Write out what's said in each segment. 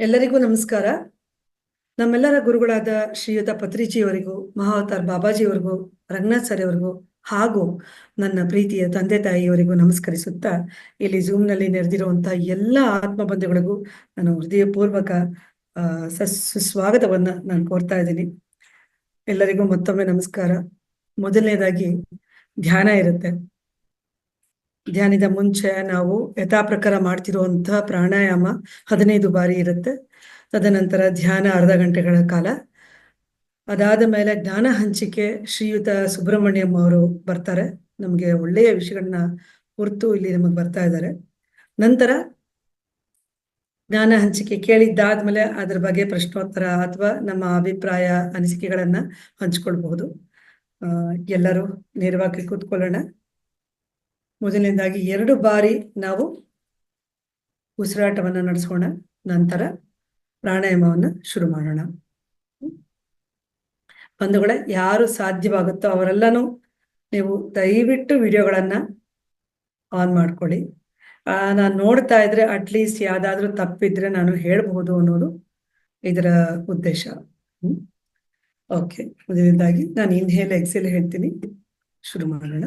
ಎಲ್ಲರಿಗೂ ನಮಸ್ಕಾರ. ನಮ್ಮೆಲ್ಲರ ಗುರುಗಳಾದ ಶ್ರೀಯುತ ಪತ್ರಿಜಿಯವರಿಗೂ, ಮಹಾವತಾರ್ ಬಾಬಾಜಿಯವರಿಗೂ, ರಂಗನಾಥ್ ಸರ್ ಅವರಿಗೂ ಹಾಗೂ ನನ್ನ ಪ್ರೀತಿಯ ತಂದೆ ತಾಯಿಯವರಿಗೂ ನಮಸ್ಕರಿಸುತ್ತಾ, ಇಲ್ಲಿ ನಲ್ಲಿ ನೆರೆದಿರುವಂತಹ ಎಲ್ಲ ಆತ್ಮಬಂಧುಗಳಿಗೂ ನಾನು ಹೃದಯಪೂರ್ವಕ ಸುಸ್ವಾಗತವನ್ನ ನಾನು ಕೋರ್ತಾ ಇದ್ದೀನಿ. ಎಲ್ಲರಿಗೂ ಮತ್ತೊಮ್ಮೆ ನಮಸ್ಕಾರ. ಮೊದಲನೇದಾಗಿ ಧ್ಯಾನ ಇರುತ್ತೆ. ಧ್ಯಾನದ ಮುಂಚೆ ನಾವು ಯಥಾ ಪ್ರಕಾರ ಮಾಡ್ತಿರುವಂತಹ ಪ್ರಾಣಾಯಾಮ 15 ಬಾರಿ ಇರುತ್ತೆ. ತದನಂತರ ಧ್ಯಾನ ಅರ್ಧ ಗಂಟೆಗಳ ಕಾಲ. ಅದಾದ ಮೇಲೆ ಜ್ಞಾನ ಹಂಚಿಕೆ ಶ್ರೀಯುತ ಸುಬ್ರಹ್ಮಣ್ಯಂ ಅವರು ಬರ್ತಾರೆ. ನಮಗೆ ಒಳ್ಳೆಯ ವಿಷಯಗಳನ್ನ ಹೊರತು ಇಲ್ಲಿ ನಮಗೆ ಬರ್ತಾ ಇದ್ದಾರೆ. ನಂತರ ಜ್ಞಾನ ಹಂಚಿಕೆ ಕೇಳಿದ್ದಾದ್ಮೇಲೆ ಅದ್ರ ಬಗ್ಗೆ ಪ್ರಶ್ನೋತ್ತರ ಅಥವಾ ನಮ್ಮ ಅಭಿಪ್ರಾಯ ಅನಿಸಿಕೆಗಳನ್ನ ಹಂಚ್ಕೊಳ್ಬಹುದು. ಎಲ್ಲರೂ ನೇರವಾಗಿ ಕೂತ್ಕೊಳ್ಳೋಣ. ಮೊದಲನೇದಾಗಿ 2 ಬಾರಿ ನಾವು ಉಸಿರಾಟವನ್ನು ನಡೆಸೋಣ. ನಂತರ ಪ್ರಾಣಾಯಾಮವನ್ನು ಶುರು ಮಾಡೋಣ. ಬಂಧುಗಳೇ, ಯಾರು ಸಾಧ್ಯವಾಗುತ್ತೋ ಅವರೆಲ್ಲನೂ ನೀವು ದಯವಿಟ್ಟು ವಿಡಿಯೋಗಳನ್ನ ಆನ್ ಮಾಡ್ಕೊಳ್ಳಿ. ನಾನು ನೋಡ್ತಾ ಇದ್ರೆ ಅಟ್ಲೀಸ್ಟ್ ಯಾವ್ದಾದ್ರೂ ತಪ್ಪಿದ್ರೆ ನಾನು ಹೇಳ್ಬಹುದು ಅನ್ನೋದು ಇದರ ಉದ್ದೇಶ. ಓಕೆ, ಮೊದಲನೇದಾಗಿ ನಾನು ಇನ್ಹೇಲ್ ಎಕ್ಸೇಲ್ ಹೇಳ್ತೀನಿ. ಶುರು ಮಾಡೋಣ.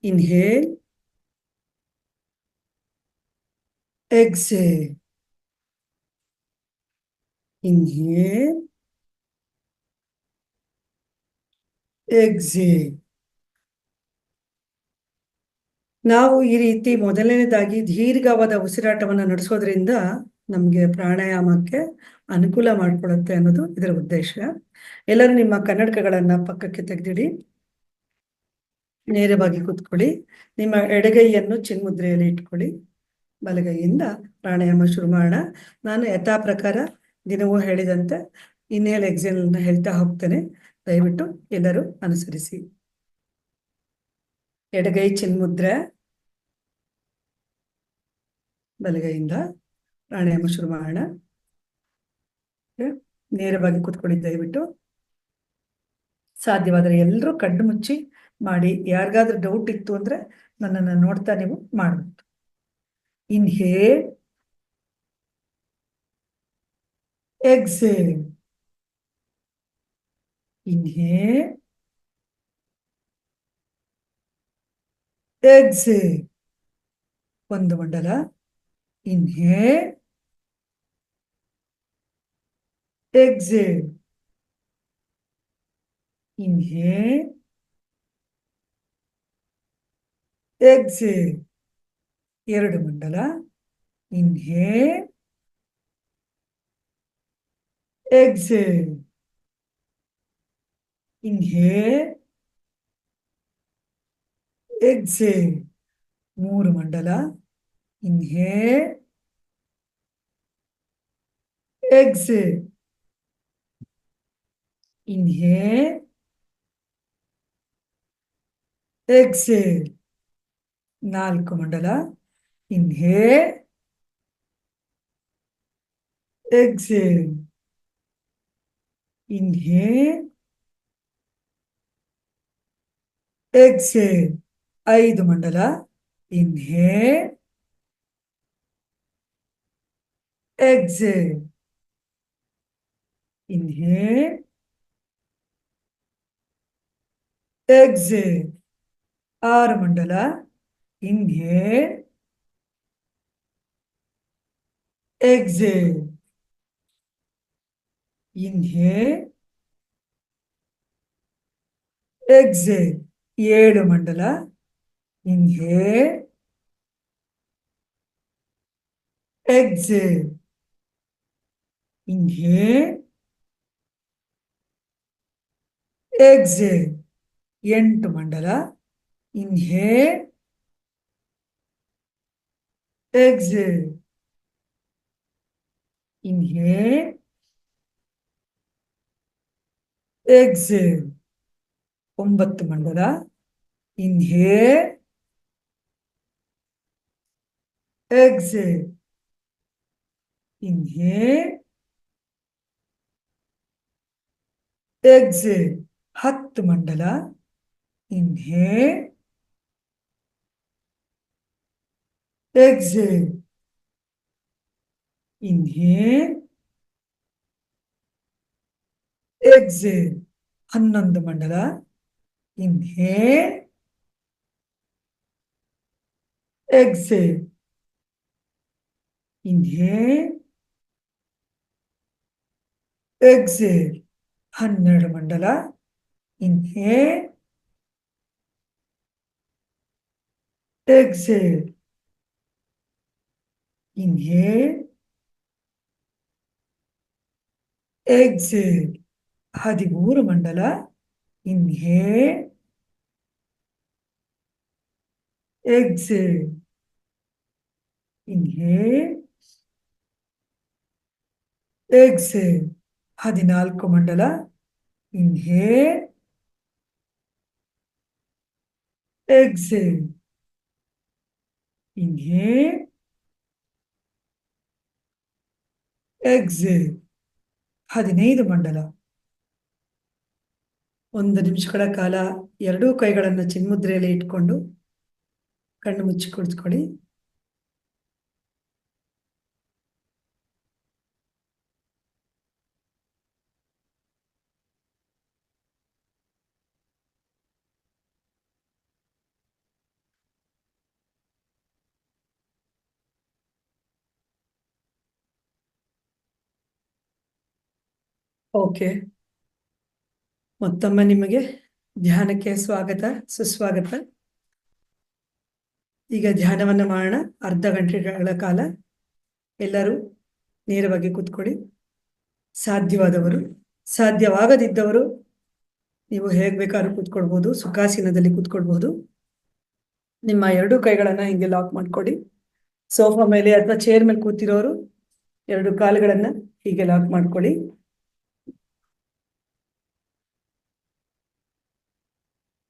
Inhale, exhale, inhale, exhale. ನಾವು ಈ ರೀತಿ ಮೊದಲನೇದಾಗಿ ದೀರ್ಘವಾದ ಉಸಿರಾಟವನ್ನು ನಡೆಸೋದ್ರಿಂದ ನಮಗೆ ಪ್ರಾಣಾಯಾಮಕ್ಕೆ ಅನುಕೂಲ ಮಾಡಿಕೊಡುತ್ತೆ ಅನ್ನೋದು ಇದರ ಉದ್ದೇಶ. ಎಲ್ಲರೂ ನಿಮ್ಮ ಕನ್ನಡಕಗಳನ್ನ ಪಕ್ಕಕ್ಕೆ ತೆಗೆದಿಡಿ. ನೇರವಾಗಿ ಕೂತ್ಕೊಳ್ಳಿ. ನಿಮ್ಮ ಎಡಗೈಯನ್ನು ಚಿನ್ಮುದ್ರೆಯಲ್ಲಿ ಇಟ್ಕೊಳ್ಳಿ. ಬಲಗೈಯಿಂದ ಪ್ರಾಣಾಯಾಮ ಶುರು ಮಾಡೋಣ. ನಾನು ಯಥಾ ಪ್ರಕಾರ ದಿನವೂ ಹೇಳಿದಂತೆ ಇನ್ಹೇಲ್ ಎಕ್ಸೇಲ್ ಹೇಳ್ತಾ ಹೋಗ್ತೇನೆ. ದಯವಿಟ್ಟು ಎಲ್ಲರೂ ಅನುಸರಿಸಿ. ಎಡಗೈ ಚಿನ್ಮುದ್ರೆ, ಬಲಗೈಯಿಂದ ಪ್ರಾಣಾಯಾಮ ಶುರು ಮಾಡೋಣ. ನೇರವಾಗಿ ಕೂತ್ಕೊಳ್ಳಿ. ದಯವಿಟ್ಟು ಸಾಧ್ಯವಾದರೆ ಎಲ್ಲರೂ ಕಣ್ಣು ಮುಚ್ಚಿ ಮಾಡಿ. ಯಾರಿಗಾದ್ರೂ ಡೌಟ್ ಇತ್ತು ಅಂದ್ರೆ ನನ್ನನ್ನು ನೋಡ್ತಾ ನೀವು ಮಾಡಬಹುದು. Inhale, exhale, inhale, exhale. ಒಂದು ಮಂಡಲ. Inhale, exhale, inhale, exhale. 2 ಮಂಡಲ. Inhale, exhale, inhale, exhale. 3 ಮಂಡಲ. Inhale, exhale, inhale, exhale. 4 ಮಂಡಲ. Inhale, exhale, inhale, exhale. 5 ಮಂಡಲ. Inhale, exhale, inhale, exhale. 6 ಮಂಡಲ. Inhale, exhale, inhale, exhale. 7 ಮಂಡಲ. Inhale, exhale, inhale, exhale. 8 ಮಂಡಲ. Inhale, exhale, inhale, exhale. 9 ಮಂಡಲ. Inhale, exhale, inhale, exhale. 10 ಮಂಡಲ. Inhale, exhale, inhale, exhale. 11 ಮಂಡಲ. Inhale, exhale. Inhale, exhale. 12 ಮಂಡಲ. Inhale, exhale. Inhale, exhale. 13 ಮಂಡಲ. Inhale, exhale. Inhale, exhale. 14 ಮಂಡಲ. Inhale, exhale. Inhale, exhale. 15 ಮಂಡಲ. 1 ನಿಮಿಷಗಳ ಕಾಲ ಎರಡೂ ಕೈಗಳನ್ನು ಚಿನ್ಮುದ್ರೆಯಲ್ಲಿ ಇಟ್ಕೊಂಡು ಕಣ್ಣು ಮುಚ್ಚಿ ಕುಳಿತುಕೊಳ್ಳಿ. ಓಕೆ, ಮತ್ತೊಮ್ಮೆ ನಿಮಗೆ ಧ್ಯಾನಕ್ಕೆ ಸ್ವಾಗತ, ಸುಸ್ವಾಗತ. ಈಗ ಧ್ಯಾನವನ್ನು ಮಾಡೋಣ. ಅರ್ಧ ಗಂಟೆಗಳ ಕಾಲ ಎಲ್ಲರೂ ನೇರವಾಗಿ ಕೂತ್ಕೊಳ್ಳಿ. ಸಾಧ್ಯವಾದವರು, ಸಾಧ್ಯವಾಗದಿದ್ದವರು ನೀವು ಹೇಗೆ ಬೇಕಾದ್ರೂ ಕೂತ್ಕೊಳ್ಬೋದು. ಸುಖಾಸನದಲ್ಲಿ ಕೂತ್ಕೊಳ್ಬಹುದು. ನಿಮ್ಮ 2 ಕೈಗಳನ್ನ ಹಿಂಗೆ ಲಾಕ್ ಮಾಡ್ಕೊಡಿ. ಸೋಫಾ ಮೇಲೆ ಅಥವಾ ಚೇರ್ ಮೇಲೆ ಕೂತಿರೋರು 2 ಕಾಲುಗಳನ್ನ ಹೀಗೆ ಲಾಕ್ ಮಾಡ್ಕೊಳ್ಳಿ.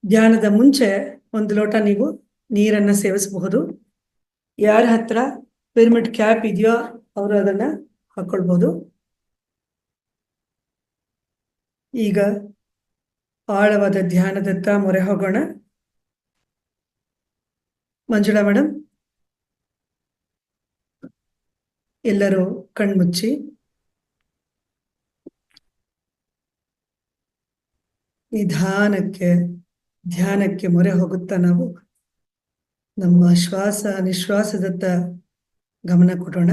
ಧ್ಯಾನದ ಮುಂಚೆ 1 ಲೋಟ ನೀವು ನೀರನ್ನ ಸೇವಿಸಬಹುದು. ಯಾರ ಹತ್ರ ಪಿರಮಿಡ್ ಕ್ಯಾಪ್ ಇದೆಯೋ ಅವರು ಅದನ್ನ ಹಾಕೊಳ್ಬಹುದು. ಈಗ ಆಳವಾದ ಧ್ಯಾನದತ್ತ ಮೊರೆ ಹೋಗೋಣ. ಮಂಜುಳಾ ಮೇಡಮ್, ಎಲ್ಲರೂ ಕಣ್ಮುಚ್ಚಿ ನಿಧಾನಕ್ಕೆ ಧ್ಯಾನಕ್ಕೆ ಮೊರೆ ಹೋಗುತ್ತಾ ನಾವು ನಮ್ಮ ಶ್ವಾಸ ನಿಶ್ವಾಸದತ್ತ ಗಮನ ಕೊಡೋಣ.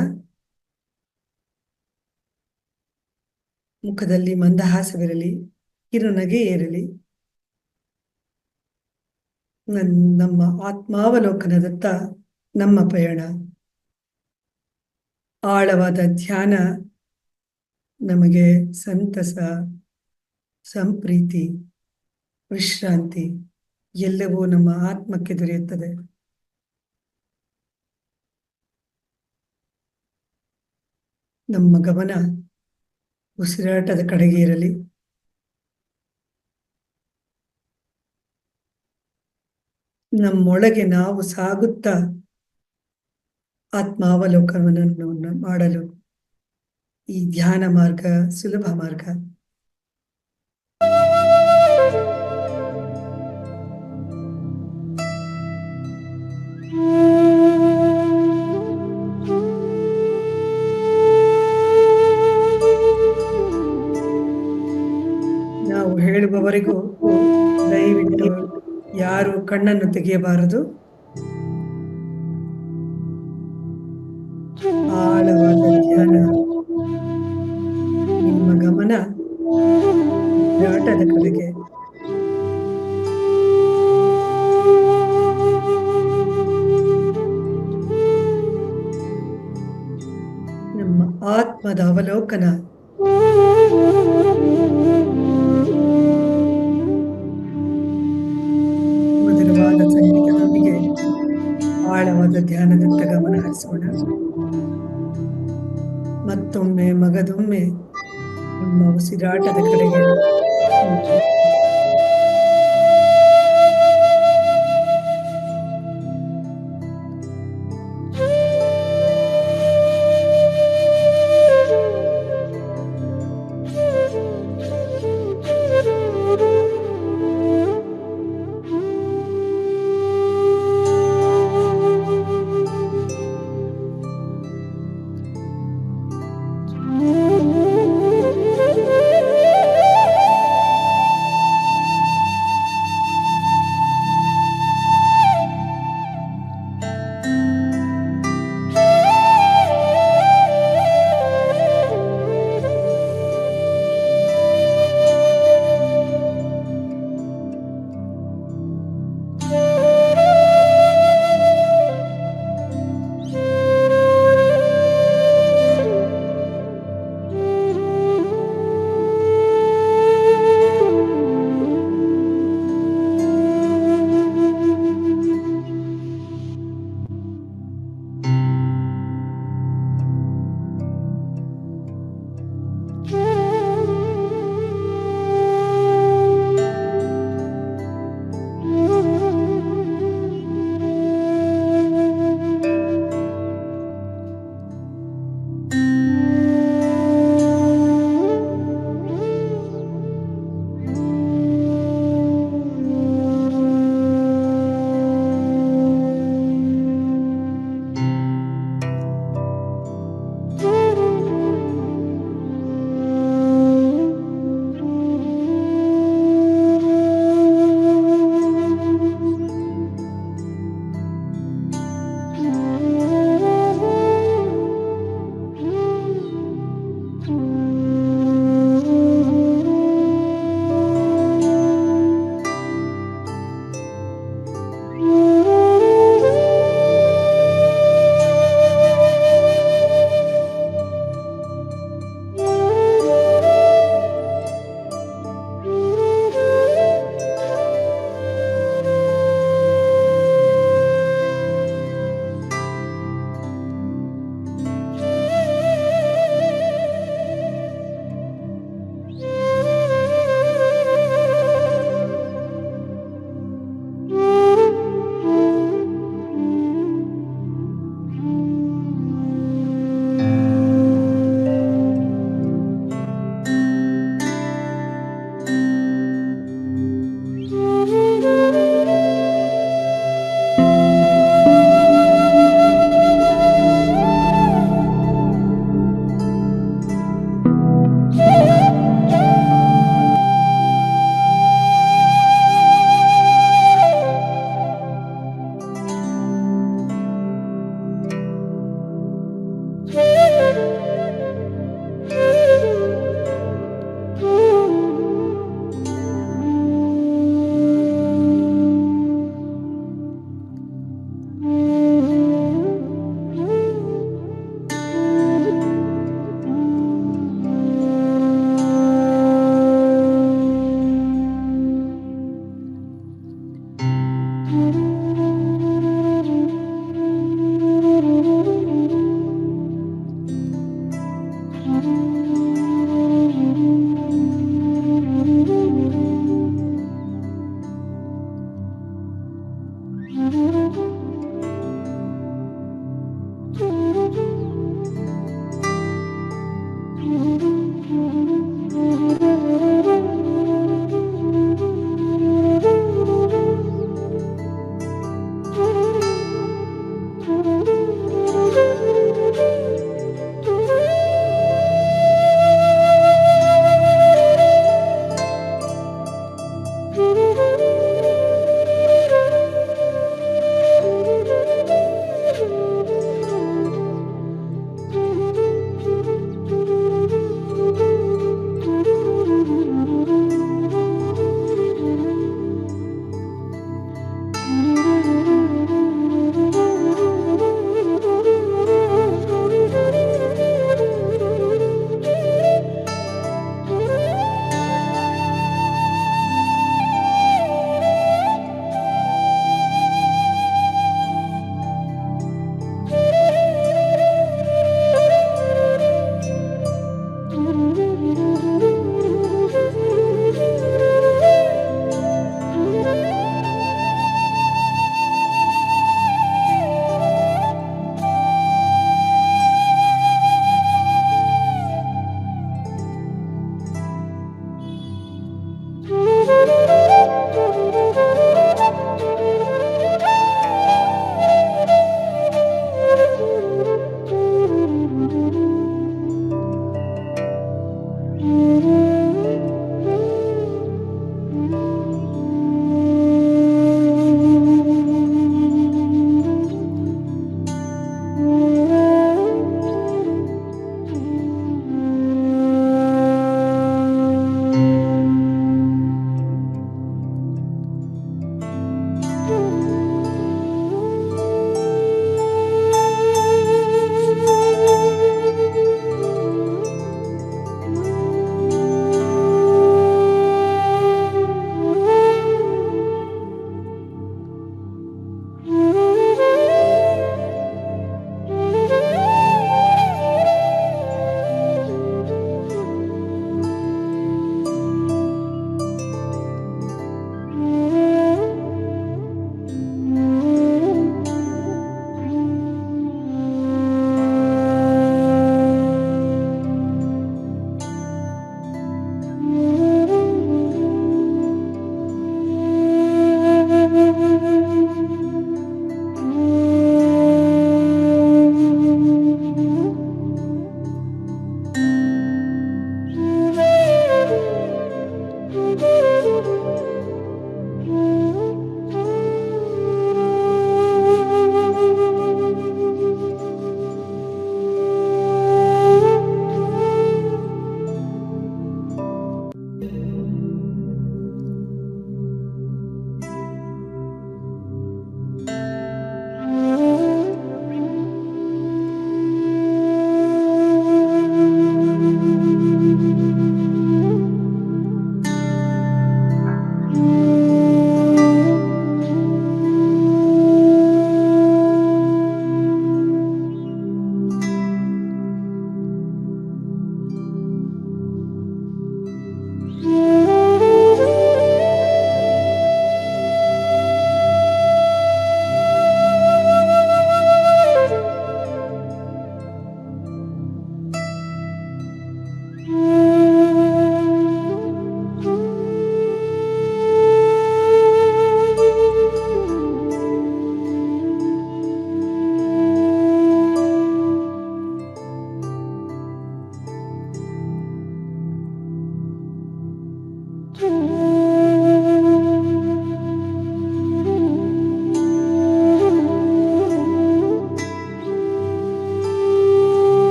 ಮುಖದಲ್ಲಿ ಮಂದಹಾಸವಿರಲಿ, ಕಿರುನಗೆ ಇರಲಿ. ನಮ್ಮ ಆತ್ಮಾವಲೋಕನದತ್ತ ನಮ್ಮ ಪಯಣ. ಆಳವಾದ ಧ್ಯಾನ ನಮಗೆ ಸಂತಸ, ಸಂಪ್ರೀತಿ, ವಿಶ್ರಾಂತಿ ಎಲ್ಲವೂ ನಮ್ಮ ಆತ್ಮಕ್ಕೆ ದೊರೆಯುತ್ತದೆ. ನಮ್ಮ ಗಮನ ಉಸಿರಾಟದ ಕಡೆಗೆ ಇರಲಿ. ನಮ್ಮೊಳಗೆ ನಾವು ಸಾಗುತ್ತಾ ಆತ್ಮಾವಲೋಕನವನ್ನು ಮಾಡಲು ಈ ಧ್ಯಾನ ಮಾರ್ಗ ಸುಲಭ ಮಾರ್ಗ. ನಾವು ಹೇಳುವವರೆಗೂ ದಯವಿಟ್ಟು ಯಾರು ಕಣ್ಣನ್ನು ತೆಗೆಯಬಾರದು. ಆಳವಾದ ಧ್ಯಾನ. ನಿಮ್ಮ ಗಮನ ಉಸಿರಾಟದ ಕಡೆಗೆ. ನಮ್ಮ ಆತ್ಮದ ಅವಲೋಕನ. ಮಧುರವಾದ ಸಂಗೀತದೊಂದಿಗೆ ಆಳವಾದ ಧ್ಯಾನದತ್ತ ಗಮನ ಹರಿಸೋಣ. ಮತ್ತೊಮ್ಮೆ ಮಗದೊಮ್ಮೆ ನಿಮ್ಮ ಉಸಿರಾಟದ ಕಡೆಗೆ.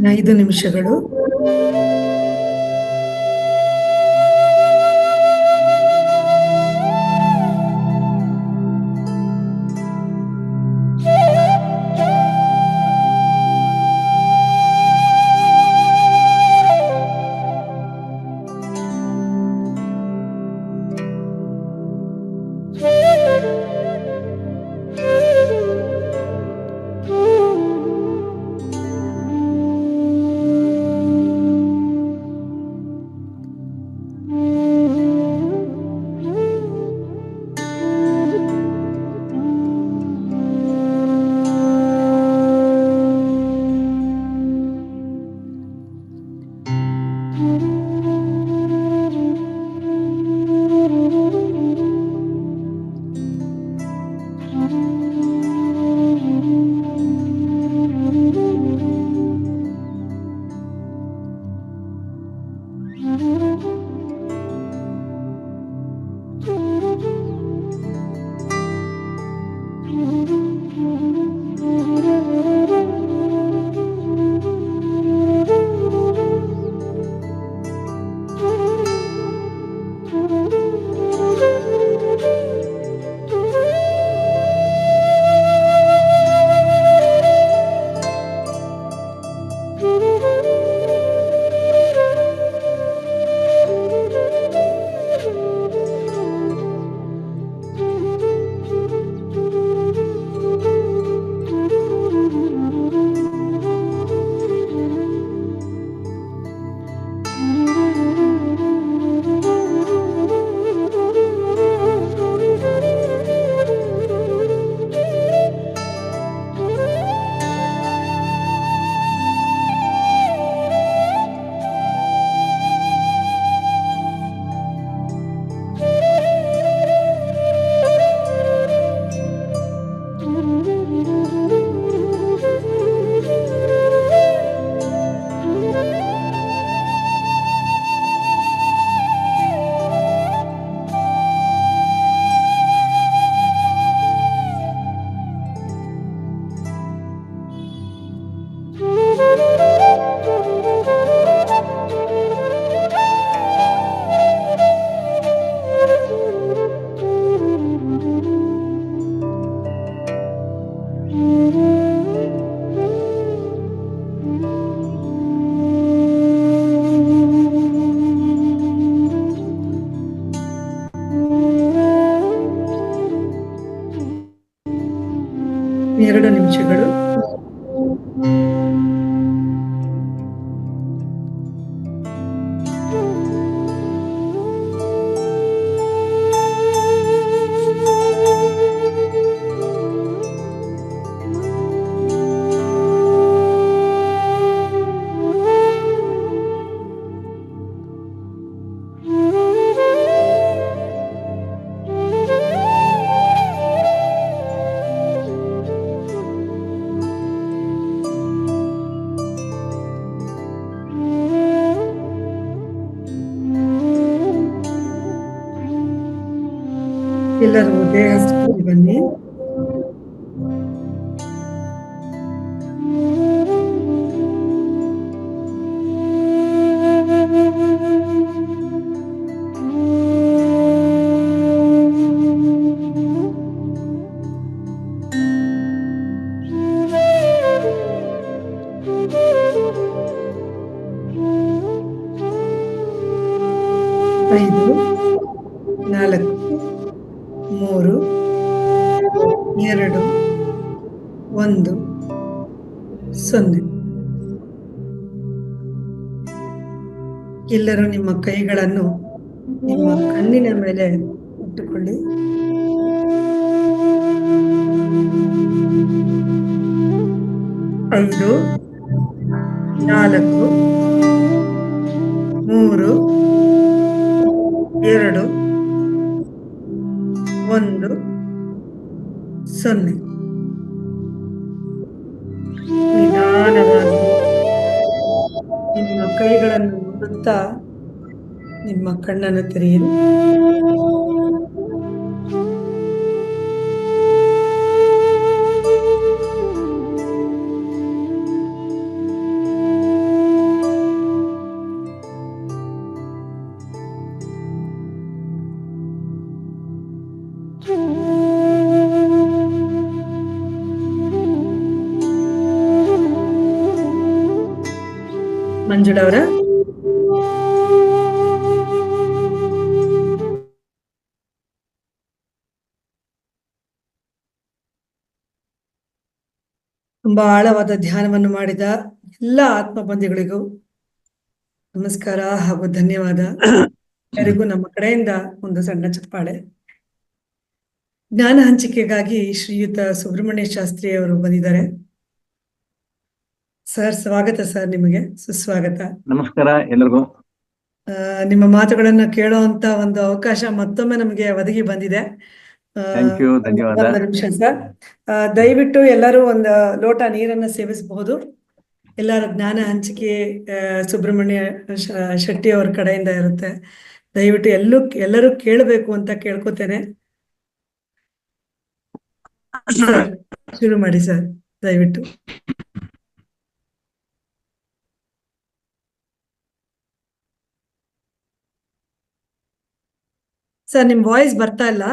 5 ನಿಮಿಷಗಳು. ಎರಡು ನಿಮಿಷಗಳು. ಎಲ್ಲರೂ ದೇಹ ಸ್ಥಿತಿಗೆ ಬನ್ನಿ. ಐದು, 4, 3, 2, 1, 0. ಎಲ್ಲರೂ ನಿಮ್ಮ ಕೈಗಳನ್ನು ನಿಮ್ಮ ಕಣ್ಣಿನ ಮೇಲೆ ಇಟ್ಟುಕೊಳ್ಳಿ. ಐದು, 4, 3, 2, 1, 0. ನಿಧಾನವಾಗಿ ನಿಮ್ಮ ಕೈಗಳನ್ನು ನೋಡುತ್ತಾ ನಿಮ್ಮ ಕಣ್ಣನ್ನು ತೆರೆಯಿರಿ. ಮಂಜುಳಾ ಅವರ ತುಂಬಾ ಆಳವಾದ ಧ್ಯಾನವನ್ನು ಮಾಡಿದ ಎಲ್ಲ ಆತ್ಮ ಬಂಧುಗಳಿಗೂ ನಮಸ್ಕಾರ ಹಾಗೂ ಧನ್ಯವಾದ. ಎಲ್ಲರಿಗೂ ನಮ್ಮ ಕಡೆಯಿಂದ ಒಂದು ಸಣ್ಣ ಚಪ್ಪಾಳೆ. ಜ್ಞಾನ ಹಂಚಿಕೆಗಾಗಿ ಶ್ರೀಯುತ ಸುಬ್ರಹ್ಮಣ್ಯ ಶಾಸ್ತ್ರಿ ಅವರು ಬಂದಿದ್ದಾರೆ. ಸರ್, ಸ್ವಾಗತ ಸರ್, ನಿಮಗೆ ಸುಸ್ವಾಗತ. ನಮಸ್ಕಾರ ಎಲ್ಲರಿಗೂ. ನಿಮ್ಮ ಮಾತುಗಳನ್ನು ಕೇಳುವಂತ ಒಂದು ಅವಕಾಶ ಮತ್ತೊಮ್ಮೆ ನಮಗೆ ಒದಗಿ ಬಂದಿದೆ. ಥ್ಯಾಂಕ್ ಯು, ಧನ್ಯವಾದ. ಒಂದು ನಿಮಿಷ ಸರ್, ದಯವಿಟ್ಟು ಎಲ್ಲರೂ ಒಂದು ಲೋಟ ನೀರನ್ನ ಸೇವಿಸಬಹುದು. ಎಲ್ಲರ ಜ್ಞಾನ ಹಂಚಿಕೆ ಸುಬ್ರಹ್ಮಣ್ಯ ಶೆಟ್ಟಿ ಅವ್ರ ಕಡೆಯಿಂದ ಇರುತ್ತೆ. ದಯವಿಟ್ಟು ಎಲ್ಲರೂ ಕೇಳಬೇಕು ಅಂತ ಕೇಳ್ಕೊತೇನೆ. ಸರ್, ಶುರು ಮಾಡಿ ಸರ್, ದಯವಿಟ್ಟು. ಸರ್, ನಿಮ್ ವಾಯ್ಸ್ ಬರ್ತಾ ಇಲ್ಲ.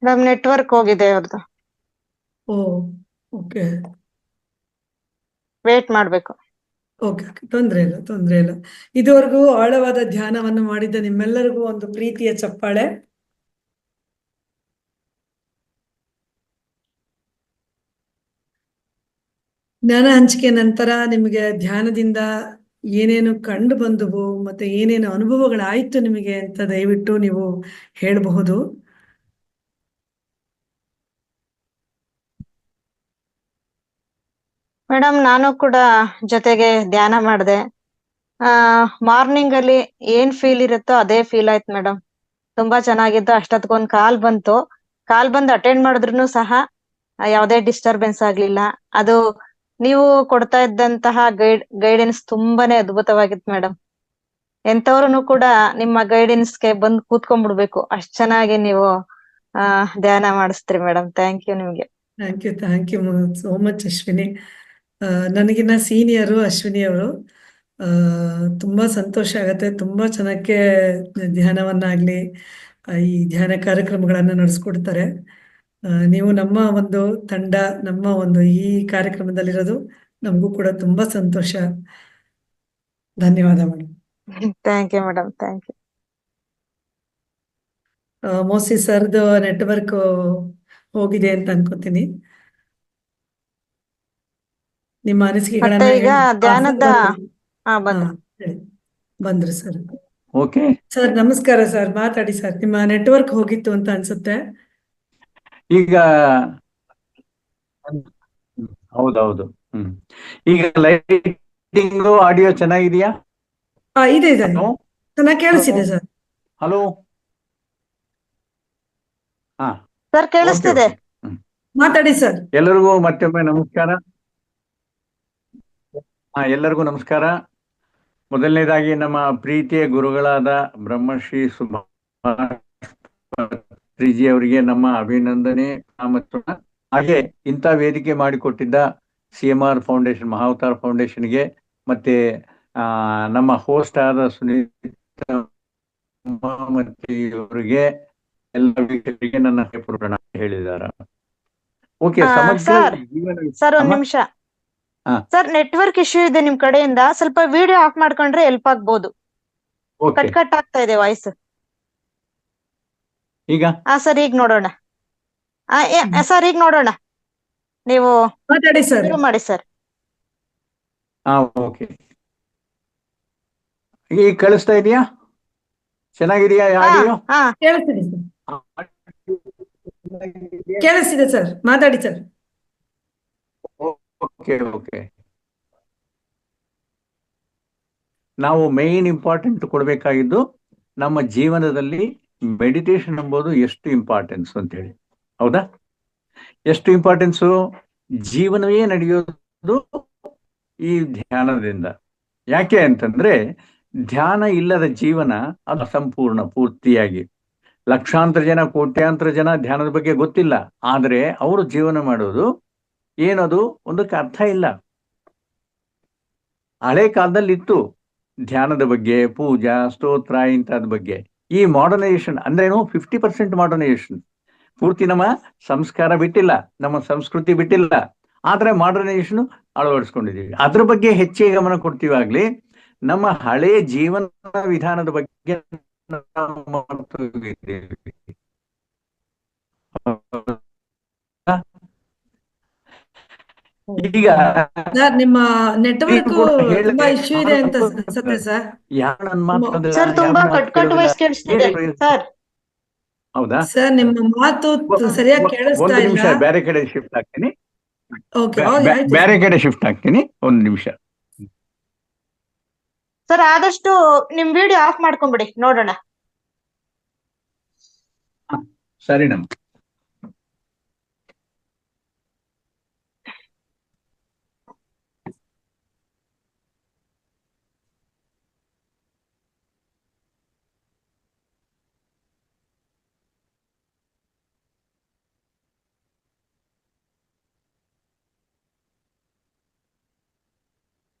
ನಮ್ ನೆಟ್ವರ್ಕ್ ಹೋಗಿದೆ ಅವ್ರದ್ದು. ಓ, ಓಕೆ ವೇಟ್ ಮಾಡ್ಬೇಕು. ಓಕೆ, ತೊಂದ್ರೆ ಇಲ್ಲ. ಇದುವರೆಗೂ ಆಳವಾದ ಧ್ಯಾನವನ್ನು ಮಾಡಿದ್ದ ನಿಮ್ಮೆಲ್ಲರಿಗೂ ಒಂದು ಪ್ರೀತಿಯ ಚಪ್ಪಾಳೆ. ಜ್ಞಾನ ಹಂಚಿಕೆ ನಂತರ ನಿಮಗೆ ಧ್ಯಾನದಿಂದ ಏನೇನು ಕಂಡು ಬಂದವು ಮತ್ತೆ ಏನೇನು ಅನುಭವಗಳಾಯ್ತು ನಿಮಗೆ ಅಂತ ದಯವಿಟ್ಟು ನೀವು ಹೇಳಬಹುದು. ಮೇಡಮ್, ನಾನು ಕೂಡ ಜೊತೆಗೆ ಧ್ಯಾನ ಮಾಡಿದೆ. ಮಾರ್ನಿಂಗ್ ಅಲ್ಲಿ ಏನ್ ಫೀಲ್ ಇರುತ್ತೋ ಅದೇ ಫೀಲ್ ಆಯ್ತು ಮೇಡಮ್. ತುಂಬಾ ಚೆನ್ನಾಗಿತ್ತು. ಅಷ್ಟೊತ್ಕೊಂದ್ ಕಾಲ್ ಬಂದು ಅಟೆಂಡ್ ಮಾಡಿದ್ರು ಸಹ ಯಾವುದೇ ಡಿಸ್ಟರ್ಬೆನ್ಸ್ ಆಗ್ಲಿಲ್ಲ. ಅದು ನೀವು ಕೊಡ್ತಾ ಇದ್ದಂತಹ ಗೈಡೆನ್ಸ್ ತುಂಬಾನೇ ಅದ್ಭುತವಾಗಿತ್ತು ಮೇಡಮ್. ಎಂತವ್ರು ಕೂಡ ನಿಮ್ಮ ಗೈಡೆನ್ಸ್ಗೆ ಬಂದು ಕೂತ್ಕೊಂಡ್ಬಿಡ್ಬೇಕು, ಅಷ್ಟ್ ಚೆನ್ನಾಗಿ ನೀವು ಧ್ಯಾನ ಮಾಡಿಸ್ತೀರಿ ಮೇಡಮ್. ಥ್ಯಾಂಕ್ ಯು ನಿಮ್ಗೆ. Thank you so much Ashwini. ನನಗಿನ್ನ ಸೀನಿಯರು ಅಶ್ವಿನಿ ಅವರು. ತುಂಬಾ ಸಂತೋಷ ಆಗತ್ತೆ. ತುಂಬಾ ಚೆನ್ನಾಗಿ ಧ್ಯಾನವನ್ನಾಗ್ಲಿ ಈ ಧ್ಯಾನ ಕಾರ್ಯಕ್ರಮಗಳನ್ನ ನಡೆಸ್ಕೊಡ್ತಾರೆ. ನೀವು ನಮ್ಮ ಒಂದು ತಂಡ, ನಮ್ಮ ಒಂದು ಈ ಕಾರ್ಯಕ್ರಮದಲ್ಲಿರೋದು ನಮಗೂ ಕೂಡ ತುಂಬಾ ಸಂತೋಷ. ಧನ್ಯವಾದ madam. Thank you madam, thank you. Mostly ಸರ್ದು ನೆಟ್ವರ್ಕ್ ಹೋಗಿದೆ ಅಂತ ಅನ್ಕೋತೀನಿ. ನಿಮ್ಮ ಅನಿಸಿಕೆಗಳನ್ನ ಈಗ ಧ್ಯಾನದ ಬಂದ್ರು ಸರ್. ಓಕೆ ಸರ್, ನಮಸ್ಕಾರ ಸರ್, ಮಾತಾಡಿ ಸರ್. ನಿಮ್ಮ ನೆಟ್ವರ್ಕ್ ಹೋಗಿತ್ತು ಅಂತ ಅನ್ಸುತ್ತೆ. ಈಗ ಹೌದೌದು. ಈಗ ಲೈಟಿಂಗ್ ಆಡಿಯೋ ಚೆನ್ನಾಗಿದೆಯಾ? ಇದೆ ಚೆನ್ನಾಗಿ ಕೇಳಿಸಿದೆ ಸರ್. ಹಲೋ, ಹಾ ಸರ್, ಕೇಳಿಸ್ತಿದೆ. ಮಾತಾಡಿ ಸರ್. ಎಲ್ಲರಿಗೂ ಮತ್ತೊಮ್ಮೆ ನಮಸ್ಕಾರ. ಎಲ್ಲರಿಗೂ ನಮಸ್ಕಾರ. ಮೊದಲನೇದಾಗಿ ನಮ್ಮ ಪ್ರೀತಿಯ ಗುರುಗಳಾದ ಬ್ರಹ್ಮಶ್ರೀ ಸುಭಾಶ್ರೀಜಿ ಅವರಿಗೆ ನಮ್ಮ ಅಭಿನಂದನೆ. ಮತ್ತು ಹಾಗೆ ಇಂಥ ವೇದಿಕೆ ಮಾಡಿಕೊಟ್ಟಿದ್ದ CMR ಫೌಂಡೇಶನ್, ಮಹಾವತಾರ್ ಫೌಂಡೇಶನ್ಗೆ, ಮತ್ತೆ ನಮ್ಮ ಹೋಸ್ಟ್ ಆದ ಸುನೀತಾ ಅವರಿಗೆ, ಎಲ್ಲ ವೀಕ್ಷಕರಿಗೆ ನನ್ನ ಪ್ರಣಾಮ ಹೇಳಿದಾರ. ಓಕೆ, ಸರ್ ಒಂದ್ ನಿಮಿಷ ಸರ್, ನೆಟ್ವರ್ಕ್ ಇಶ್ಯೂ ಇದೆ ನಿಮ್ ಕಡೆಯಿಂದ. ಸ್ವಲ್ಪ ವಿಡಿಯೋ ಆಫ್ ಮಾಡ್ಕೊಂಡ್ರೆ ಹೆಲ್ಪ್ ಆಗ್ಬೋದು. ಕಟ್ ಆಗ್ತಾ ಇದೆ ವಾಯ್ಸ್. ಈಗ ಸರ್, ಈಗ ನೋಡೋಣ. ಸರ್, ಈಗ ನೋಡೋಣ. ನೀವು ಮಾತಾಡಿ ಸರ್. ಮಾಡಿ ಸರ್. ಓಕೆ, ಈಗ ಕಳಿಸ್ತಾ ಇದೆಯಾ? ಚೆನ್ನಾಗಿದೆಯಾ ಆಡಿಯೋ? ಕೇಳಿಸ್ತಿದೆ ಸರ್, ಮಾತಾಡಿ ಸರ್. ಓಕೆ, ನಾವು ಮೇನ್ ಇಂಪಾರ್ಟೆಂಟ್ ಕೊಡಬೇಕಾಗಿದ್ದು ನಮ್ಮ ಜೀವನದಲ್ಲಿ ಮೆಡಿಟೇಷನ್ ಎಂಬುದು ಎಷ್ಟು ಇಂಪಾರ್ಟೆನ್ಸ್ ಅಂತ ಹೇಳಿ. ಹೌದಾ? ಎಷ್ಟು ಇಂಪಾರ್ಟೆನ್ಸು? ಜೀವನವೇ ನಡೆಯೋದು ಈ ಧ್ಯಾನದಿಂದ. ಯಾಕೆ ಅಂತಂದ್ರೆ ಧ್ಯಾನ ಇಲ್ಲದ ಜೀವನ ಅದು ಅಸಂಪೂರ್ಣ. ಪೂರ್ತಿಯಾಗಿ ಲಕ್ಷಾಂತರ ಜನ, ಕೋಟ್ಯಾಂತರ ಜನ ಧ್ಯಾನದ ಬಗ್ಗೆ ಗೊತ್ತಿಲ್ಲ, ಆದ್ರೆ ಅವರು ಜೀವನ ಮಾಡೋದು ಏನದು ಒಂದಕ್ಕೆ ಅರ್ಥ ಇಲ್ಲ. ಹಳೆ ಕಾಲದಲ್ಲಿ ಇತ್ತು ಧ್ಯಾನದ ಬಗ್ಗೆ, ಪೂಜಾ, ಸ್ತೋತ್ರ ಇಂಥದ್ ಬಗ್ಗೆ. ಈ ಮಾಡರ್ನೈಸೇಷನ್ ಅಂದ್ರೇನು? 50% ಮಾಡರ್ನೈಸೇಷನ್. ಪೂರ್ತಿ ನಮ್ಮ ಸಂಸ್ಕಾರ ಬಿಟ್ಟಿಲ್ಲ, ನಮ್ಮ ಸಂಸ್ಕೃತಿ ಬಿಟ್ಟಿಲ್ಲ, ಆದ್ರೆ ಮಾಡರ್ನೈಸೇಷನ್ ಅಳವಡಿಸ್ಕೊಂಡಿದೀವಿ. ಅದ್ರ ಬಗ್ಗೆ ಹೆಚ್ಚಿಗೆ ಗಮನ ಕೊಡ್ತೀವಾಗ್ಲಿ ನಮ್ಮ ಹಳೆ ಜೀವನ ವಿಧಾನದ ಬಗ್ಗೆ ನಾವು ಮರ್ತೋಗಿದ್ದೀವಿ. ಈಗ ಸರ್ ನಿಮ್ಮ ನೆಟ್ವರ್ಕ್ ಕೂಡ ತುಂಬಾ ಹೇಳಿದ್ರೆ ಇಶ್ಯೂ ಇದೆ ಅಂತ ಅನ್ಸತ್ತೆ ಸರ್. ಯಾರು ನನ್ನ ಮಾತು ಕೇಳೋದಿಲ್ಲ, ಸರ್ ತುಂಬಾ ಯಾರು ಮಾತು ಕಟ್ ಕಟ್ ಕೇಳೋದಿಲ್ಲ. ವಾಯ್ಸ್ ಕೇಳಿಸ್ತಿದೆ ಸರ್. ಹೌದಾ? ಸರ್ ನಿಮ್ಮ ಮಾತು ಸರಿಯಾಗಿ ಕೇಳಿಸ್ತಾ ಒಂದು ಇಲ್ಲ. ನಿಮಿಷ, ಬೇರೆ ಕಡೆ ಶಿಫ್ಟ್ ಆಗ್ತೀನಿ. ಓಕೆ ಆಯ್ತು ಬೇರೆ ಸರ್. ಕಡೆ ಶಿಫ್ಟ್ ಆಗ್ತೀನಿ, ಒಂದು ನಿಮಿಷ. ಸರ್ ಆದಷ್ಟು ನಿಮ್ ವಿಡಿಯೋ ಆಫ್ ಮಾಡ್ಕೊಂಬಿಡಿ ನೋಡೋಣ. ಸರಿ ನಮ್ಮ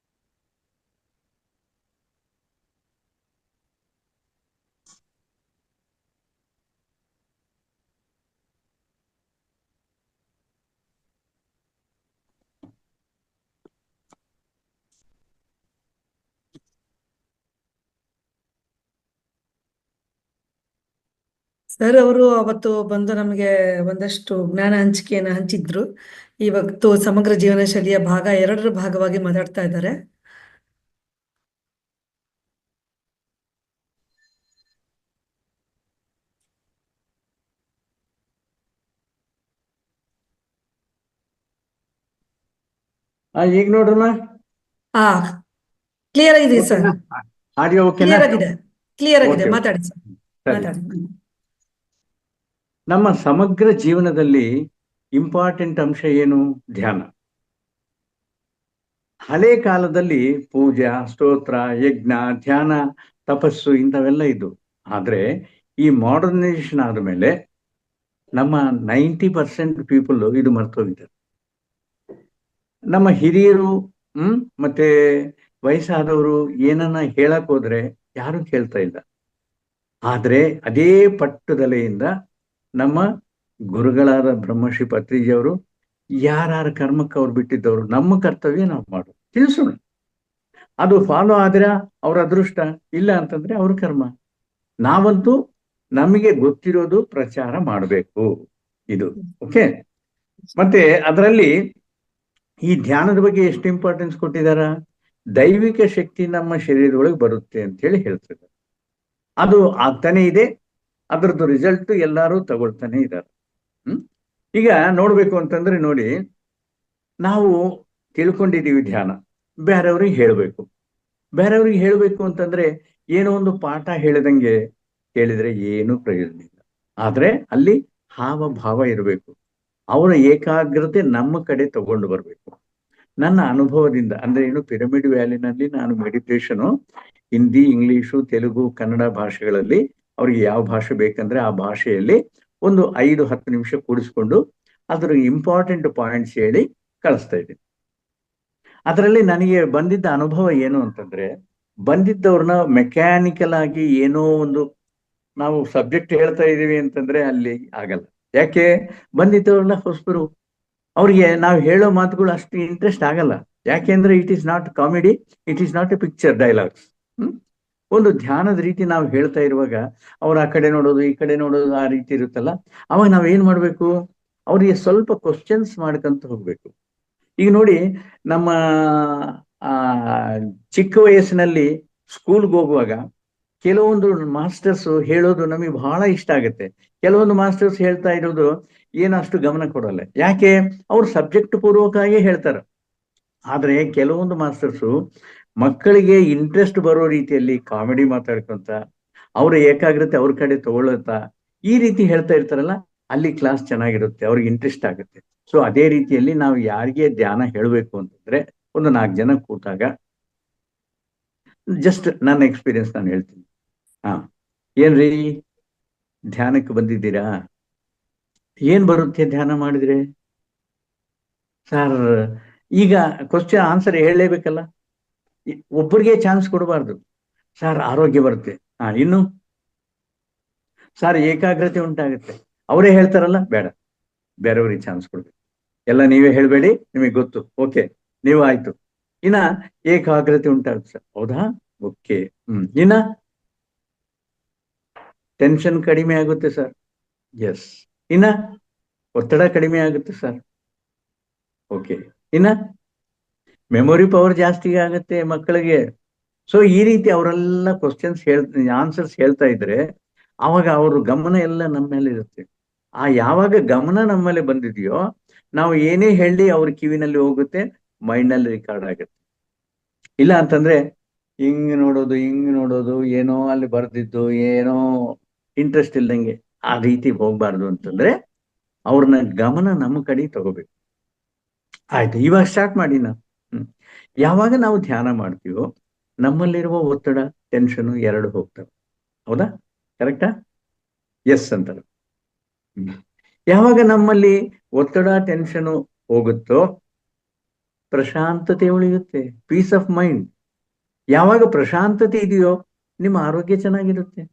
ಸರ್ ಅವರು ಅವತ್ತು ಬಂದು ನಮಗೆ ಒಂದಷ್ಟು ಜ್ಞಾನ ಹಂಚಿಕೆಯನ್ನು ಹಂಚಿದ್ರು. ಇವತ್ತು ಸಮಗ್ರ ಜೀವನ ಶೈಲಿಯ ಭಾಗ 2ರ ಭಾಗವಾಗಿ ಮಾತಾಡ್ತಾ ಇದ್ದಾರೆ. ಈಗ ನೋಡ್ರಮ್ಮ, ಹಾ ಕ್ಲಿಯರ್ ಆಗಿದೆ ಸರ್. ಆಡಿಯೋ ಓಕೆನಾ? ಕ್ಲಿಯರ್ ಆಗಿದೆ, ಕ್ಲಿಯರ್ ಆಗಿದೆ. Okay, okay. ಮಾತಾಡಿ ಸರ್, ಸರಿ. ಮಾತಾಡಿ. ನಮ್ಮ ಸಮಗ್ರ ಜೀವನದಲ್ಲಿ ಇಂಪಾರ್ಟೆಂಟ್ ಅಂಶ ಏನು? ಧ್ಯಾನ. ಹಳೆ ಕಾಲದಲ್ಲಿ ಪೂಜಾ, ಸ್ತೋತ್ರ, ಯಜ್ಞ, ಧ್ಯಾನ, ತಪಸ್ಸು ಇಂಥವೆಲ್ಲ ಇದ್ದು. ಆದ್ರೆ ಈ ಮಾಡರ್ನೈಸೇಷನ್ ಆದ್ಮೇಲೆ ನಮ್ಮ 90% ಪೀಪಲ್ ಇದು ಮರ್ತೋಗಿದ್ದಾರೆ. ನಮ್ಮ ಹಿರಿಯರು ಮತ್ತೆ ವಯಸ್ಸಾದವರು ಏನನ್ನ ಹೇಳಕ್ ಹೋದ್ರೆ ಯಾರು ಕೇಳ್ತಾ ಇಲ್ಲ. ಆದ್ರೆ ಅದೇ ಪಟ್ಟುದಲೆಯಿಂದ ನಮ್ಮ ಗುರುಗಳಾದ ಬ್ರಹ್ಮಶ್ರೀ ಪತ್ರಿಜಿಯವರು ಯಾರ ಕರ್ಮಕ್ಕೆ ಅವ್ರು ಬಿಟ್ಟಿದ್ದವರು, ನಮ್ಮ ಕರ್ತವ್ಯ ನಾವು ಮಾಡೋದು, ತಿಳಿಸೋಣ. ಅದು ಫಾಲೋ ಆದ್ರೆ ಅವ್ರ ಅದೃಷ್ಟ, ಇಲ್ಲ ಅಂತಂದ್ರೆ ಅವ್ರ ಕರ್ಮ. ನಾವಂತೂ ನಮಗೆ ಗೊತ್ತಿರೋದು ಪ್ರಚಾರ ಮಾಡಬೇಕು, ಇದು ಓಕೆ. ಮತ್ತೆ ಅದರಲ್ಲಿ ಈ ಧ್ಯಾನದ ಬಗ್ಗೆ ಎಷ್ಟು ಇಂಪಾರ್ಟೆನ್ಸ್ ಕೊಟ್ಟಿದಾರ? ದೈವಿಕ ಶಕ್ತಿ ನಮ್ಮ ಶರೀರದೊಳಗೆ ಬರುತ್ತೆ ಅಂತ ಹೇಳಿ ಹೇಳ್ತಿದ್ದಾರೆ. ಅದು ಆಗ್ತಾನೆ ಇದೆ, ಅದರದ್ದು ರಿಸಲ್ಟ್ ಎಲ್ಲರೂ ತಗೊಳ್ತಾನೆ ಇದ್ದಾರೆ. ಈಗ ನೋಡ್ಬೇಕು ಅಂತಂದ್ರೆ ನೋಡಿ, ನಾವು ತಿಳ್ಕೊಂಡಿದೀವಿ ಧ್ಯಾನ, ಬೇರೆಯವ್ರಿಗೆ ಹೇಳ್ಬೇಕು. ಬೇರೆಯವ್ರಿಗೆ ಹೇಳ್ಬೇಕು ಅಂತಂದ್ರೆ ಏನೋ ಒಂದು ಪಾಠ ಹೇಳಿದಂಗೆ ಹೇಳಿದ್ರೆ ಏನು ಪ್ರಯೋಜನ ಇಲ್ಲ. ಆದ್ರೆ ಅಲ್ಲಿ ಹಾವಭಾವ ಇರಬೇಕು, ಅವರ ಏಕಾಗ್ರತೆ ನಮ್ಮ ಕಡೆ ತಗೊಂಡು ಬರ್ಬೇಕು. ನನ್ನ ಅನುಭವದಿಂದ ಅಂದ್ರೆ ಏನು, ಪಿರಮಿಡ್ ವ್ಯಾಲಿನಲ್ಲಿ ನಾನು ಮೆಡಿಟೇಷನು ಹಿಂದಿ, ಇಂಗ್ಲಿಷು, ತೆಲುಗು, ಕನ್ನಡ ಭಾಷೆಗಳಲ್ಲಿ ಅವ್ರಿಗೆ ಯಾವ ಭಾಷೆ ಬೇಕಂದ್ರೆ ಆ ಭಾಷೆಯಲ್ಲಿ ಒಂದು 5-10 ನಿಮಿಷ ಕೂಡಿಸ್ಕೊಂಡು ಅದ್ರ ಇಂಪಾರ್ಟೆಂಟ್ ಪಾಯಿಂಟ್ಸ್ ಹೇಳಿ ಕಳಿಸ್ತಾ ಇದ್ದೀನಿ. ಅದರಲ್ಲಿ ನನಗೆ ಬಂದಿದ್ದ ಅನುಭವ ಏನು ಅಂತಂದ್ರೆ, ಬಂದಿದ್ದವ್ರನ್ನ ಮೆಕ್ಯಾನಿಕಲ್ ಆಗಿ ಏನೋ ಒಂದು ನಾವು ಸಬ್ಜೆಕ್ಟ್ ಹೇಳ್ತಾ ಇದೀವಿ ಅಂತಂದ್ರೆ ಅಲ್ಲಿ ಆಗಲ್ಲ. ಯಾಕೆ? ಬಂದಿದ್ದವ್ರನ್ನ ಹೊಸಬರು, ಅವ್ರಿಗೆ ನಾವು ಹೇಳೋ ಮಾತುಗಳು ಅಷ್ಟು ಇಂಟ್ರೆಸ್ಟ್ ಆಗಲ್ಲ. ಯಾಕೆಂದ್ರೆ it is not comedy, it is not A picture dialogues. ಒಂದು ಧ್ಯಾನದ ರೀತಿ ನಾವು ಹೇಳ್ತಾ ಇರುವಾಗ ಅವ್ರು ಆ ಕಡೆ ನೋಡೋದು, ಈ ಕಡೆ ನೋಡೋದು, ಆ ರೀತಿ ಇರುತ್ತಲ್ಲ, ಅವಾಗ ನಾವ್ ಏನ್ ಮಾಡ್ಬೇಕು? ಅವ್ರಿಗೆ ಸ್ವಲ್ಪ ಕ್ವಶನ್ಸ್ ಮಾಡ್ಕೊಂತ ಹೋಗ್ಬೇಕು. ಈಗ ನೋಡಿ, ನಮ್ಮ ಚಿಕ್ಕ ವಯಸ್ಸಿನಲ್ಲಿ ಸ್ಕೂಲ್ಗೆ ಹೋಗುವಾಗ ಕೆಲವೊಂದು ಮಾಸ್ಟರ್ಸ್ ಹೇಳೋದು ನಮಗೆ ಬಹಳ ಇಷ್ಟ ಆಗುತ್ತೆ. ಕೆಲವೊಂದು ಮಾಸ್ಟರ್ಸ್ ಹೇಳ್ತಾ ಇರೋದು ಏನಷ್ಟು ಗಮನ ಕೊಡಲ್ಲ. ಯಾಕೆ? ಅವ್ರು ಸಬ್ಜೆಕ್ಟ್ ಪೂರ್ವಕವಾಗಿ ಹೇಳ್ತಾರೆ. ಆದ್ರೆ ಕೆಲವೊಂದು ಮಾಸ್ಟರ್ಸು ಮಕ್ಕಳಿಗೆ ಇಂಟ್ರೆಸ್ಟ್ ಬರೋ ರೀತಿಯಲ್ಲಿ ಕಾಮಿಡಿ ಮಾತಾಡ್ಕೊಂತ, ಅವ್ರ ಏಕಾಗ್ರತೆ ಅವ್ರ ಕಡೆ ತಗೊಳ್ಳತ್ತ, ಈ ರೀತಿ ಹೇಳ್ತಾ ಇರ್ತಾರಲ್ಲ, ಅಲ್ಲಿ ಕ್ಲಾಸ್ ಚೆನ್ನಾಗಿರುತ್ತೆ, ಅವ್ರಿಗೆ ಇಂಟ್ರೆಸ್ಟ್ ಆಗುತ್ತೆ. ಸೊ ಅದೇ ರೀತಿಯಲ್ಲಿ ನಾವು ಯಾರಿಗೆ ಧ್ಯಾನ ಹೇಳಬೇಕು ಅಂತಂದ್ರೆ, ಒಂದು 4 ಜನ ಕೂತಾಗ ಜಸ್ಟ್ ನನ್ನ ಎಕ್ಸ್ಪೀರಿಯನ್ಸ್ ನಾನು ಹೇಳ್ತೀನಿ. ಏನ್ರಿ ಧ್ಯಾನಕ್ಕೆ ಬಂದಿದ್ದೀರಾ? ಏನ್ ಬರುತ್ತೆ ಧ್ಯಾನ ಮಾಡಿದ್ರೆ? ಸರ್ ಈಗ ಕ್ವಶನ್ ಆನ್ಸರ್ ಹೇಳಲೇಬೇಕಲ್ಲ, ಒಬ್ಬರಿಗೆ ಚಾನ್ಸ್ ಕೊಡಬಾರ್ದು. ಸರ್ ಆರೋಗ್ಯ ಬರುತ್ತೆ. ಇನ್ನು ಸರ್ ಏಕಾಗ್ರತೆ ಉಂಟಾಗುತ್ತೆ. ಅವರೇ ಹೇಳ್ತಾರಲ್ಲ, ಬೇಡ ಬೇರೆಯವ್ರಿಗೆ ಚಾನ್ಸ್ ಕೊಡ್ಬೇಕು, ಎಲ್ಲ ನೀವೇ ಹೇಳಬೇಡಿ, ನಿಮಗೆ ಗೊತ್ತು, ಓಕೆ ನೀವು ಆಯ್ತು. ಇನ್ನ ಏಕಾಗ್ರತೆ ಉಂಟಾಗುತ್ತೆ ಸರ್, ಹೌದಾ, ಓಕೆ. ಇನ್ನ ಟೆನ್ಷನ್ ಕಡಿಮೆ ಆಗುತ್ತೆ ಸರ್, ಎಸ್. ಇನ್ನ ಒತ್ತಡ ಕಡಿಮೆ ಆಗುತ್ತೆ ಸರ್, ಓಕೆ. ಇನ್ನ ಮೆಮೊರಿ ಪವರ್ ಜಾಸ್ತಿ ಆಗುತ್ತೆ ಮಕ್ಕಳಿಗೆ. ಸೊ ಈ ರೀತಿ ಅವರೆಲ್ಲ ಕ್ವಶನ್ಸ್ ಆನ್ಸರ್ಸ್ ಹೇಳ್ತಾ ಇದ್ರೆ ಅವಾಗ ಅವ್ರ ಗಮನ ಎಲ್ಲ ನಮ್ಮ ಮೇಲೆ ಇರುತ್ತೆ. ಯಾವಾಗ ಗಮನ ನಮ್ಮಲ್ಲಿ ಬಂದಿದೆಯೋ ನಾವು ಏನೇ ಹೇಳಿ ಅವ್ರ ಕಿವಿನಲ್ಲಿ ಹೋಗುತ್ತೆ, ಮೈಂಡ್ನಲ್ಲಿ ರೆಕಾರ್ಡ್ ಆಗುತ್ತೆ. ಇಲ್ಲ ಅಂತಂದ್ರೆ ಹಿಂಗ್ ನೋಡೋದು, ಏನೋ ಅಲ್ಲಿ ಬರ್ದಿದ್ದು, ಏನೋ ಇಂಟ್ರೆಸ್ಟ್ ಇಲ್ದಂಗೆ ಆ ರೀತಿ ಹೋಗ್ಬಾರ್ದು. ಅಂತಂದ್ರೆ ಅವ್ರನ್ನ ಗಮನ ನಮ್ಮ ಕಡೆ ತಗೋಬೇಕು. ಆಯ್ತು, ಇವಾಗ ಸ್ಟಾರ್ಟ್ ಮಾಡಿ. ಯಾವಾಗ ನಾವು ಧ್ಯಾನ ಮಾಡ್ತೀವೋ ನಮ್ಮಲ್ಲಿರುವ ಒತ್ತಡ, ಟೆನ್ಷನ್ ಎರಡು ಹೋಗ್ತವೆ, ಹೌದಾ, ಕರೆಕ್ಟಾ? ಎಸ್ ಅಂತಾರೆ. ಯಾವಾಗ ನಮ್ಮಲ್ಲಿ ಒತ್ತಡ, ಟೆನ್ಷನ್ ಹೋಗುತ್ತೋ ಪ್ರಶಾಂತತೆ ಉಳಿಯುತ್ತೆ, ಪೀಸ್ ಆಫ್ ಮೈಂಡ್. ಯಾವಾಗ ಪ್ರಶಾಂತತೆ ಇದೆಯೋ ನಿಮ್ಮ ಆರೋಗ್ಯ ಚೆನ್ನಾಗಿರುತ್ತೆ.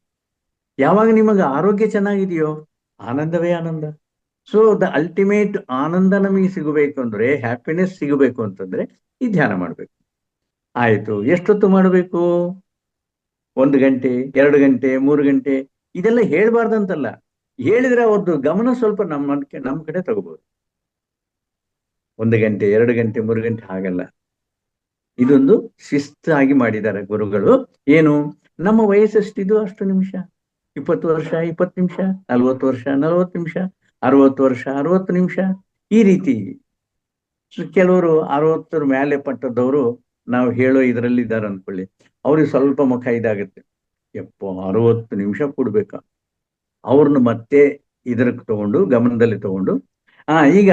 ಯಾವಾಗ ನಿಮಗೆ ಆರೋಗ್ಯ ಚೆನ್ನಾಗಿದೆಯೋ ಆನಂದವೇ ಆನಂದ. ಸೊ ದ ಅಲ್ಟಿಮೇಟ್ ಆನಂದ ನಮಗೆ ಸಿಗಬೇಕು ಅಂದ್ರೆ, ಹ್ಯಾಪಿನೆಸ್ ಸಿಗಬೇಕು ಅಂತಂದ್ರೆ ಈ ಧ್ಯಾನ ಮಾಡ್ಬೇಕು. ಆಯ್ತು, ಎಷ್ಟೊತ್ತು ಮಾಡಬೇಕು? 1 ಗಂಟೆ, 2 ಗಂಟೆ, 3 ಗಂಟೆ ಇದೆಲ್ಲ ಹೇಳ್ಬಾರ್ದಂತಲ್ಲ. ಹೇಳಿದ್ರೆ ಅವ್ರದ್ದು ಗಮನ ಸ್ವಲ್ಪ ನಮ್ಮ ಕಡೆ ತಗೋಬಹುದು. 1 ಗಂಟೆ, 2 ಗಂಟೆ, 3 ಗಂಟೆ ಹಾಗಲ್ಲ. ಇದೊಂದು ಶಿಸ್ತಾಗಿ ಮಾಡಿದ್ದಾರೆ ಗುರುಗಳು. ಏನು, ನಮ್ಮ ವಯಸ್ಸೆಷ್ಟಿದೋ ಅಷ್ಟು ನಿಮಿಷ, 20 ವರ್ಷ 20 ನಿಮಿಷ, 40 ವರ್ಷ 40 ನಿಮಿಷ, 60 ವರ್ಷ 60 ನಿಮಿಷ, ಈ ರೀತಿ. ಕೆಲವರು 60 ಮೇಲೆ ಪಟ್ಟದವರು ನಾವು ಹೇಳೋ ಇದರಲ್ಲಿ ಇದ್ದಾರೆ ಅನ್ಕೊಳ್ಳಿ, ಅವ್ರಿಗೆ ಸ್ವಲ್ಪ ಮುಖ ಇದಾಗುತ್ತೆ, 60 ನಿಮಿಷ ಕೊಡ್ಬೇಕಾ? ಅವ್ರನ್ನ ಮತ್ತೆ ಇದಕ್ಕೆ ತಗೊಂಡು, ಗಮನದಲ್ಲಿ ತಗೊಂಡು, ಈಗ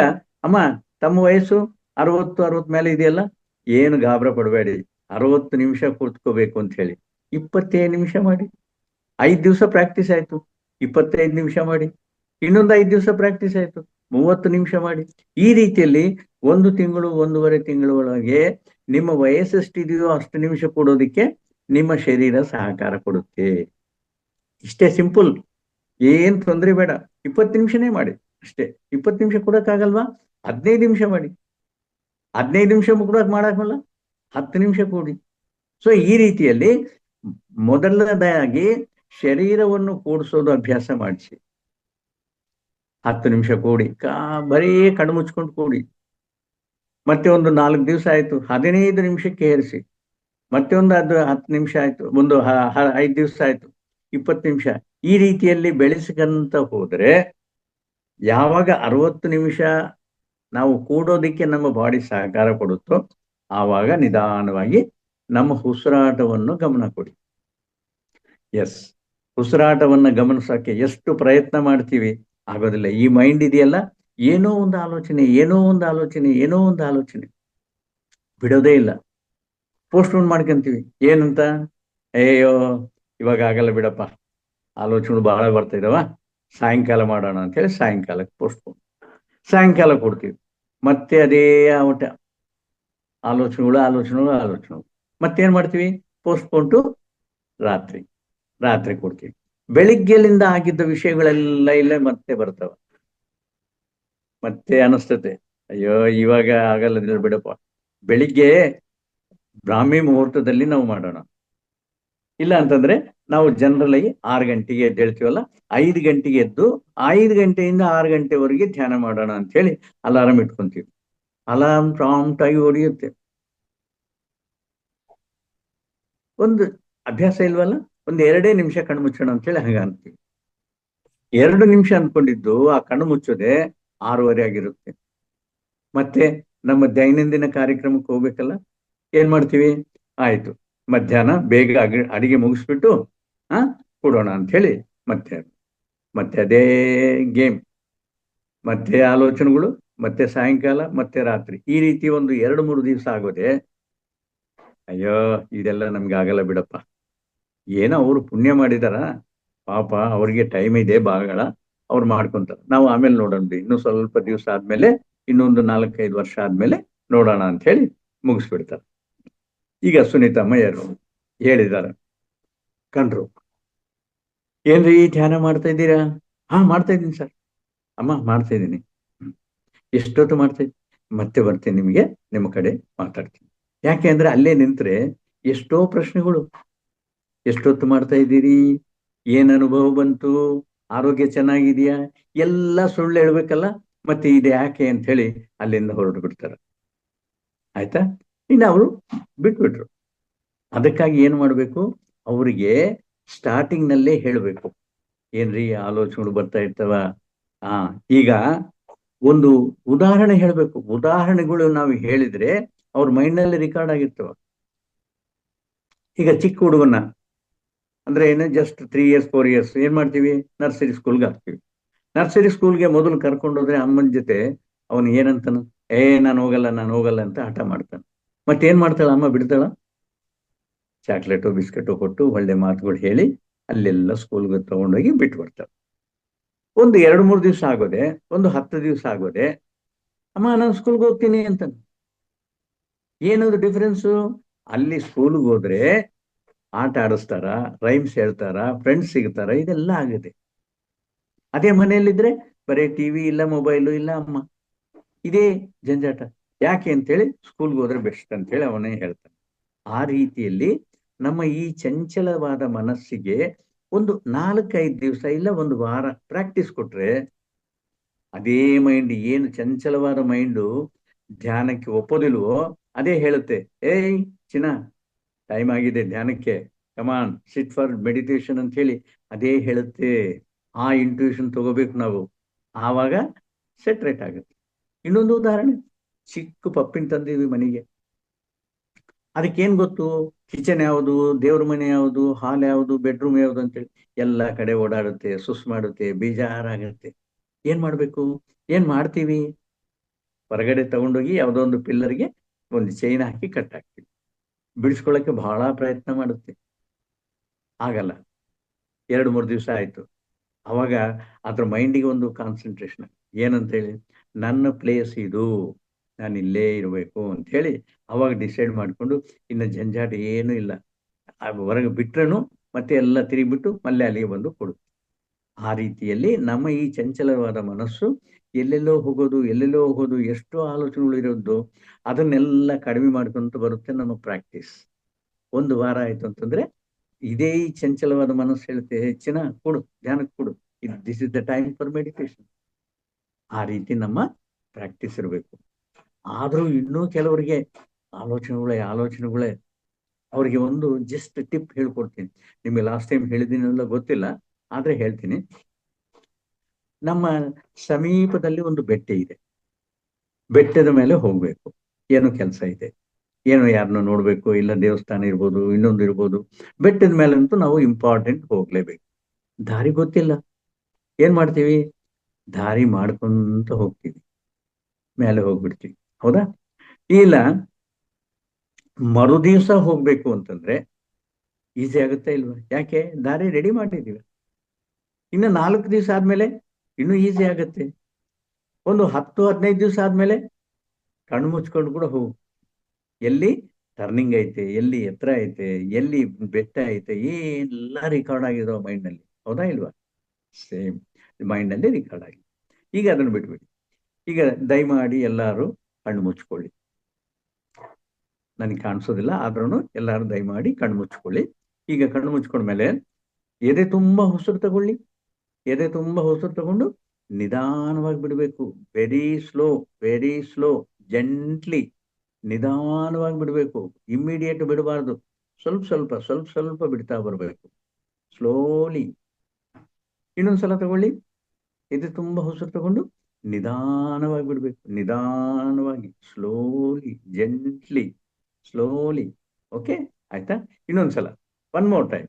ಅಮ್ಮ ತಮ್ಮ ವಯಸ್ಸು 60 ಮೇಲೆ ಇದೆಯಲ್ಲ, ಏನು ಗಾಬರ ಪಡಬೇಡಿ, 60 ನಿಮಿಷ ಕೂತ್ಕೋಬೇಕು ಅಂತ ಹೇಳಿ 25 ನಿಮಿಷ ಮಾಡಿ. 5 ದಿವಸ ಪ್ರಾಕ್ಟೀಸ್ ಆಯ್ತು, 25 ನಿಮಿಷ ಮಾಡಿ. ಇನ್ನೊಂದು 5 ದಿವಸ ಪ್ರಾಕ್ಟೀಸ್ ಆಯ್ತು, 30 ನಿಮಿಷ ಮಾಡಿ. ಈ ರೀತಿಯಲ್ಲಿ 1 ತಿಂಗಳು, 1.5 ತಿಂಗಳ ಒಳಗೆ ನಿಮ್ಮ ವಯಸ್ಸೆಷ್ಟಿದೆಯೋ ಅಷ್ಟು ನಿಮಿಷ ಕೊಡೋದಿಕ್ಕೆ ನಿಮ್ಮ ಶರೀರ ಸಹಕಾರ ಕೊಡುತ್ತೆ. ಇಷ್ಟೇ ಸಿಂಪಲ್, ಏನ್ ತೊಂದರೆ ಬೇಡ. 20 ನಿಮಿಷನೇ ಮಾಡಿ ಅಷ್ಟೇ. 20 ನಿಮಿಷ ಕೊಡಕ್ಕಾಗಲ್ವಾ? 15 ನಿಮಿಷ ಮಾಡಿ. 15 ನಿಮಿಷ ಕೊಡಕ್ ಮಾಡಕ್ಕಲ್ಲ, 10 ನಿಮಿಷ ಕೊಡಿ. ಸೊ ಈ ರೀತಿಯಲ್ಲಿ ಮೊದಲನೇದಾಗಿ ಶರೀರವನ್ನು ಕೂಡಿಸೋದು ಅಭ್ಯಾಸ ಮಾಡಿಸಿ. 10 ನಿಮಿಷ ಕೂಡಿ, ಬರೀ ಕಣ್ಣು ಮುಚ್ಕೊಂಡು ಕೂಡಿ. ಮತ್ತೆ ಒಂದು 4 ದಿವಸ ಆಯ್ತು, 15 ನಿಮಿಷಕ್ಕೆ ಏರಿಸಿ. ಮತ್ತೆ ಒಂದು 10 ನಿಮಿಷ ಆಯ್ತು, ಒಂದು 5 ದಿವಸ ಆಯ್ತು, 20 ನಿಮಿಷ. ಈ ರೀತಿಯಲ್ಲಿ ಬೆಳೆಸ್ಕೊಂತ ಹೋದ್ರೆ ಯಾವಾಗ 60 ನಿಮಿಷ ನಾವು ಕೂಡೋದಿಕ್ಕೆ ನಮ್ಮ ಬಾಡಿ ಸಹಕಾರ ಕೊಡುತ್ತೋ ಆವಾಗ ನಿಧಾನವಾಗಿ ನಮ್ಮ ಉಸಿರಾಟವನ್ನು ಗಮನ ಕೊಡಿ. ಎಸ್, ಉಸಿರಾಟವನ್ನು ಗಮನಿಸೋಕೆ ಎಷ್ಟು ಪ್ರಯತ್ನ ಮಾಡ್ತೀವಿ ಆಗೋದಿಲ್ಲ. ಈ ಮೈಂಡ್ ಇದೆಯಲ್ಲ, ಏನೋ ಒಂದು ಆಲೋಚನೆ ಬಿಡೋದೇ ಇಲ್ಲ. ಪೋಸ್ಟ್ಪೋನ್ ಮಾಡ್ಕೊಂತೀವಿ. ಏನಂತ, ಅಯ್ಯೋ ಇವಾಗ ಆಗಲ್ಲ ಬಿಡಪ್ಪ, ಆಲೋಚನೆಗಳು ಬಹಳ ಬರ್ತಾ ಇದಾವ, ಸಾಯಂಕಾಲ ಮಾಡೋಣ ಅಂತೇಳಿ ಸಾಯಂಕಾಲಕ್ಕೆ ಪೋಸ್ಟ್ಪೋನ್. ಸಾಯಂಕಾಲ ಕೊಡ್ತೀವಿ, ಮತ್ತೆ ಅದೇ ಆಲೋಚನೆಗಳು. ಮತ್ತೇನ್ ಮಾಡ್ತೀವಿ, ಪೋಸ್ಟ್ಪೋನ್ ಟು ರಾತ್ರಿ ಕೊಡ್ತೀವಿ. ಬೆಳಿಗ್ಗೆಲಿಂದ ಆಗಿದ್ದ ವಿಷಯಗಳೆಲ್ಲ ಇಲ್ಲೇ ಮತ್ತೆ ಬರ್ತಾವ. ಮತ್ತೆ ಅನಿಸ್ತತೆ, ಅಯ್ಯೋ ಇವಾಗ ಆಗಲ್ಲ ಬಿಡಪ್ಪ, ಬೆಳಿಗ್ಗೆ ಬ್ರಾಹ್ಮಿ ಮುಹೂರ್ತದಲ್ಲಿ ನಾವು ಮಾಡೋಣ. ಇಲ್ಲ ಅಂತಂದ್ರೆ ನಾವು ಜನರಲ್ ಆಗಿ 6 ಗಂಟೆಗೆ ಎದ್ದೇಳ್ತೀವಲ್ಲ, 5 ಗಂಟೆಗೆ ಎದ್ದು 5 ಗಂಟೆಯಿಂದ 6 ಗಂಟೆವರೆಗೆ ಧ್ಯಾನ ಮಾಡೋಣ ಅಂತ ಹೇಳಿ ಅಲಾರಾಮ್ ಇಟ್ಕೊಂತೀವಿ. ಅಲಾರಾಮ್ ಪ್ರಾಂಪ್ಟ್ ಆಗಿ ಹೊಡೆಯುತ್ತೆ. ಒಂದು ಅಭ್ಯಾಸ ಇಲ್ವಲ್ಲ, ಒಂದು 2 ನಿಮಿಷ ಕಣ್ಣು ಮುಚ್ಚೋಣ ಅಂತೇಳಿ ಹಂಗ ಅಂತೀವಿ. 2 ನಿಮಿಷ ಅನ್ಕೊಂಡಿದ್ದು ಆ ಕಣ್ಣು ಮುಚ್ಚೋದೆ 6:30 ಆಗಿರುತ್ತೆ. ಮತ್ತೆ ನಮ್ಮ ದೈನಂದಿನ ಕಾರ್ಯಕ್ರಮಕ್ಕೆ ಹೋಗ್ಬೇಕಲ್ಲ, ಏನ್ ಮಾಡ್ತೀವಿ, ಆಯ್ತು ಮಧ್ಯಾಹ್ನ ಬೇಗ ಅಡಿಗೆ ಮುಗಿಸ್ಬಿಟ್ಟು ಕೊಡೋಣ ಅಂತ ಹೇಳಿ ಮತ್ತೆ ಅದೇ ಗೇಮ್, ಮತ್ತೆ ಆಲೋಚನೆಗಳು, ಮತ್ತೆ ಸಾಯಂಕಾಲ, ಮತ್ತೆ ರಾತ್ರಿ. ಈ ರೀತಿ ಒಂದು 2-3 ದಿವಸ ಆಗೋದೆ, ಅಯ್ಯೋ ಇದೆಲ್ಲ ನಮ್ಗೆ ಆಗಲ್ಲ ಬಿಡಪ್ಪ, ಏನೋ ಅವರು ಪುಣ್ಯ ಮಾಡಿದಾರ ಪಾಪ, ಅವ್ರಿಗೆ ಟೈಮ್ ಇದೆ ಭಾಗಗಳ, ಅವ್ರು ಮಾಡ್ಕೊಂತಾರೆ, ನಾವು ಆಮೇಲೆ ನೋಡೋಣ, ಇನ್ನು ಸ್ವಲ್ಪ ದಿವಸ ಆದ್ಮೇಲೆ, ಇನ್ನೊಂದು 4-5 ವರ್ಷ ಆದ್ಮೇಲೆ ನೋಡೋಣ ಅಂತ ಹೇಳಿ ಮುಗಿಸ್ಬಿಡ್ತಾರೆ. ಈಗ ಸುನೀತಾ ಅಮ್ಮಯ್ಯರು ಹೇಳಿದ್ದಾರೆ, ಕಂಡ್ರು ಏನ್ರಿ ಧ್ಯಾನ ಮಾಡ್ತಾ ಇದ್ದೀರಾ? ಮಾಡ್ತಾ ಇದ್ದೀನಿ ಸರ್. ಅಮ್ಮ ಮಾಡ್ತಾ ಇದ್ದೀನಿ. ಎಷ್ಟೊತ್ತು ಮಾಡ್ತಾ ಇದ್ದೀನಿ? ಮತ್ತೆ ಬರ್ತೀನಿ ನಿಮಗೆ, ನಿಮ್ಮ ಕಡೆ ಮಾತಾಡ್ತೀನಿ. ಯಾಕೆ ಅಂದ್ರೆ ಅಲ್ಲೇ ನಿಂತ್ರೆ ಎಷ್ಟೋ ಪ್ರಶ್ನೆಗಳು. ಎಷ್ಟೊತ್ತು ಮಾಡ್ತಾ ಇದ್ದೀರಿ? ಏನ್ ಅನುಭವ ಬಂತು? ಆರೋಗ್ಯ ಚೆನ್ನಾಗಿದೆಯಾ? ಎಲ್ಲ ಸುಳ್ಳು ಹೇಳ್ಬೇಕಲ್ಲ. ಮತ್ತೆ ಇದು ಯಾಕೆ ಅಂತ ಹೇಳಿ ಅಲ್ಲಿಂದ ಹೊರಟು ಬಿಡ್ತಾರೆ. ಆಯ್ತಾ? ಇನ್ನು ಅವರು ಬಿಟ್ಬಿಟ್ರು. ಅದಕ್ಕಾಗಿ ಏನ್ ಮಾಡ್ಬೇಕು? ಅವರಿಗೆ ಸ್ಟಾರ್ಟಿಂಗ್ ನಲ್ಲೇ ಹೇಳ್ಬೇಕು. ಏನ್ರಿ ಆಲೋಚನೆಗಳು ಬರ್ತಾ ಇರ್ತವ? ಈಗ ಒಂದು ಉದಾಹರಣೆ ಹೇಳ್ಬೇಕು. ಉದಾಹರಣೆಗಳು ನಾವು ಹೇಳಿದ್ರೆ ಅವ್ರ ಮೈಂಡ್ನಲ್ಲಿ ರೆಕಾರ್ಡ್ ಆಗಿರ್ತವ. ಈಗ ಚಿಕ್ಕ ಹುಡುಗನ್ನ ಅಂದ್ರೆ ಏನು, ಜಸ್ಟ್ 3 years 4 years ಏನ್ ಮಾಡ್ತೀವಿ? ನರ್ಸರಿ ಸ್ಕೂಲ್ಗೆ ಹಾಕ್ತೀವಿ. ನರ್ಸರಿ ಸ್ಕೂಲ್ಗೆ ಮೊದಲು ಕರ್ಕೊಂಡೋದ್ರೆ ಅಮ್ಮನ ಜೊತೆ ಅವನು ಏನಂತಾನ? ನಾನು ಹೋಗಲ್ಲ ಅಂತ ಹಠ ಮಾಡ್ತಾನೆ. ಮತ್ತೇನ್ ಮಾಡ್ತಾಳ ಅಮ್ಮ? ಬಿಡ್ತಾಳ? ಚಾಕ್ಲೇಟು ಬಿಸ್ಕೆಟು ಕೊಟ್ಟು ಒಳ್ಳೆ ಮಾತುಗಳು ಹೇಳಿ ಅಲ್ಲೆಲ್ಲ ಸ್ಕೂಲ್ಗೆ ತಗೊಂಡೋಗಿ ಬಿಟ್ಟು ಬರ್ತಾಳೆ. ಒಂದು 2-3 ದಿವಸ ಆಗೋದೆ, ಒಂದು 10 ದಿವಸ ಆಗೋದೆ, ಅಮ್ಮ ನಾನು ಸ್ಕೂಲ್ಗೆ ಹೋಗ್ತೀನಿ ಅಂತ. ಏನದು ಡಿಫರೆನ್ಸು? ಅಲ್ಲಿ ಸ್ಕೂಲ್ಗೆ ಹೋದ್ರೆ ಆಟ ಆಡಿಸ್ತಾರ, ರೈಮ್ಸ್ ಹೇಳ್ತಾರ, ಫ್ರೆಂಡ್ಸ್ ಸಿಗ್ತಾರ, ಇದೆಲ್ಲ ಆಗುತ್ತೆ. ಅದೇ ಮನೆಯಲ್ಲಿದ್ರೆ ಬರೀ ಟಿವಿ ಇಲ್ಲ, ಮೊಬೈಲು ಇಲ್ಲ, ಅಮ್ಮ ಇದೇ ಜಂಜಾಟ. ಯಾಕೆ ಅಂತೇಳಿ ಸ್ಕೂಲ್ಗೆ ಹೋದ್ರೆ ಬೆಸ್ಟ್ ಅಂತೇಳಿ ಅವನೇ ಹೇಳ್ತಾನೆ. ಆ ರೀತಿಯಲ್ಲಿ ನಮ್ಮ ಈ ಚಂಚಲವಾದ ಮನಸ್ಸಿಗೆ ಒಂದು 4-5 ದಿವಸ ಇಲ್ಲ 1 ವಾರ ಪ್ರಾಕ್ಟೀಸ್ ಕೊಟ್ರೆ ಅದೇ ಮೈಂಡ್, ಏನು ಚಂಚಲವಾದ ಮೈಂಡು ಧ್ಯಾನಕ್ಕೆ ಒಪ್ಪೋದಿಲ್ವೋ ಅದೇ ಹೇಳುತ್ತೆ, ಏಯ್ ಚಿನ್ನ ಟೈಮ್ ಆಗಿದೆ ಧ್ಯಾನಕ್ಕೆ, ಕಮಾನ್ ಸಿಟ್ ಫಾರ್ ಮೆಡಿಟೇಷನ್ ಅಂತ ಹೇಳಿ ಅದೇ ಹೇಳುತ್ತೆ. ಆ ಇಂಟ್ಯೂಷನ್ ತಗೋಬೇಕು ನಾವು, ಆವಾಗ ಸೆಟ್ರೇಟ್ ಆಗುತ್ತೆ. ಇನ್ನೊಂದು ಉದಾಹರಣೆ, ಚಿಕ್ಕ ಪಪ್ಪಿನ ತಂದೀವಿ ಮನೆಗೆ. ಅದಕ್ಕೇನ್ ಗೊತ್ತು? ಕಿಚನ್ ಯಾವುದು, ದೇವ್ರ ಮನೆ ಯಾವುದು, ಹಾಲ್ ಯಾವುದು, ಬೆಡ್ರೂಮ್ ಯಾವುದು ಅಂತೇಳಿ ಎಲ್ಲ ಕಡೆ ಓಡಾಡುತ್ತೆ, ಸುಸ್ ಮಾಡುತ್ತೆ, ಬೇಜಾರಾಗುತ್ತೆ. ಏನ್ ಮಾಡ್ಬೇಕು? ಏನ್ ಮಾಡ್ತೀವಿ? ಹೊರಗಡೆ ತಗೊಂಡೋಗಿ ಯಾವುದೋ ಒಂದು ಪಿಲ್ಲರ್ಗೆ ಒಂದು ಚೈನ್ ಹಾಕಿ ಕಟ್ ಹಾಕ್ತೀವಿ. ಬಿಡಿಸ್ಕೊಳ್ಳಕ್ಕೆ ಬಹಳ ಪ್ರಯತ್ನ ಮಾಡುತ್ತೆ, ಆಗಲ್ಲ. 2-3 ದಿವಸ ಆಯ್ತು. ಅವಾಗ ಅದ್ರ ಮೈಂಡಿಗೆ ಒಂದು ಕಾನ್ಸಂಟ್ರೇಷನ್, ಏನಂತೇಳಿ, ನನ್ನ ಪ್ಲೇಸ್ ಇದು, ನಾನು ಇಲ್ಲೇ ಇರಬೇಕು ಅಂತ ಹೇಳಿ ಅವಾಗ ಡಿಸೈಡ್ ಮಾಡಿಕೊಂಡು ಇನ್ನು ಜಂಜಾಟ ಏನೂ ಇಲ್ಲ. ಹೊರಗೆ ಬಿಟ್ರೂ ಮತ್ತೆ ಎಲ್ಲ ತಿರುಗಿಬಿಟ್ಟು ಮಲ್ಲೆ ಅಲ್ಲಿಗೆ ಬಂದು ಕೊಡುತ್ತೆ. ಆ ರೀತಿಯಲ್ಲಿ ನಮ್ಮ ಈ ಚಂಚಲವಾದ ಮನಸ್ಸು ಎಲ್ಲೆಲ್ಲೋ ಹೋಗೋದು, ಎಷ್ಟೋ ಆಲೋಚನೆಗಳು ಇರೋದು, ಅದನ್ನೆಲ್ಲ ಕಡಿಮೆ ಮಾಡ್ಕೊಂತ ಬರುತ್ತೆ ನಮ್ಮ ಪ್ರಾಕ್ಟೀಸ್. 1 ವಾರ ಆಯ್ತು ಅಂತಂದ್ರೆ ಇದೇ ಈ ಚಂಚಲವಾದ ಮನಸ್ಸು ಹೇಳುತ್ತೆ, ಹೆಚ್ಚಿನ ಕೊಡು, ಧ್ಯಾನಕ್ಕೆ ಕೊಡು, this is the time for meditation. ಆ ರೀತಿ ನಮ್ಮ ಪ್ರಾಕ್ಟೀಸ್ ಇರಬೇಕು. ಆದ್ರೂ ಇನ್ನೂ ಕೆಲವರಿಗೆ ಆಲೋಚನೆಗಳೇ ಅವ್ರಿಗೆ ಒಂದು ಜಸ್ಟ್ ಟಿಪ್ ಹೇಳ್ಕೊಡ್ತೀನಿ. ನಿಮಗೆ ಲಾಸ್ಟ್ ಟೈಮ್ ಹೇಳಿದ್ದೀನಲ್ಲ ಗೊತ್ತಿಲ್ಲ, ಆದ್ರೆ ಹೇಳ್ತೀನಿ. ನಮ್ಮ ಸಮೀಪದಲ್ಲಿ ಒಂದು ಬೆಟ್ಟ ಇದೆ. ಬೆಟ್ಟದ ಮೇಲೆ ಹೋಗ್ಬೇಕು, ಏನೋ ಕೆಲಸ ಇದೆ, ಏನೋ ಯಾರನ್ನೋ ನೋಡ್ಬೇಕು, ಇಲ್ಲ ದೇವಸ್ಥಾನ ಇರ್ಬೋದು, ಇನ್ನೊಂದು ಇರ್ಬೋದು. ಬೆಟ್ಟದ ಮೇಲಂತೂ ನಾವು ಇಂಪಾರ್ಟೆಂಟ್ ಹೋಗ್ಲೇಬೇಕು. ದಾರಿ ಗೊತ್ತಿಲ್ಲ, ಏನ್ ಮಾಡ್ತೀವಿ? ದಾರಿ ಮಾಡ್ಕೊಂತ ಹೋಗ್ತೀವಿ, ಮೇಲೆ ಹೋಗ್ಬಿಡ್ತೀವಿ. ಹೌದಾ? ಇಲ್ಲ ಮರು ದಿವಸ ಹೋಗ್ಬೇಕು ಅಂತಂದ್ರೆ ಈಸಿ ಆಗುತ್ತಾ ಇಲ್ವಾ? ಯಾಕೆ? ದಾರಿ ರೆಡಿ ಮಾಡಿದೀವಿ. ಇನ್ನು 4 ದಿವಸ ಆದ್ಮೇಲೆ ಇನ್ನೂ ಈಸಿ ಆಗುತ್ತೆ. ಒಂದು 10-15 ದಿವಸ ಆದ್ಮೇಲೆ ಕಣ್ಣು ಮುಚ್ಕೊಂಡು ಕೂಡ ಹೋಗು. ಎಲ್ಲಿ ಟರ್ನಿಂಗ್ ಐತೆ, ಎಲ್ಲಿ ಎತ್ತರ ಐತೆ, ಎಲ್ಲಿ ಬೆಟ್ಟ ಐತೆ, ಎಲ್ಲ ರೆಕಾರ್ಡ್ ಆಗಿದಾವ ಮೈಂಡ್ ನಲ್ಲಿ. ಹೌದಾ ಇಲ್ವಾ? ಸೇಮ್ ಮೈಂಡ್ ನಲ್ಲಿ ರೆಕಾರ್ಡ್ ಆಗಿದೆ. ಈಗ ಅದನ್ನು ಬಿಟ್ಬಿಡಿ. ಈಗ ದಯಮಾಡಿ ಎಲ್ಲಾರು ಕಣ್ಣು ಮುಚ್ಕೊಳ್ಳಿ. ನನಗೆ ಕಾಣಿಸೋದಿಲ್ಲ, ಆದ್ರೂ ಎಲ್ಲಾರು ದಯಮಾಡಿ ಕಣ್ಣು ಮುಚ್ಕೊಳ್ಳಿ. ಈಗ ಕಣ್ಣು ಮುಚ್ಕೊಂಡ್ಮೇಲೆ ಎದೆ ತುಂಬಾ ಉಸಿರು ತಗೊಳ್ಳಿ. ಎದೆ ತುಂಬಾ ಉಸಿರು ತಗೊಂಡು ನಿಧಾನವಾಗಿ ಬಿಡಬೇಕು. ವೆರಿ ಸ್ಲೋ, ಜೆಂಟ್ಲಿ, ನಿಧಾನವಾಗಿ ಬಿಡಬೇಕು. ಇಮ್ಮಿಡಿಯೇಟ್ ಬಿಡಬಾರ್ದು. ಸ್ವಲ್ಪ ಬಿಡ್ತಾ ಬರಬೇಕು, ಸ್ಲೋಲಿ. ಇನ್ನೊಂದ್ಸಲ ತಗೊಳ್ಳಿ. ಎದೆ ತುಂಬಾ ಉಸಿರು ತಗೊಂಡು ನಿಧಾನವಾಗಿ ಬಿಡಬೇಕು. ನಿಧಾನವಾಗಿ, ಸ್ಲೋಲಿ. ಓಕೆ, ಆಯ್ತಾ? ಇನ್ನೊಂದ್ಸಲ, 1 more time.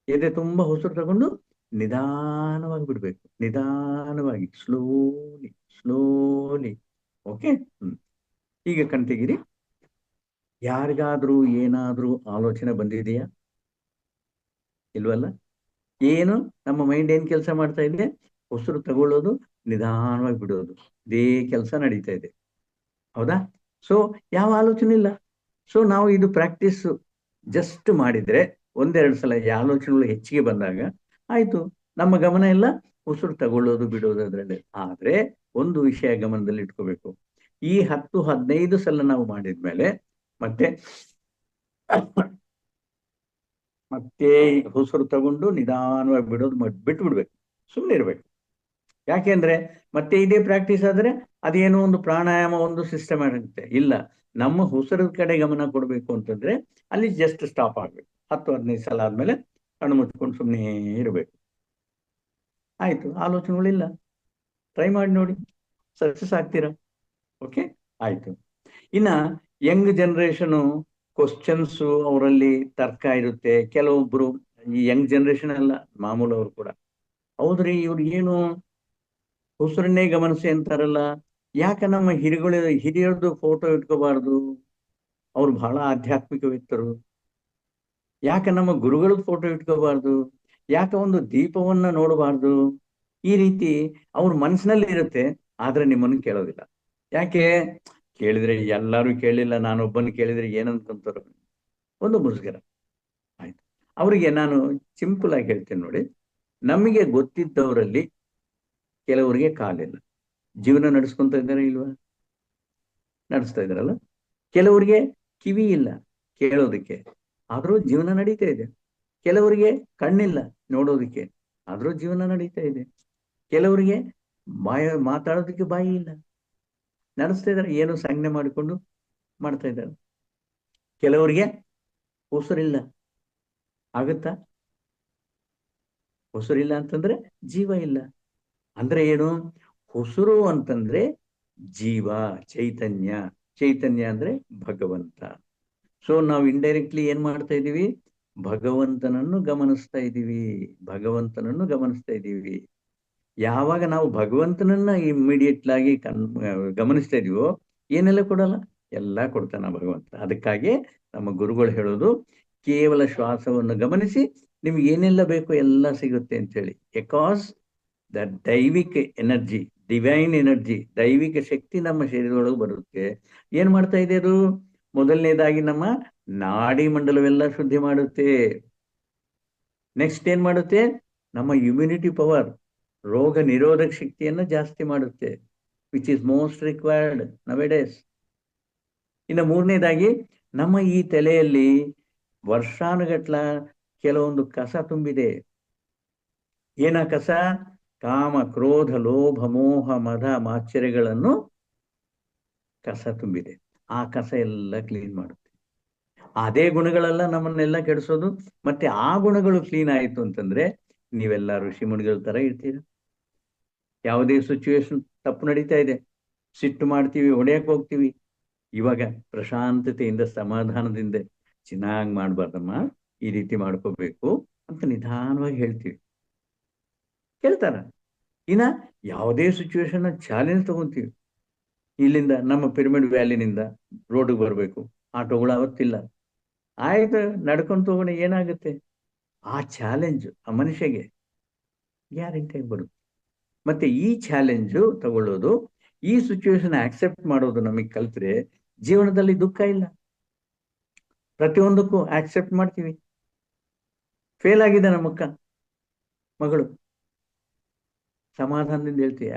ಎದೆ ತುಂಬಾ ಉಸಿರು ತಗೊಂಡು ನಿಧಾನವಾಗಿ ಬಿಡ್ಬೇಕು. ನಿಧಾನವಾಗಿ, ಸ್ಲೋಲಿ. ಓಕೆ. ಈಗ ಕಣ್ತೆಗಿರಿ. ಯಾರಿಗಾದ್ರೂ ಏನಾದ್ರೂ ಆಲೋಚನೆ ಬಂದಿದೆಯಾ? ಇಲ್ವಲ್ಲ? ಏನು ನಮ್ಮ ಮೈಂಡ್ ಏನ್ ಕೆಲಸ ಮಾಡ್ತಾ ಇದೆ? ಉಸಿರು ತಗೊಳ್ಳೋದು, ನಿಧಾನವಾಗಿ ಬಿಡೋದು, ಇದೇ ಕೆಲಸ ನಡೀತಾ ಇದೆ. ಹೌದಾ? ಸೊ ಯಾವ ಆಲೋಚನೆ ಇಲ್ಲ. ಸೊ ನಾವು ಇದು ಪ್ರಾಕ್ಟೀಸ್ ಜಸ್ಟ್ ಮಾಡಿದ್ರೆ 1-2 ಸಲ ಈ ಆಲೋಚನೆಗಳು ಹೆಚ್ಚಿಗೆ ಬಂದಾಗ ಆಯ್ತು, ನಮ್ಮ ಗಮನ ಎಲ್ಲ ಉಸಿರು ತಗೊಳ್ಳೋದು ಬಿಡೋದು ಅದರಲ್ಲಿ. ಆದ್ರೆ ಒಂದು ವಿಷಯ ಗಮನದಲ್ಲಿ ಇಟ್ಕೋಬೇಕು, ಈ 10-15 ಸಲ ನಾವು ಮಾಡಿದ್ಮೇಲೆ ಮತ್ತೆ ಮತ್ತೆ ಉಸಿರು ತಗೊಂಡು ನಿಧಾನವಾಗಿ ಬಿಡೋದು ಬಿಟ್ಟು ಬಿಡ್ಬೇಕು, ಸುಮ್ಮನೆ ಇರ್ಬೇಕು. ಯಾಕೆಂದ್ರೆ ಮತ್ತೆ ಇದೇ ಪ್ರಾಕ್ಟೀಸ್ ಆದ್ರೆ ಅದೇನೋ ಒಂದು ಪ್ರಾಣಾಯಾಮ, ಒಂದು ಸಿಸ್ಟಮ್ ಆಗುತ್ತೆ. ಇಲ್ಲ, ನಮ್ಮ ಉಸಿರದ ಕಡೆ ಗಮನ ಕೊಡ್ಬೇಕು ಅಂತಂದ್ರೆ ಅಲ್ಲಿ ಜಸ್ಟ್ ಸ್ಟಾಪ್ ಆಗ್ಬೇಕು. 10-15 ಸಲ ಆದ್ಮೇಲೆ ಕಣ್ಣು ಮುಚ್ಕೊಂಡು ಸುಮ್ಮನೆ ಇರಬೇಕು. ಆಯ್ತು, ಆಲೋಚನೆಗಳಿಲ್ಲ. ಟ್ರೈ ಮಾಡಿ ನೋಡಿ, ಸಕ್ಸಸ್ ಆಗ್ತೀರಾ. ಓಕೆ, ಆಯ್ತು. ಇನ್ನ ಯಂಗ್ ಜನರೇಷನ್ ಕ್ವಶನ್ಸ್ ಅವರಲ್ಲಿ ತರ್ಕ ಇರುತ್ತೆ. ಕೆಲವೊಬ್ರು ಈ ಯಂಗ್ ಜನರೇಷನ್ ಅಲ್ಲ, ಮಾಮೂಲು ಅವರು ಕೂಡ, ಹೌದ್ರಿ ಇವ್ರು ಏನು ಉಸಿರನ್ನೇ ಗಮನಿಸಿ ಅಂತಾರಲ್ಲ, ಯಾಕೆ ನಮ್ಮ ಹಿರಿಯರದು ಫೋಟೋ ಇಟ್ಕೋಬಾರ್ದು, ಅವ್ರು ಬಹಳ ಆಧ್ಯಾತ್ಮಿಕವಿತ್ತರು, ಯಾಕೆ ನಮ್ಮ ಗುರುಗಳ ಫೋಟೋ ಇಟ್ಕೋಬಾರ್ದು, ಯಾಕೆ ಒಂದು ದೀಪವನ್ನ ನೋಡಬಾರ್ದು, ಈ ರೀತಿ ಅವ್ರ ಮನಸ್ಸಿನಲ್ಲಿ ಇರುತ್ತೆ. ಆದ್ರೆ ನಿಮ್ಮನ್ನು ಕೇಳೋದಿಲ್ಲ. ಯಾಕೆ ಕೇಳಿದ್ರೆ ಎಲ್ಲರೂ ಕೇಳಿಲ್ಲ, ನಾನೊಬ್ಬನ ಕೇಳಿದ್ರೆ ಏನಂತಾರ, ಒಂದು ಮುಜುಗರ. ಆಯ್ತು, ಅವರಿಗೆ ನಾನು ಸಿಂಪಲ್ ಆಗಿ ಹೇಳ್ತೇನೆ ನೋಡಿ, ನಮಗೆ ಗೊತ್ತಿದ್ದವರಲ್ಲಿ ಕೆಲವರಿಗೆ ಕಾಲಿಲ್ಲ, ಜೀವನ ನಡೆಸ್ಕೊಂತ ಇದ್ದಾರೆ ಇಲ್ವಾ? ನಡೆಸ್ತಾ ಇದ್ದಾರಲ್ಲ. ಕೆಲವರಿಗೆ ಕಿವಿ ಇಲ್ಲ ಕೇಳೋದಕ್ಕೆ, ಆದ್ರೂ ಜೀವನ ನಡೀತಾ ಇದೆ. ಕೆಲವರಿಗೆ ಕಣ್ಣಿಲ್ಲ ನೋಡೋದಕ್ಕೆ, ಆದ್ರೂ ಜೀವನ ನಡೀತಾ ಇದೆ. ಕೆಲವರಿಗೆ ಮಾತಾಡೋದಕ್ಕೆ ಬಾಯಿ ಇಲ್ಲ, ನಡೆಸ್ತಾ ಇದ್ದಾರೆ, ಏನು ಸಂಜ್ಞೆ ಮಾಡಿಕೊಂಡು ಮಾಡ್ತಾ ಇದ್ದಾರೆ. ಕೆಲವರಿಗೆ ಉಸಿರಿಲ್ಲ, ಆಗುತ್ತಾ? ಉಸಿರಿಲ್ಲ ಅಂತಂದ್ರೆ ಜೀವ ಇಲ್ಲ. ಅಂದ್ರೆ ಏನು? ಉಸಿರು ಅಂತಂದ್ರೆ ಜೀವ, ಚೈತನ್ಯ. ಚೈತನ್ಯ ಅಂದ್ರೆ ಭಗವಂತ. ಸೊ ನಾವು ಇಂಡೈರೆಕ್ಟ್ಲಿ ಏನ್ ಮಾಡ್ತಾ ಇದೀವಿ? ಭಗವಂತನನ್ನು ಗಮನಿಸ್ತಾ ಇದ್ದೀವಿ, ಭಗವಂತನನ್ನು ಗಮನಿಸ್ತಾ ಇದ್ದೀವಿ. ಯಾವಾಗ ನಾವು ಭಗವಂತನನ್ನ ಇಮ್ಮಿಡಿಯೇಟ್ ಆಗಿ ಗಮನಿಸ್ತಾ ಇದೀವೋ, ಏನೆಲ್ಲ ಕೊಡಲ್ಲ, ಎಲ್ಲ ಕೊಡ್ತಾನ ಭಗವಂತ. ಅದಕ್ಕಾಗಿ ನಮ್ಮ ಗುರುಗಳು ಹೇಳೋದು, ಕೇವಲ ಶ್ವಾಸವನ್ನು ಗಮನಿಸಿ, ನಿಮ್ಗೆ ಏನೆಲ್ಲ ಬೇಕು ಎಲ್ಲ ಸಿಗುತ್ತೆ ಅಂತೇಳಿ. ಬಿಕಾಸ್ ದ ದೈವಿಕ ಎನರ್ಜಿ, ಡಿವೈನ್ ಎನರ್ಜಿ, ದೈವಿಕ ಶಕ್ತಿ ನಮ್ಮ ಶರೀರದೊಳಗೆ ಬರುತ್ತೆ. ಏನ್ ಮಾಡ್ತಾ ಇದೆ ಅದು? ಮೊದಲನೇದಾಗಿ ನಮ್ಮ ನಾಡಿ ಮಂಡಲವೆಲ್ಲ ಶುದ್ಧಿ ಮಾಡುತ್ತೆ. ನೆಕ್ಸ್ಟ್ ಏನ್ ಮಾಡುತ್ತೆ? ನಮ್ಮ ಇಮ್ಯುನಿಟಿ ಪವರ್, ರೋಗ ನಿರೋಧಕ ಶಕ್ತಿಯನ್ನ ಜಾಸ್ತಿ ಮಾಡುತ್ತೆ, which is most required nowadays. ಇನ್ನು ಮೂರನೇದಾಗಿ, ನಮ್ಮ ಈ ತಲೆಯಲ್ಲಿ ವರ್ಷಾನುಗಟ್ಲ ಕೆಲವೊಂದು ಕಸ ತುಂಬಿದೆ. ಏನ ಕಸ? ಕಾಮ, ಕ್ರೋಧ, ಲೋಭ, ಮೋಹ, ಮದ, ಮಾಶ್ಚರ್ಯಗಳನ್ನು ಕಸ ತುಂಬಿದೆ. ಆ ಕಸ ಎಲ್ಲ ಕ್ಲೀನ್ ಮಾಡುತ್ತೆ. ಅದೇ ಗುಣಗಳೆಲ್ಲ ನಮ್ಮನ್ನೆಲ್ಲ ಕೆಡಿಸೋದು. ಮತ್ತೆ ಆ ಗುಣಗಳು ಕ್ಲೀನ್ ಆಯಿತು ಅಂತಂದ್ರೆ ನೀವೆಲ್ಲ ಋಷಿ ಮುನಿಗಳ ತರ ಇರ್ತೀರ. ಯಾವುದೇ ಸಿಚುವೇಶನ್ ತಪ್ಪು ನಡೀತಾ ಇದೆ, ಸಿಟ್ಟು ಮಾಡ್ತೀವಿ, ಹೊಡೆಯಕ್ಕೆ ಹೋಗ್ತೀವಿ, ಇವಾಗ ಪ್ರಶಾಂತತೆಯಿಂದ ಸಮಾಧಾನದಿಂದ ಚೆನ್ನಾಗಿ ಮಾಡ್ಬಾರ್ದಮ್ಮ, ಈ ರೀತಿ ಮಾಡ್ಕೋಬೇಕು ಅಂತ ನಿಧಾನವಾಗಿ ಹೇಳ್ತೀವಿ. ಕೇಳ್ತಾರ? ಇನ್ನ ಯಾವುದೇ ಸಿಚುವೇಶನ್ ಚಾಲೆಂಜ್ ತಗೊಂತೀವಿ. ಇಲ್ಲಿಂದ ನಮ್ಮ ಪಿರಮಿಡ್ ವ್ಯಾಲಿನಿಂದ ರೋಡ್ಗೆ ಬರಬೇಕು, ಆಟೋಗಳು ಅವತ್ತಿಲ್ಲ, ಆಯ್ತು ನಡ್ಕೊಂಡು ತಗೋಣ, ಏನಾಗುತ್ತೆ? ಆ ಚಾಲೆಂಜ್ ಆ ಮನುಷ್ಯಗೆ ಗ್ಯಾರಂಟಿಯಾಗಿ ಬರುತ್ತೆ. ಮತ್ತೆ ಈ ಚಾಲೆಂಜು ತಗೊಳ್ಳೋದು, ಈ ಸಿಚುವೇಶನ್ ಆಕ್ಸೆಪ್ಟ್ ಮಾಡೋದು ನಮಗೆ ಕಲ್ತ್ರೆ ಜೀವನದಲ್ಲಿ ದುಃಖ ಇಲ್ಲ. ಪ್ರತಿಯೊಂದಕ್ಕೂ ಆಕ್ಸೆಪ್ಟ್ ಮಾಡ್ತೀವಿ. ಫೇಲ್ ಆಗಿದೆ ನಮ್ಮಕ್ಕ ಮಗಳು, ಸಮಾಧಾನದಿಂದ ಹೇಳ್ತೀವಿ,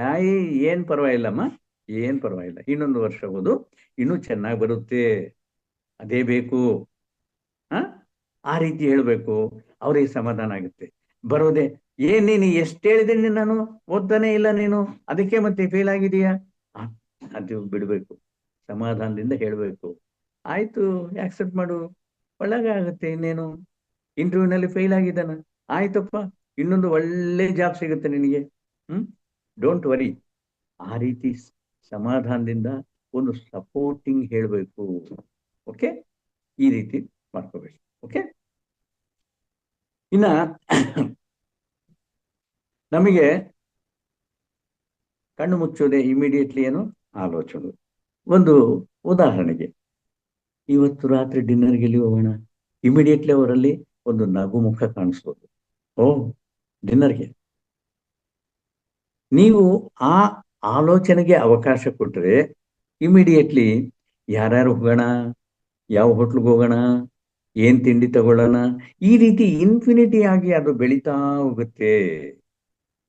ಏನ್ ಪರವಾಗಿಲ್ಲಮ್ಮ, ಏನ್ ಪರವಾಗಿಲ್ಲ, ಇನ್ನೊಂದು ವರ್ಷ ಓದು, ಇನ್ನೂ ಚೆನ್ನಾಗಿ ಬರುತ್ತೆ, ಅದೇ ಬೇಕು. ಆ ರೀತಿ ಹೇಳ್ಬೇಕು, ಅವ್ರಿಗೆ ಸಮಾಧಾನ ಆಗುತ್ತೆ. ಬರೋದೆ, ನೀನು ಎಷ್ಟು ಹೇಳಿದ್ದೀನಿ, ನಾನು ಓದ್ತಾನೆ ಇಲ್ಲ ನೀನು, ಅದಕ್ಕೆ ಮತ್ತೆ ಫೇಲ್ ಆಗಿದೀಯಾ? ಅದು ಬಿಡ್ಬೇಕು, ಸಮಾಧಾನದಿಂದ ಹೇಳ್ಬೇಕು. ಆಯ್ತು, ಆಕ್ಸೆಪ್ಟ್ ಮಾಡು, ಒಳ್ಳೆಗಾಗುತ್ತೆ. ಇನ್ನೇನು, ಇಂಟರ್ವ್ಯೂನಲ್ಲಿ ಫೇಲ್ ಆಗಿದ್ದಾನ, ಆಯ್ತಪ್ಪ, ಇನ್ನೊಂದು ಒಳ್ಳೆ ಜಾಬ್ ಸಿಗುತ್ತೆ ನಿನಗೆ, ಡೋಂಟ್ ವರಿ. ಆ ರೀತಿ ಸಮಾಧಾನದಿಂದ ಒಂದು ಸಪೋರ್ಟಿಂಗ್ ಹೇಳ್ಬೇಕು. ಓಕೆ, ಈ ರೀತಿ ಮಾಡ್ಕೋಬೇಕು. ಓಕೆ, ಇನ್ನ ನಮಗೆ ಕಣ್ಣು ಮುಚ್ಚೋದೆ ಇಮಿಡಿಯೇಟ್ಲಿ ಏನು ಆಲೋಚನೆ. ಒಂದು ಉದಾಹರಣೆಗೆ, ಇವತ್ತು ರಾತ್ರಿ ಡಿನ್ನರ್ಗೆ ಎಲ್ಲಿ ಹೋಗೋಣ? ಇಮಿಡಿಯೇಟ್ಲಿ ಅವರಲ್ಲಿ ಒಂದು ನಗು ಮುಖ ಕಾಣಿಸ್ಬೋದು. ಡಿನ್ನರ್ಗೆ. ನೀವು ಆ ಆಲೋಚನೆಗೆ ಅವಕಾಶ ಕೊಟ್ಟರೆ ಇಮಿಡಿಯೇಟ್ಲಿ ಯಾರ್ಯಾರು ಹೋಗೋಣ, ಯಾವ ಹೋಟ್ಲಿಗೆ ಹೋಗೋಣ, ಏನ್ ತಿಂಡಿ ತಗೊಳ್ಳೋಣ, ಈ ರೀತಿ ಇನ್ಫಿನಿಟಿ ಆಗಿ ಅದು ಬೆಳೀತಾ ಹೋಗುತ್ತೆ.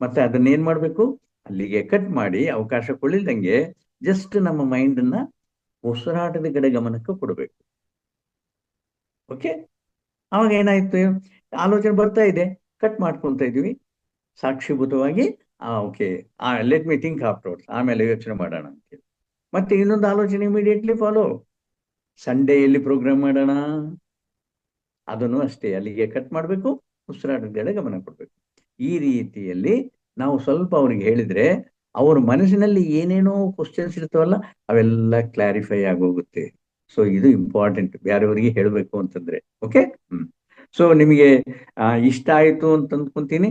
ಮತ್ತೆ ಅದನ್ನೇನ್ ಮಾಡ್ಬೇಕು, ಅಲ್ಲಿಗೆ ಕಟ್ ಮಾಡಿ ಅವಕಾಶ ಕೊಡ್ಲಿಲ್ದಂಗೆ ಜಸ್ಟ್ ನಮ್ಮ ಮೈಂಡ್ ಅನ್ನ ಉಸಿರಾಟದ ಕಡೆ ಗಮನಕ್ಕೆ ಕೊಡಬೇಕು. ಓಕೆ, ಅವಾಗ ಏನಾಯ್ತು, ಆಲೋಚನೆ ಬರ್ತಾ ಇದೆ, ಕಟ್ ಮಾಡ್ಕೊಂತ ಇದೀವಿ ಸಾಕ್ಷಿಭೂತವಾಗಿ. Okay, let me think afterwards, ಆಮೇಲೆ ಯೋಚನೆ ಮಾಡೋಣ ಅಂತೇಳಿ. ಮತ್ತೆ ಇನ್ನೊಂದು ಆಲೋಚನೆ ಇಮಿಡಿಯೇಟ್ಲಿ ಫಾಲೋ, ಸಂಡೇ ಎಲ್ಲಿ ಪ್ರೋಗ್ರಾಮ್ ಮಾಡೋಣ, ಅದನ್ನು ಅಷ್ಟೇ ಅಲ್ಲಿಗೆ ಕಟ್ ಮಾಡಬೇಕು, ಉಸಿರಾಟದ ಕಡೆ ಗಮನ ಕೊಡ್ಬೇಕು. ಈ ರೀತಿಯಲ್ಲಿ ನಾವು ಸ್ವಲ್ಪ ಅವ್ರಿಗೆ ಹೇಳಿದ್ರೆ ಅವ್ರ ಮನಸ್ಸಿನಲ್ಲಿ ಏನೇನೋ ಕ್ವಶನ್ಸ್ ಇರ್ತಾವಲ್ಲ ಅವೆಲ್ಲ ಕ್ಲಾರಿಫೈ ಆಗೋಗುತ್ತೆ. ಸೊ ಇದು ಇಂಪಾರ್ಟೆಂಟ್ ಬೇರೆಯವರಿಗೆ ಹೇಳಬೇಕು ಅಂತಂದ್ರೆ. ಓಕೆ, ಸೊ ನಿಮಗೆ ಇಷ್ಟ ಆಯ್ತು ಅಂತ ಅಂದ್ಕೊಂತೀನಿ.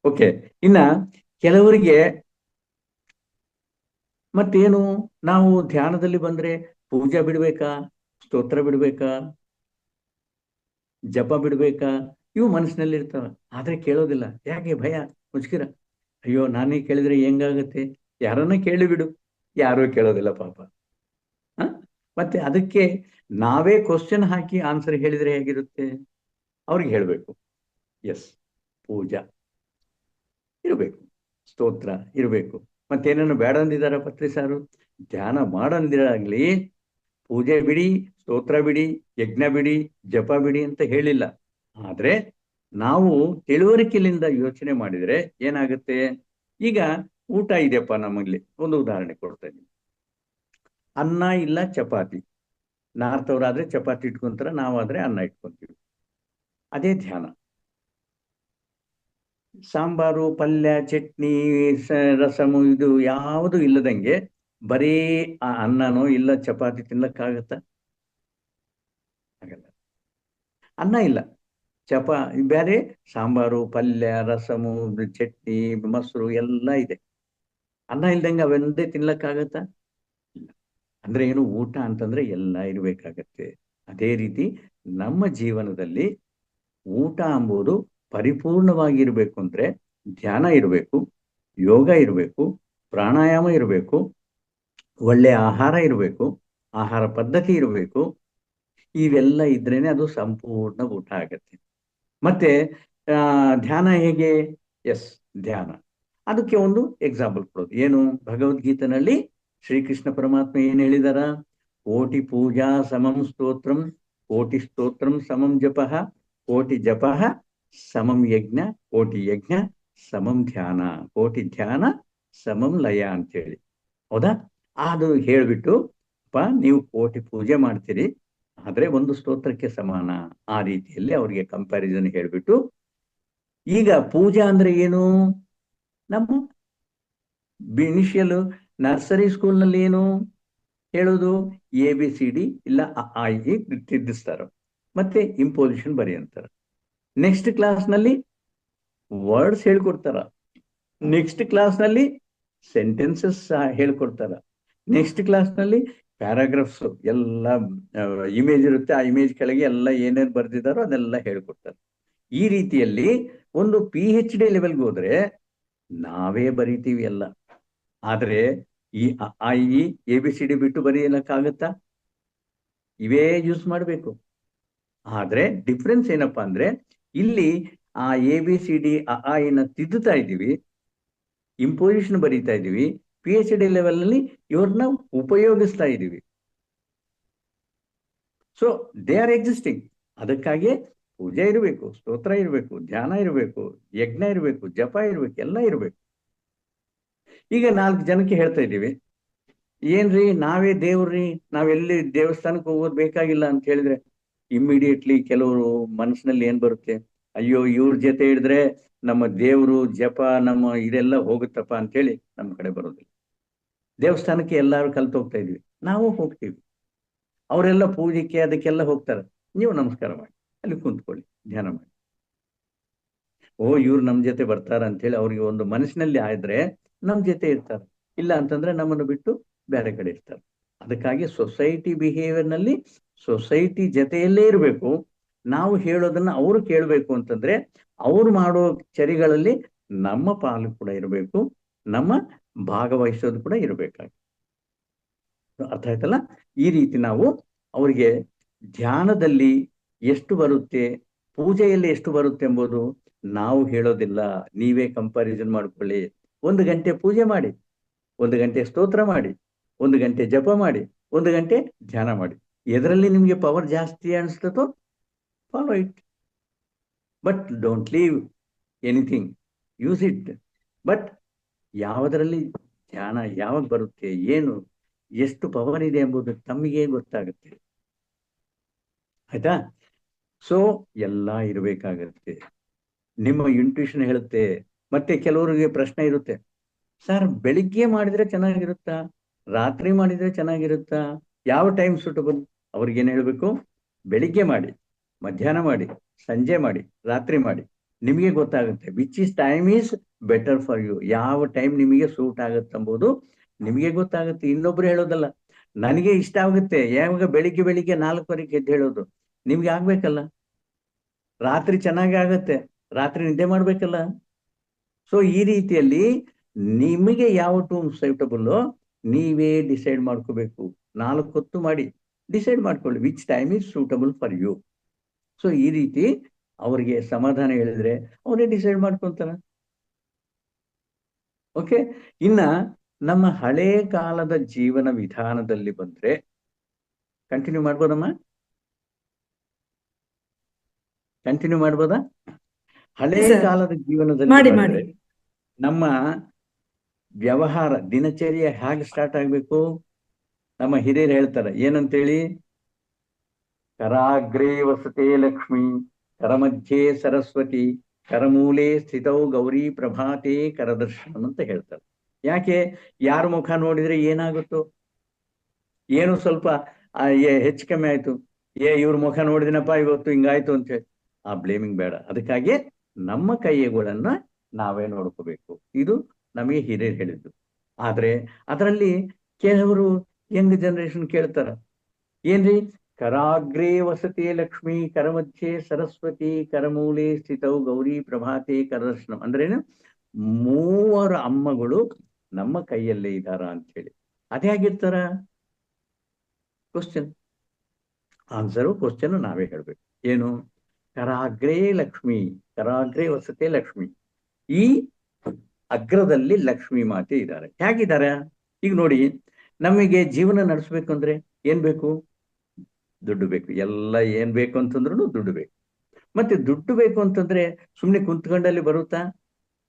ಓಕೆ, ಇನ್ನ ಕೆಲವರಿಗೆ ಮತ್ತೇನು, ನಾವು ಧ್ಯಾನದಲ್ಲಿ ಬಂದ್ರೆ ಪೂಜಾ ಬಿಡ್ಬೇಕಾ, ಸ್ತೋತ್ರ ಬಿಡ್ಬೇಕಾ, ಜಪ ಬಿಡ್ಬೇಕಾ, ಇವು ಮನಸ್ಸಿನಲ್ಲಿ ಇರ್ತಾವ. ಆದ್ರೆ ಕೇಳೋದಿಲ್ಲ. ಯಾಕೆ? ಭಯ, ಮುಚ್ಕಿರ. ಅಯ್ಯೋ ನಾನೇ ಕೇಳಿದ್ರೆ ಹೆಂಗಾಗತ್ತೆ, ಯಾರನ್ನ ಕೇಳಿ ಬಿಡು, ಯಾರೂ ಕೇಳೋದಿಲ್ಲ ಪಾಪ. ಮತ್ತೆ ಅದಕ್ಕೆ ನಾವೇ ಕ್ವಶನ್ ಹಾಕಿ ಆನ್ಸರ್ ಹೇಳಿದ್ರೆ ಹೇಗಿರುತ್ತೆ? ಅವ್ರಿಗೆ ಹೇಳ್ಬೇಕು, ಎಸ್ ಪೂಜಾ ಇರಬೇಕು, ಸ್ತೋತ್ರ ಇರಬೇಕು. ಮತ್ತೇನೇನು ಬೇಡ ಅಂದಿದಾರ ಪತ್ರಿ ಸಾರು? ಧ್ಯಾನ ಮಾಡಂದಿರಾಗ್ಲಿ ಪೂಜೆ ಬಿಡಿ, ಸ್ತೋತ್ರ ಬಿಡಿ, ಯಜ್ಞ ಬಿಡಿ, ಜಪ ಬಿಡಿ ಅಂತ ಹೇಳಿಲ್ಲ. ಆದ್ರೆ ನಾವು ತಿಳುವಳಿಕೆಯಿಂದ ಯೋಚನೆ ಮಾಡಿದ್ರೆ ಏನಾಗುತ್ತೆ, ಈಗ ಊಟ ಇದೆಯಪ್ಪ ನಮ್ಮಲ್ಲಿ, ಒಂದು ಉದಾಹರಣೆ ಕೊಡ್ತಾ ಇದ್ದೀನಿ. ಅನ್ನ ಇಲ್ಲ ಚಪಾತಿ, ನಾರ್ತವ್ರಾದ್ರೆ ಚಪಾತಿ ಇಟ್ಕೊಂತಾರ, ನಾವಾದ್ರೆ ಅನ್ನ ಇಟ್ಕೊಂತೀವಿ. ಅದೇ ಧ್ಯಾನ. ಸಾಂಬಾರು, ಪಲ್ಯ, ಚಟ್ನಿ, ರಸಮು ಇದು ಯಾವುದು ಇಲ್ಲದಂಗೆ ಬರೀ ಆ ಅನ್ನನೋ ಇಲ್ಲ ಚಪಾತಿ ತಿನ್ಲಕ್ಕಾಗತ್ತ? ಆಗಲ್ಲ. ಅನ್ನ ಇಲ್ಲ, ಬೇರೆ ಸಾಂಬಾರು, ಪಲ್ಯ, ರಸಮು, ಚಟ್ನಿ, ಮೊಸರು ಎಲ್ಲ ಇದೆ. ಅನ್ನ ಇಲ್ದಂಗೆ ಅವೆಂದೇ ತಿನ್ಲಕ್ಕಾಗತ್ತ? ಇಲ್ಲ. ಅಂದ್ರೆ ಏನು, ಊಟ ಅಂತಂದ್ರೆ ಎಲ್ಲ ಇರ್ಬೇಕಾಗತ್ತೆ. ಅದೇ ರೀತಿ ನಮ್ಮ ಜೀವನದಲ್ಲಿ ಊಟ ಎಂಬುದು ಪರಿಪೂರ್ಣವಾಗಿರ್ಬೇಕು ಅಂದ್ರೆ ಧ್ಯಾನ ಇರಬೇಕು, ಯೋಗ ಇರಬೇಕು, ಪ್ರಾಣಾಯಾಮ ಇರಬೇಕು, ಒಳ್ಳೆ ಆಹಾರ ಇರಬೇಕು, ಆಹಾರ ಪದ್ಧತಿ ಇರಬೇಕು. ಇವೆಲ್ಲ ಇದ್ರೇನೆ ಅದು ಸಂಪೂರ್ಣ ಊಟ ಆಗತ್ತೆ. ಮತ್ತೆ ಧ್ಯಾನ ಹೇಗೆ? ಎಸ್, ಧ್ಯಾನ ಅದಕ್ಕೆ ಒಂದು ಎಕ್ಸಾಂಪಲ್ ಕೊಡೋದು ಏನು, ಭಗವದ್ಗೀತೆನಲ್ಲಿ ಶ್ರೀಕೃಷ್ಣ ಪರಮಾತ್ಮ ಏನ್ ಹೇಳಿದಾರ? ಕೋಟಿ ಪೂಜಾ ಸಮಂ ಸ್ತೋತ್ರಂ, ಕೋಟಿ ಸ್ತೋತ್ರಂ ಸಮಂ ಜಪಃ, ಕೋಟಿ ಜಪಃ ಸಮಂ ಯಜ್ಞ, ಕೋಟಿ ಯಜ್ಞ ಸಮಂ ಧ್ಯಾನ, ಕೋಟಿ ಧ್ಯಾನ ಸಮಂ ಲಯ ಅಂತೇಳಿ. ಹೌದಾ? ಅದು ಹೇಳ್ಬಿಟ್ಟು ನೀವು ಕೋಟಿ ಪೂಜೆ ಮಾಡ್ತೀರಿ, ಆದ್ರೆ ಒಂದು ಸ್ತೋತ್ರಕ್ಕೆ ಸಮಾನ. ಆ ರೀತಿಯಲ್ಲಿ ಅವ್ರಿಗೆ ಕಂಪ್ಯಾರಿಸನ್ ಹೇಳ್ಬಿಟ್ಟು, ಈಗ ಪೂಜಾ ಅಂದ್ರೆ ಏನು, ನಮ್ಮ ಇನಿಷಿಯಲ್ ನರ್ಸರಿ ಸ್ಕೂಲ್ನಲ್ಲಿ ಏನು ಹೇಳೋದು? ABCD ಇಲ್ಲ I ತಿದ್ದಿಸ್ತಾರ, ಮತ್ತೆ ಇಂಪೋಸಿಷನ್ ಬರಿ ಅಂತಾರ. ನೆಕ್ಸ್ಟ್ ಕ್ಲಾಸ್ ನಲ್ಲಿ ವರ್ಡ್ಸ್ ಹೇಳ್ಕೊಡ್ತಾರ, ನೆಕ್ಸ್ಟ್ ಕ್ಲಾಸ್ ನಲ್ಲಿ ಸೆಂಟೆನ್ಸಸ್ ಹೇಳ್ಕೊಡ್ತಾರ, ನೆಕ್ಸ್ಟ್ ಕ್ಲಾಸ್ ನಲ್ಲಿ ಪ್ಯಾರಾಗ್ರಾಫ್ಸ್ ಎಲ್ಲ ಇಮೇಜ್ ಇರುತ್ತೆ, ಆ ಇಮೇಜ್ ಕೆಳಗೆ ಎಲ್ಲ ಏನೇನು ಬರ್ದಿದಾರೋ ಅದೆಲ್ಲ ಹೇಳ್ಕೊಡ್ತಾರೆ. ಈ ರೀತಿಯಲ್ಲಿ ಒಂದು PhD ಲೆವೆಲ್ಗೆ ಹೋದ್ರೆ ನಾವೇ ಬರಿತೀವಿ ಎಲ್ಲ. ಆದ್ರೆ ಈ ABCD ಬಿಟ್ಟು ಬರೆಯಲಕ್ಕಾಗತ್ತಾ? ಇವೇ ಯೂಸ್ ಮಾಡ್ಬೇಕು. ಆದ್ರೆ ಡಿಫ್ರೆನ್ಸ್ ಏನಪ್ಪಾ ಅಂದ್ರೆ, ಇಲ್ಲಿ ಆ ABCD ನ ತಿದ್ದುತ್ತಾ ಇದೀವಿ, ಇಂಪೋಸಿಷನ್ ಬರೀತಾ ಇದೀವಿ, PhD ಲೆವೆಲ್ ನಲ್ಲಿ ಇವ್ರನ್ನ ಉಪಯೋಗಿಸ್ತಾ ಇದೀವಿ. So they are existing. ಅದಕ್ಕಾಗಿ ಪೂಜೆ ಇರಬೇಕು, ಸ್ತೋತ್ರ ಇರಬೇಕು, ಧ್ಯಾನ ಇರಬೇಕು, ಯಜ್ಞ ಇರಬೇಕು, ಜಪ ಇರಬೇಕು, ಎಲ್ಲ ಇರಬೇಕು. ಈಗ 4 ಜನಕ್ಕೆ ಹೇಳ್ತಾ ಇದ್ದೀವಿ, ಏನ್ರಿ ನಾವೇ ದೇವ್ರಿ, ನಾವೆಲ್ಲಿ ದೇವಸ್ಥಾನಕ್ಕೆ ಹೋಗೋದು ಬೇಕಾಗಿಲ್ಲ ಅಂತ ಹೇಳಿದ್ರೆ ಇಮ್ಮಿಡಿಯೇಟ್ಲಿ ಕೆಲವರು ಮನಸ್ಸಿನಲ್ಲಿ ಏನ್ ಬರುತ್ತೆ, ಅಯ್ಯೋ ಇವ್ರ ಜೊತೆ ಹಿಡಿದ್ರೆ ನಮ್ಮ ದೇವ್ರು ಜಪ ನಮ್ಮ ಇದೆಲ್ಲ ಹೋಗುತ್ತಪ್ಪ ಅಂತೇಳಿ ನಮ್ಮ ಕಡೆ ಬರೋದಿಲ್ಲ. ದೇವಸ್ಥಾನಕ್ಕೆ ಎಲ್ಲಾರು ಕಲ್ತು ಹೋಗ್ತಾ ಇದ್ವಿ, ನಾವು ಹೋಗ್ತೀವಿ. ಅವರೆಲ್ಲ ಪೂಜೆಗೆ ಅದಕ್ಕೆಲ್ಲ ಹೋಗ್ತಾರೆ, ನೀವು ನಮಸ್ಕಾರ ಮಾಡಿ ಅಲ್ಲಿ ಕುಂತ್ಕೊಳ್ಳಿ, ಧ್ಯಾನ ಮಾಡಿ. ಇವ್ರು ನಮ್ ಜೊತೆ ಬರ್ತಾರ ಅಂತೇಳಿ ಅವ್ರಿಗೆ ಒಂದು ಮನಸ್ಸಿನಲ್ಲಿ ಆದ್ರೆ ನಮ್ ಜೊತೆ ಇರ್ತಾರೆ, ಇಲ್ಲ ಅಂತಂದ್ರೆ ನಮ್ಮನ್ನು ಬಿಟ್ಟು ಬೇರೆ ಕಡೆ ಇರ್ತಾರೆ. ಅದಕ್ಕಾಗಿ ಸೊಸೈಟಿ ಬಿಹೇವಿಯರ್ ನಲ್ಲಿ ಸೊಸೈಟಿ ಜೊತೆಯಲ್ಲೇ ಇರಬೇಕು. ನಾವು ಹೇಳೋದನ್ನ ಅವರು ಕೇಳಬೇಕು ಅಂತಂದ್ರೆ ಅವ್ರು ಮಾಡೋ ಚರಿಗಳಲ್ಲಿ ನಮ್ಮ ಪಾಲು ಕೂಡ ಇರಬೇಕು, ನಮ್ಮ ಭಾಗವಹಿಸೋದು ಕೂಡ ಇರಬೇಕಾಗಿ. ಅರ್ಥ ಆಯ್ತಲ್ಲ? ಈ ರೀತಿ ನಾವು ಅವರಿಗೆ ಧ್ಯಾನದಲ್ಲಿ ಎಷ್ಟು ಬರುತ್ತೆ, ಪೂಜೆಯಲ್ಲಿ ಎಷ್ಟು ಬರುತ್ತೆ ಎಂಬುದು ನಾವು ಹೇಳೋದಿಲ್ಲ. ನೀವೇ ಕಂಪ್ಯಾರಿಸನ್ ಮಾಡ್ಕೊಳ್ಳಿ. 1 ಗಂಟೆ ಪೂಜೆ ಮಾಡಿ, 1 ಗಂಟೆ ಸ್ತೋತ್ರ ಮಾಡಿ, 1 ಗಂಟೆ ಜಪ ಮಾಡಿ, 1 ಗಂಟೆ ಧ್ಯಾನ ಮಾಡಿ. ಎದರಲ್ಲಿ ನಿಮಗೆ ಪವರ್ ಜಾಸ್ತಿ ಅನಿಸ್ತದೋ follow it. But don't leave anything, use it. But ಯಾವುದರಲ್ಲಿ ಧ್ಯಾನ ಯಾವಾಗ ಬರುತ್ತೆ, ಏನು ಎಷ್ಟು ಪವರ್ ಇದೆ ಎಂಬುದು ತಮಗೆ ಗೊತ್ತಾಗುತ್ತೆ. ಆಯ್ತಾ? ಸೊ ಎಲ್ಲ ಇರಬೇಕಾಗತ್ತೆ. ನಿಮ್ಮ ಇಂಟ್ಯೂಷನ್ ಹೇಳುತ್ತೆ. ಮತ್ತೆ ಕೆಲವರಿಗೆ ಪ್ರಶ್ನೆ ಇರುತ್ತೆ, ಸರ್ ಬೆಳಿಗ್ಗೆ ಮಾಡಿದ್ರೆ ಚೆನ್ನಾಗಿರುತ್ತಾ, ರಾತ್ರಿ ಮಾಡಿದ್ರೆ ಚೆನ್ನಾಗಿರುತ್ತಾ, ಯಾವ ಟೈಮ್ ಸೂಟಬಲ್? ಅವ್ರಿಗೇನು ಹೇಳಬೇಕು? ಬೆಳಿಗ್ಗೆ ಮಾಡಿ, ಮಧ್ಯಾಹ್ನ ಮಾಡಿ, ಸಂಜೆ ಮಾಡಿ, ರಾತ್ರಿ ಮಾಡಿ. ನಿಮಗೆ ಗೊತ್ತಾಗುತ್ತೆ which is time is better for you. ಯಾವ ಟೈಮ್ ನಿಮಗೆ ಸೂಟ್ ಆಗುತ್ತೆ ಎಂಬುದು ನಿಮಗೆ ಗೊತ್ತಾಗುತ್ತೆ, ಇನ್ನೊಬ್ರು ಹೇಳೋದಲ್ಲ. ನನಗೆ ಇಷ್ಟ ಆಗುತ್ತೆ ಯಾವಾಗ ಬೆಳಿಗ್ಗೆ 4:15 ಎದ್ದು ಹೇಳೋದು. ನಿಮ್ಗೆ ಆಗ್ಬೇಕಲ್ಲ. ರಾತ್ರಿ ಚೆನ್ನಾಗಿ ಆಗತ್ತೆ, ರಾತ್ರಿ ನಿದ್ದೆ ಮಾಡ್ಬೇಕಲ್ಲ. ಸೊ ಈ ರೀತಿಯಲ್ಲಿ ನಿಮಗೆ ಯಾವ ಟೂಮ್ ಸೂಟಬಲ್ ನೀವೇ ಡಿಸೈಡ್ ಮಾಡ್ಕೋಬೇಕು. 4 ಹೊತ್ತು ಮಾಡಿ ಡಿಸೈಡ್ ಮಾಡ್ಕೊಳ್ಳಿ which time is suitable for you. So ಈ ರೀತಿ ಅವರಿಗೆ ಸಮಾಧಾನ ಹೇಳಿದ್ರೆ ಅವರೇ ಡಿಸೈಡ್ ಮಾಡ್ಕೊಂತಾರ. ಓಕೆ. ಇನ್ನ ನಮ್ಮ ಹಳೆ ಕಾಲದ ಜೀವನ ವಿಧಾನದಲ್ಲಿ ಬಂದ್ರೆ ಕಂಟಿನ್ಯೂ ಮಾಡ್ಬೋದಮ್ಮ? ಕಂಟಿನ್ಯೂ ಮಾಡ್ಬೋದಾ? ಹಳೆ ಕಾಲದ ಜೀವನದಲ್ಲಿ ಬಂದ್ರೆ ನಮ್ಮ ವ್ಯವಹಾರ ದಿನಚರ್ಯ ಹೇಗೆ ಸ್ಟಾರ್ಟ್ ಆಗ್ಬೇಕು? ನಮ್ಮ ಹಿರಿಯರು ಹೇಳ್ತಾರೆ ಏನಂತೇಳಿ, ಕರಾಗ್ರೇ ವಸತೆ ಲಕ್ಷ್ಮಿ, ಕರಮಧ್ಯೆ ಸರಸ್ವತಿ, ಕರಮೂಲೆ ಸ್ಥಿತೌ ಗೌರಿ ಪ್ರಭಾತೆ ಕರದರ್ಶನಂ ಅಂತ ಹೇಳ್ತಾರೆ. ಯಾಕೆ? ಯಾರ ಮುಖ ನೋಡಿದ್ರೆ ಏನಾಗುತ್ತೋ, ಏನು ಸ್ವಲ್ಪ ಹೆಚ್ಚು ಕಮ್ಮಿ ಆಯ್ತು, ಇವ್ರ ಮುಖ ನೋಡಿದಿನಪ್ಪ ಇವತ್ತು ಹಿಂಗಾಯ್ತು ಅಂತ ಹೇಳಿ ಆ ಬ್ಲೇಮಿಂಗ್ ಬೇಡ. ಅದಕ್ಕಾಗಿ ನಮ್ಮ ಕೈಗಳನ್ನ ನಾವೇ ನೋಡ್ಕೋಬೇಕು. ಇದು ನಮಗೆ ಹಿರಿಯರು ಹೇಳಿದ್ದು. ಆದ್ರೆ ಅದರಲ್ಲಿ ಕೆಲವರು ಯಂಗ್ ಜನರೇಷನ್ ಕೇಳ್ತಾರ, ಏನ್ರಿ ಕರಾಗ್ರೇ ವಸತಿ ಲಕ್ಷ್ಮಿ, ಕರಮಧ್ಯೆ ಸರಸ್ವತಿ, ಕರಮೂಲೆ ಸ್ಥಿತೌ ಗೌರಿ ಪ್ರಭಾತೆ ಕರದರ್ಶನಂ. ಅಂದ್ರೇನು? 3 ಅಮ್ಮಗಳು ನಮ್ಮ ಕೈಯಲ್ಲೇ ಇದ್ದಾರ ಅಂತ ಹೇಳಿ. ಅದೇ ಆಗಿರ್ತಾರ? ಕ್ವಶನ್ ಆನ್ಸರು ಕ್ವಶನ್ ನಾವೇ ಹೇಳ್ಬೇಕು. ಏನು? ಕರಾಗ್ರೇ ಲಕ್ಷ್ಮಿ, ಕರಾಗ್ರೇ ವಸತೆ ಲಕ್ಷ್ಮಿ. ಈ ಅಗ್ರದಲ್ಲಿ ಲಕ್ಷ್ಮೀ ಮಾತೆ ಇದ್ದಾರೆ. ಹೇಗಿದ್ದಾರೆ? ಈಗ ನೋಡಿ, ನಮಗೆ ಜೀವನ ನಡೆಸ್ಬೇಕು ಅಂದ್ರೆ ಏನ್ ಬೇಕು? ದುಡ್ಡು ಬೇಕು. ಎಲ್ಲ ಏನ್ ಬೇಕು ಅಂತಂದ್ರೂ ದುಡ್ಡು ಬೇಕು. ಮತ್ತೆ ದುಡ್ಡು ಬೇಕು ಅಂತಂದ್ರೆ ಸುಮ್ಮನೆ ಕುಂತ್ಕೊಂಡಲ್ಲಿ ಬರುತ್ತಾ?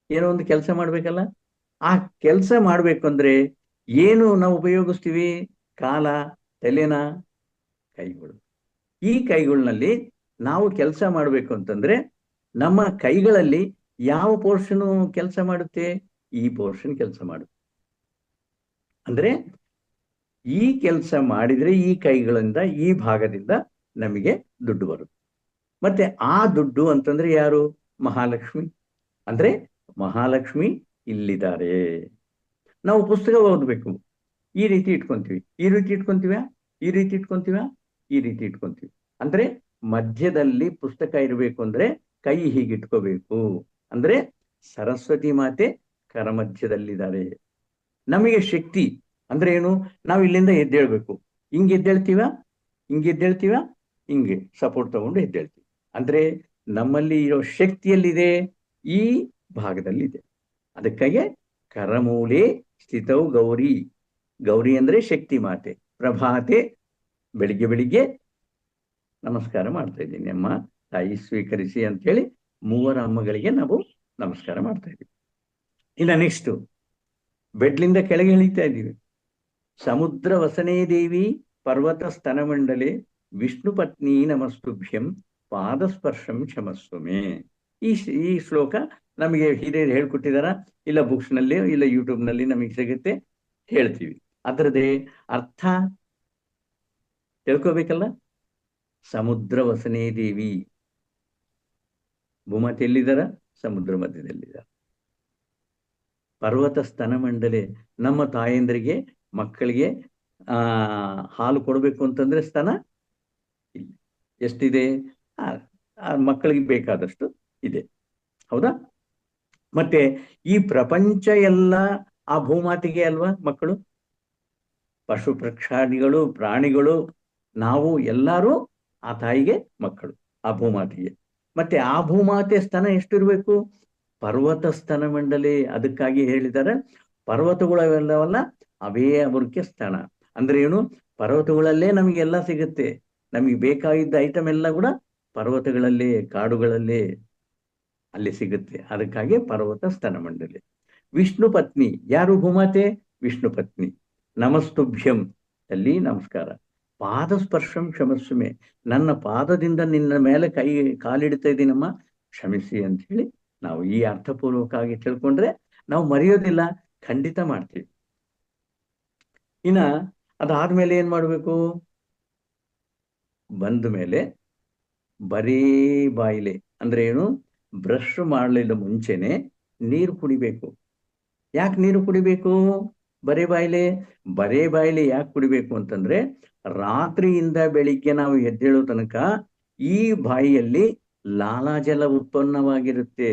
ಏನೋ ಒಂದು ಕೆಲಸ ಮಾಡ್ಬೇಕಲ್ಲ. ಆ ಕೆಲಸ ಮಾಡ್ಬೇಕು ಅಂದ್ರೆ ಏನು ನಾವು ಉಪಯೋಗಿಸ್ತೀವಿ? ಕಾಲ, ತಲೆನ, ಕೈಗಳು. ಈ ಕೈಗಳಲ್ಲಿ ನಾವು ಕೆಲಸ ಮಾಡ್ಬೇಕು ಅಂತಂದ್ರೆ ನಮ್ಮ ಕೈಗಳಲ್ಲಿ ಯಾವ ಪೋರ್ಷನ್ ಕೆಲಸ ಮಾಡುತ್ತೆ? ಈ ಪೋರ್ಷನ್ ಕೆಲಸ ಮಾಡುತ್ತೆ. ಅಂದ್ರೆ ಈ ಕೆಲಸ ಮಾಡಿದ್ರೆ ಈ ಕೈಗಳಿಂದ, ಈ ಭಾಗದಿಂದ ನಮಗೆ ದುಡ್ಡು ಬರುತ್ತೆ. ಮತ್ತೆ ಆ ದುಡ್ಡು ಅಂತಂದ್ರೆ ಯಾರು? ಮಹಾಲಕ್ಷ್ಮಿ. ಅಂದ್ರೆ ಮಹಾಲಕ್ಷ್ಮಿ ಇಲ್ಲಿದ್ದಾರೆ. ನಾವು ಪುಸ್ತಕ ಓದಬೇಕು, ಈ ರೀತಿ ಇಟ್ಕೊಂತೀವಿ, ಈ ರೀತಿ ಇಟ್ಕೊಂತೀವ, ಈ ರೀತಿ ಇಟ್ಕೊಂತೀವ, ಈ ರೀತಿ ಇಟ್ಕೊಂತೀವಿ. ಅಂದ್ರೆ ಮಧ್ಯದಲ್ಲಿ ಪುಸ್ತಕ ಇರಬೇಕು ಅಂದ್ರೆ ಕೈ ಹೀಗಿಟ್ಕೋಬೇಕು. ಅಂದ್ರೆ ಸರಸ್ವತಿ ಮಾತೆ ಕರಮಧ್ಯದಲ್ಲಿದ್ದಾರೆ. ನಮಗೆ ಶಕ್ತಿ ಅಂದ್ರೆ ಏನು? ನಾವು ಇಲ್ಲಿಂದ ಎದ್ದೇಳ್ಬೇಕು. ಹಿಂಗೆ ಎದ್ದೇಳ್ತೀವ, ಹಿಂಗೆ ಎದ್ದೇಳ್ತೀವ, ಹಿಂಗೆ ಸಪೋರ್ಟ್ ತಗೊಂಡು ಎದ್ದೇಳ್ತೀವಿ. ಅಂದ್ರೆ ನಮ್ಮಲ್ಲಿ ಇರೋ ಶಕ್ತಿಯಲ್ಲಿದೆ, ಈ ಭಾಗದಲ್ಲಿದೆ. ಅದಕ್ಕಾಗಿ ಕರಮೂಲೆ ಸ್ಥಿತೌ ಗೌರಿ. ಗೌರಿ ಅಂದ್ರೆ ಶಕ್ತಿ ಮಾತೆ. ಪ್ರಭಾತೆ, ಬೆಳಿಗ್ಗೆ ನಮಸ್ಕಾರ ಮಾಡ್ತಾ ಇದ್ದೀನಿ, ಅಮ್ಮ ತಾಯಿ ಸ್ವೀಕರಿಸಿ ಅಂತ ಹೇಳಿ 3 ಅಮ್ಮಗಳಿಗೆ ನಾವು ನಮಸ್ಕಾರ ಮಾಡ್ತಾ ಇದ್ದೀವಿ. ಇನ್ನ ನೆಕ್ಸ್ಟ್ ಬೆಡ್ಲಿಂದ ಕೆಳಗೆ ಇಳಿತಾ ಇದ್ದೀವಿ. ಸಮುದ್ರ ವಸನೇ ದೇವಿ ಪರ್ವತ ಸ್ತನಮಂಡಲೆ ವಿಷ್ಣು ಪತ್ನಿ ನಮಸ್ತುಭ್ಯಂ ಪಾದಸ್ಪರ್ಶಂ ಕ್ಷಮಸ್ವಮೆ. ಈ ಶ್ಲೋಕ ನಮಗೆ ಹಿರಿಯರು ಹೇಳ್ಕೊಟ್ಟಿದಾರ, ಇಲ್ಲ ಬುಕ್ಸ್ ನಲ್ಲಿ, ಇಲ್ಲ ಯೂಟ್ಯೂಬ್ ನಲ್ಲಿ ನಮಗೆ ಸಿಗುತ್ತೆ, ಹೇಳ್ತೀವಿ. ಅದರದೇ ಅರ್ಥ ತಿಳ್ಕೋಬೇಕಲ್ಲ. ಸಮುದ್ರ ವಸನೇ ದೇವಿ, ಭೂಮಾತೆ ಎಲ್ಲಿದ್ದಾರ? ಸಮುದ್ರ ಮಧ್ಯದಲ್ಲಿದ್ದಾರೆ. ಪರ್ವತ ಸ್ತನಮಂಡಲೆ, ನಮ್ಮ ತಾಯಂದ್ರಿಗೆ, ಮಕ್ಕಳಿಗೆ ಹಾಲು ಕೊಡಬೇಕು ಅಂತಂದ್ರೆ ಸ್ತನ ಇಲ್ಲ. ಎಷ್ಟಿದೆ? ಮಕ್ಕಳಿಗೆ ಬೇಕಾದಷ್ಟು ಇದೆ. ಹೌದಾ? ಮತ್ತೆ ಈ ಪ್ರಪಂಚ ಎಲ್ಲ ಆ ಭೂಮಾತೆಗೆ ಅಲ್ವಾ ಮಕ್ಕಳು? ಪಶು ಪಕ್ಷಾದಿಗಳು, ಪ್ರಾಣಿಗಳು, ನಾವು ಎಲ್ಲರೂ ಆ ತಾಯಿಗೆ ಮಕ್ಕಳು, ಆ ಭೂಮಾತೆಗೆ. ಮತ್ತೆ ಆ ಭೂಮಾತೆ ಸ್ತನ ಎಷ್ಟಿರ್ಬೇಕು? ಪರ್ವತ ಸ್ತನ ಮಂಡಲಿ. ಅದಕ್ಕಾಗಿ ಹೇಳಿದ್ದಾರೆ ಪರ್ವತಗಳೆಲ್ಲವಲ್ಲ ಅವೇ ಅವರಿಗೆ ಸ್ತನ. ಅಂದ್ರೆ ಏನು? ಪರ್ವತಗಳಲ್ಲೇ ನಮಗೆಲ್ಲ ಸಿಗುತ್ತೆ. ನಮಗೆ ಬೇಕಾಗಿದ್ದ ಐಟಮ್ ಎಲ್ಲ ಕೂಡ ಪರ್ವತಗಳಲ್ಲೇ, ಕಾಡುಗಳಲ್ಲೇ ಅಲ್ಲಿ ಸಿಗುತ್ತೆ. ಅದಕ್ಕಾಗಿ ಪರ್ವತ ಸ್ತನ ಮಂಡಲಿ. ವಿಷ್ಣು ಪತ್ನಿ ಯಾರು? ಭೂಮಾತೆ ವಿಷ್ಣು ಪತ್ನಿ. ನಮಸ್ತುಭ್ಯಂ ಅಲ್ಲಿ ನಮಸ್ಕಾರ. ಪಾದ ಸ್ಪರ್ಶಂ ಕ್ಷಮಸ್ಸುಮೆ, ನನ್ನ ಪಾದದಿಂದ ನಿನ್ನ ಮೇಲೆ ಕಾಲಿಡ್ತಾ ಇದ್ದೀನಮ್ಮ, ಕ್ಷಮಿಸಿ ಅಂತ ಹೇಳಿ ನಾವು ಈ ಅರ್ಥಪೂರ್ವಕವಾಗಿ ತಿಳ್ಕೊಂಡ್ರೆ ನಾವು ಮರೆಯೋದಿಲ್ಲ, ಖಂಡಿತ ಮಾಡ್ತೀವಿ. ಇನ್ನ ಅದಾದ್ಮೇಲೆ ಏನ್ ಮಾಡ್ಬೇಕು? ಬಂದ ಮೇಲೆ ಬರೀ ಬಾಯಿಲೆ ಅಂದ್ರೆ ಏನು? ಬ್ರಷ್ ಮಾಡಲಿಲ್ಲ ಮುಂಚೆನೆ ನೀರು ಕುಡಿಬೇಕು. ಯಾಕೆ ನೀರು ಕುಡಿಬೇಕು? ಬರೇ ಬಾಯಿಲೆ ಯಾಕೆ ಕುಡಿಬೇಕು ಅಂತಂದ್ರೆ, ರಾತ್ರಿಯಿಂದ ಬೆಳಿಗ್ಗೆ ನಾವು ಎದ್ದೇಳೋ ತನಕ ಈ ಬಾಯಿಯಲ್ಲಿ ಲಾಲಾಜಲ ಉತ್ಪನ್ನವಾಗಿರುತ್ತೆ.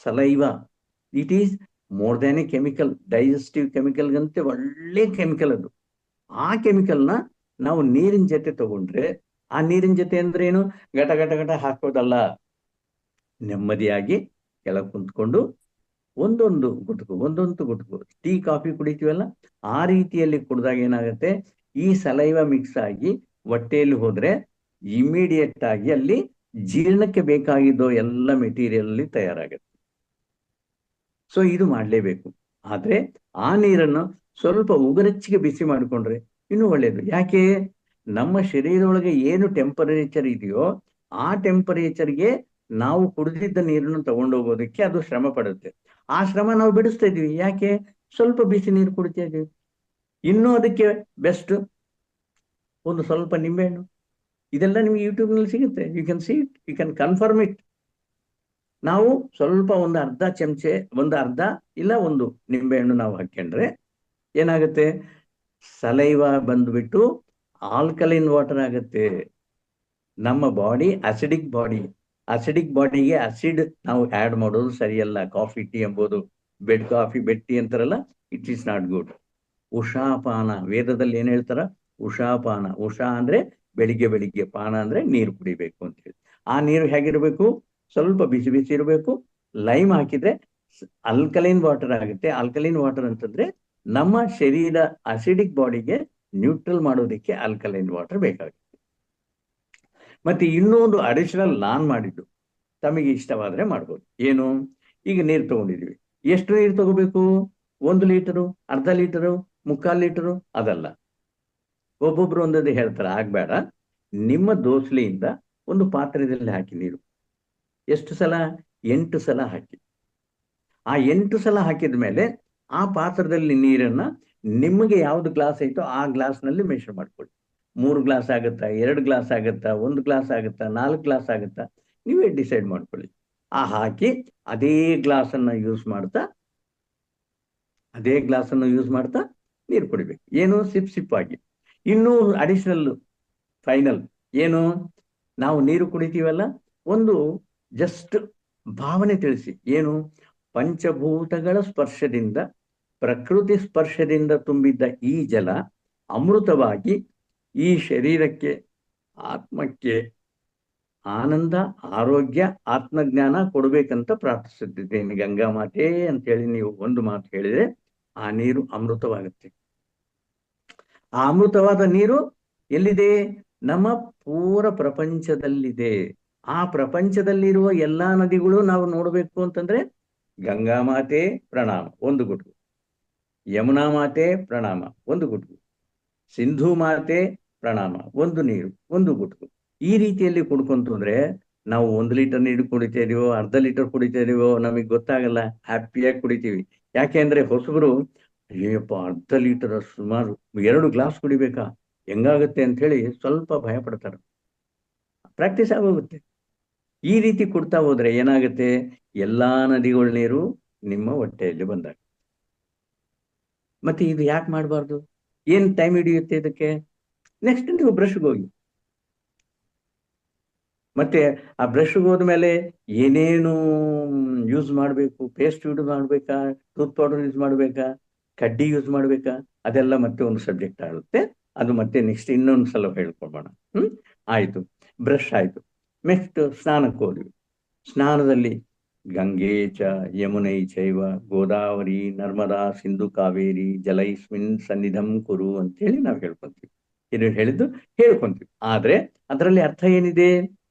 Saliva, it is more than a chemical, digestive ಕೆಮಿಕಲ್ಗಂತೆ ಒಳ್ಳೆ ಕೆಮಿಕಲ್ ಅದು. ಆ ಕೆಮಿಕಲ್ನ ನಾವು ನೀರಿನ ಜೊತೆ ತಗೊಂಡ್ರೆ, ಆ ನೀರಿನ ಜೊತೆ ಅಂದ್ರೆ ಏನು? ಗಟ ಗಟ ಗಟ ಹಾಕೋದಲ್ಲ, ನೆಮ್ಮದಿಯಾಗಿ ಕೆಳಗೆ ಕುಂತ್ಕೊಂಡು ಒಂದೊಂದು ಗುಟ್ಕು ಟೀ ಕಾಫಿ ಕುಡಿತೀವಲ್ಲ, ಆ ರೀತಿಯಲ್ಲಿ ಕುಡ್ದಾಗ ಏನಾಗುತ್ತೆ? ಈ ಸಲೈವ ಮಿಕ್ಸ್ ಆಗಿ ಹೊಟ್ಟೆಯಲ್ಲಿ ಹೋದ್ರೆ ಇಮಿಡಿಯೇಟ್ ಆಗಿ ಅಲ್ಲಿ ಜೀರ್ಣಕ್ಕೆ ಬೇಕಾಗಿದ್ದೋ ಎಲ್ಲ ಮೆಟೀರಿಯಲ್ ಅಲ್ಲಿ ತಯಾರಾಗುತ್ತೆ. ಸೊ ಇದು ಮಾಡಲೇಬೇಕು. ಆದ್ರೆ ಆ ನೀರನ್ನು ಸ್ವಲ್ಪ ಉಗುರೆಚ್ಚಿಗೆ ಬಿಸಿ ಮಾಡಿಕೊಂಡ್ರೆ ಇನ್ನೂ ಒಳ್ಳೆಯದು. ಯಾಕೆ? ನಮ್ಮ ಶರೀರದೊಳಗೆ ಏನು ಟೆಂಪರೇಚರ್ ಇದೆಯೋ ಆ ಟೆಂಪರೇಚರ್ಗೆ ನಾವು ಕುಡಿದಿದ್ದ ನೀರನ್ನು ತಗೊಂಡೋಗೋದಕ್ಕೆ ಅದು ಶ್ರಮ ಪಡುತ್ತೆ. ಆ ಶ್ರಮ ನಾವು ಬಿಡಿಸ್ತಾ ಇದೀವಿ. ಯಾಕೆ? ಸ್ವಲ್ಪ ಬಿಸಿ ನೀರು ಕುಡಿತಾ ಇದೀವಿ. ಇನ್ನೂ ಅದಕ್ಕೆ ಬೆಸ್ಟ್ ಒಂದು ಸ್ವಲ್ಪ ನಿಂಬೆಹಣ್ಣು. ಇದೆಲ್ಲ ನಿಮ್ಗೆ ಯೂಟ್ಯೂಬ್ ನಲ್ಲಿ ಸಿಗುತ್ತೆ. You can see it, you can confirm it. ನಾವು ಸ್ವಲ್ಪ ಒಂದು ಅರ್ಧ ಚಮಚೆ, ಇಲ್ಲ ಒಂದು ನಿಂಬೆಹಣ್ಣು ನಾವು ಹಾಕೊಂಡ್ರೆ ಏನಾಗುತ್ತೆ? ಸಲೈವ ಬಂದ್ಬಿಟ್ಟು ಆಲ್ಕಲೈನ್ ವಾಟರ್ ಆಗುತ್ತೆ. ನಮ್ಮ ಬಾಡಿ ಅಸಿಡಿಕ್ ಬಾಡಿಗೆ ಅಸಿಡ್ ನಾವು ಆಡ್ ಮಾಡೋದು ಸರಿಯಲ್ಲ. ಕಾಫಿ ಟೀ ಎಂಬುದು ಬೆಡ್ ಕಾಫಿ ಬೆಡ್ ಟೀ ಅಂತಾರಲ್ಲ, ಇಟ್ ಈಸ್ ನಾಟ್ ಗುಡ್. ಉಷಾಪಾನ, ವೇದದಲ್ಲಿ ಏನ್ ಹೇಳ್ತಾರ? ಉಷಾಪಾನ. ಉಷಾ ಅಂದ್ರೆ ಬೆಳಿಗ್ಗೆ, ಪಾನ ಅಂದ್ರೆ ನೀರು ಕುಡಿಬೇಕು ಅಂತ ಹೇಳಿ. ಆ ನೀರು ಹೇಗಿರ್ಬೇಕು? ಸ್ವಲ್ಪ ಬಿಸಿ ಇರಬೇಕು. ಲೈಮ್ ಹಾಕಿದ್ರೆ ಆಲ್ಕಲೈನ್ ವಾಟರ್ ಆಗುತ್ತೆ. ಆಲ್ಕಲೈನ್ ವಾಟರ್ ಅಂತಂದ್ರೆ ನಮ್ಮ ಶರೀರ ಅಸಿಡಿಕ್ ಬಾಡಿಗೆ ನ್ಯೂಟ್ರಲ್ ಮಾಡೋದಕ್ಕೆ ಆಲ್ಕಲೈನ್ ವಾಟರ್ ಬೇಕಾಗುತ್ತೆ. ಮತ್ತೆ ಇನ್ನೊಂದು ಅಡಿಷನಲ್ ನಾನ್ ಮಾಡಿದ್ದು, ತಮಗೆ ಇಷ್ಟವಾದ್ರೆ ಮಾಡ್ಬೋದು. ಏನು? ಈಗ ನೀರು ತಗೊಂಡಿದೀವಿ, ಎಷ್ಟು ನೀರು ತಗೋಬೇಕು? 1 ಲೀಟರು, ಅರ್ಧ ಲೀಟರು, 3/4 ಲೀಟರು? ಅದಲ್ಲ. ಒಬ್ಬೊಬ್ರು ಒಂದೊಂದು ಹೇಳ್ತಾರೆ, ಆಗ್ಬೇಡ. ನಿಮ್ಮ ದೋಸ್ಲಿಯಿಂದ ಒಂದು ಪಾತ್ರೆಯಲ್ಲಿ ಹಾಕಿ ನೀರು. ಎಷ್ಟು ಸಲ? 8 ಸಲ ಹಾಕಿ. ಆ 8 ಸಲ ಹಾಕಿದ ಮೇಲೆ ಆ ಪಾತ್ರದಲ್ಲಿ ನೀರನ್ನ ನಿಮಗೆ ಯಾವ್ದು ಗ್ಲಾಸ್ ಐತೋ ಆ ಗ್ಲಾಸ್ನಲ್ಲಿ ಮೆಷರ್ ಮಾಡ್ಕೊಳ್ಳಿ. 3 ಗ್ಲಾಸ್ ಆಗುತ್ತಾ, 2 ಗ್ಲಾಸ್ ಆಗುತ್ತಾ, 1 ಗ್ಲಾಸ್ ಆಗುತ್ತಾ, 4 ಗ್ಲಾಸ್ ಆಗುತ್ತಾ, ನೀವೇ ಡಿಸೈಡ್ ಮಾಡ್ಕೊಳ್ಳಿ. ಆ ಹಾಕಿ ಅದೇ ಗ್ಲಾಸನ್ನು ಯೂಸ್ ಮಾಡ್ತಾ ನೀರು ಕುಡಿಬೇಕು. ಏನು? ಸಿಪ್ ಆಗಿ. ಇನ್ನೂ ಅಡಿಷನಲ್ ಫೈನಲ್ ಏನು? ನಾವು ನೀರು ಕುಡಿತೀವಲ್ಲ, ಒಂದು ಜಸ್ಟ್ ಭಾವನೆ ತಿಳಿಸಿ. ಏನು? ಪಂಚಭೂತಗಳ ಸ್ಪರ್ಶದಿಂದ, ಪ್ರಕೃತಿ ಸ್ಪರ್ಶದಿಂದ ತುಂಬಿದ್ದ ಈ ಜಲ ಅಮೃತವಾಗಿ ಈ ಶರೀರಕ್ಕೆ, ಆತ್ಮಕ್ಕೆ ಆನಂದ, ಆರೋಗ್ಯ, ಆತ್ಮಜ್ಞಾನ ಕೊಡ್ಬೇಕಂತ ಪ್ರಾರ್ಥಿಸುತ್ತಿದ್ದೇನೆ ಗಂಗಾ ಮಾತೆ ಅಂತೇಳಿ ನೀವು ಒಂದು ಮಾತು ಹೇಳಿದ್ರೆ ಆ ನೀರು ಅಮೃತವಾಗುತ್ತೆ. ಆ ಅಮೃತವಾದ ನೀರು ಎಲ್ಲಿದೆ? ನಮ್ಮ ಪೂರ ಪ್ರಪಂಚದಲ್ಲಿದೆ. ಆ ಪ್ರಪಂಚದಲ್ಲಿರುವ ಎಲ್ಲಾ ನದಿಗಳು ನಾವು ನೋಡ್ಬೇಕು ಅಂತಂದ್ರೆ ಗಂಗಾ ಮಾತೆ ಪ್ರಣಾಮ, ಒಂದು ಗುಟ್ಕು. ಯಮುನಾ ಮಾತೆ ಪ್ರಣಾಮ, ಒಂದು ಗುಟ್ಕು. ಸಿಂಧು ಮಾತೆ ಪ್ರಣಾಮ, ಒಂದು ನೀರು, ಒಂದು ಗುಟ್ಕು. ಈ ರೀತಿಯಲ್ಲಿ ಕುಡ್ಕೊಂತಂದ್ರೆ ನಾವು 1 ಲೀಟರ್ ನೀರು ಕುಡಿತಾ ಇದೀವೋ, ಅರ್ಧ ಲೀಟರ್ ಕುಡಿತಾ ಇದೀವೋ ನಮಗೆ ಗೊತ್ತಾಗಲ್ಲ, ಹ್ಯಾಪಿಯಾಗಿ ಕುಡಿತೀವಿ. ಯಾಕೆ ಅಂದ್ರೆ ಹೊಸಬರು, ಅಯ್ಯಪ್ಪ ಅರ್ಧ ಲೀಟರ್ ಸುಮಾರು 2 ಗ್ಲಾಸ್ ಕುಡಿಬೇಕಾ, ಹೆಂಗಾಗುತ್ತೆ ಅಂತ ಹೇಳಿ ಸ್ವಲ್ಪ ಭಯ ಪಡ್ತಾರೆ. ಪ್ರಾಕ್ಟೀಸ್ ಆಗೋಗುತ್ತೆ. ಈ ರೀತಿ ಕೊಡ್ತಾ ಹೋದ್ರೆ ಏನಾಗುತ್ತೆ? ಎಲ್ಲಾ ನದಿಗಳ ನೀರು ನಿಮ್ಮ ಹೊಟ್ಟೆಯಲ್ಲಿ ಬಂದಾಗ. ಮತ್ತೆ ಇದು ಯಾಕೆ ಮಾಡಬಾರ್ದು? ಏನ್ ಟೈಮ್ ಹಿಡಿಯುತ್ತೆ ಇದಕ್ಕೆ? ನೆಕ್ಸ್ಟ್ ನೀವು ಬ್ರಷ್ಗೆ ಹೋಗಿ, ಮತ್ತೆ ಆ ಬ್ರಷ್ಗೆ ಹೋದ್ಮೇಲೆ ಏನೇನು ಯೂಸ್ ಮಾಡಬೇಕು? ಪೇಸ್ಟ್ ಯೂಸ್ ಮಾಡ್ಬೇಕಾ, ಟೂತ್ ಪೌಡರ್ ಯೂಸ್ ಮಾಡ್ಬೇಕಾ, ಕಡ್ಡಿ ಯೂಸ್ ಮಾಡ್ಬೇಕಾ? ಅದೆಲ್ಲ ಮತ್ತೆ ಒಂದು ಸಬ್ಜೆಕ್ಟ್ ಆಗುತ್ತೆ. ಅದು ಮತ್ತೆ ನೆಕ್ಸ್ಟ್ ಇನ್ನೊಂದು ಸಲ ಹೇಳ್ಕೊಬೋಣ. ಆಯ್ತು, ಬ್ರಷ್ ಆಯ್ತು. ನೆಕ್ಸ್ಟ್ ಸ್ನಾನಕ್ಕೆ ಹೋದ್ವಿ. ಸ್ನಾನದಲ್ಲಿ ಗಂಗೆ ಚ ಯಮುನೈ ಚೈವ ಗೋದಾವರಿ ನರ್ಮದಾ ಸಿಂಧು ಕಾವೇರಿ ಜಲೈಸ್ಮಿನ್ ಸನ್ನಿಧಂ ಕುರು ಅಂತೇಳಿ ನಾವು ಹೇಳ್ಕೊಂತೀವಿ. ಇದು ಹೇಳಿದ್ದು ಹೇಳ್ಕೊಂತೀವಿ. ಆದ್ರೆ ಅದರಲ್ಲಿ ಅರ್ಥ ಏನಿದೆ?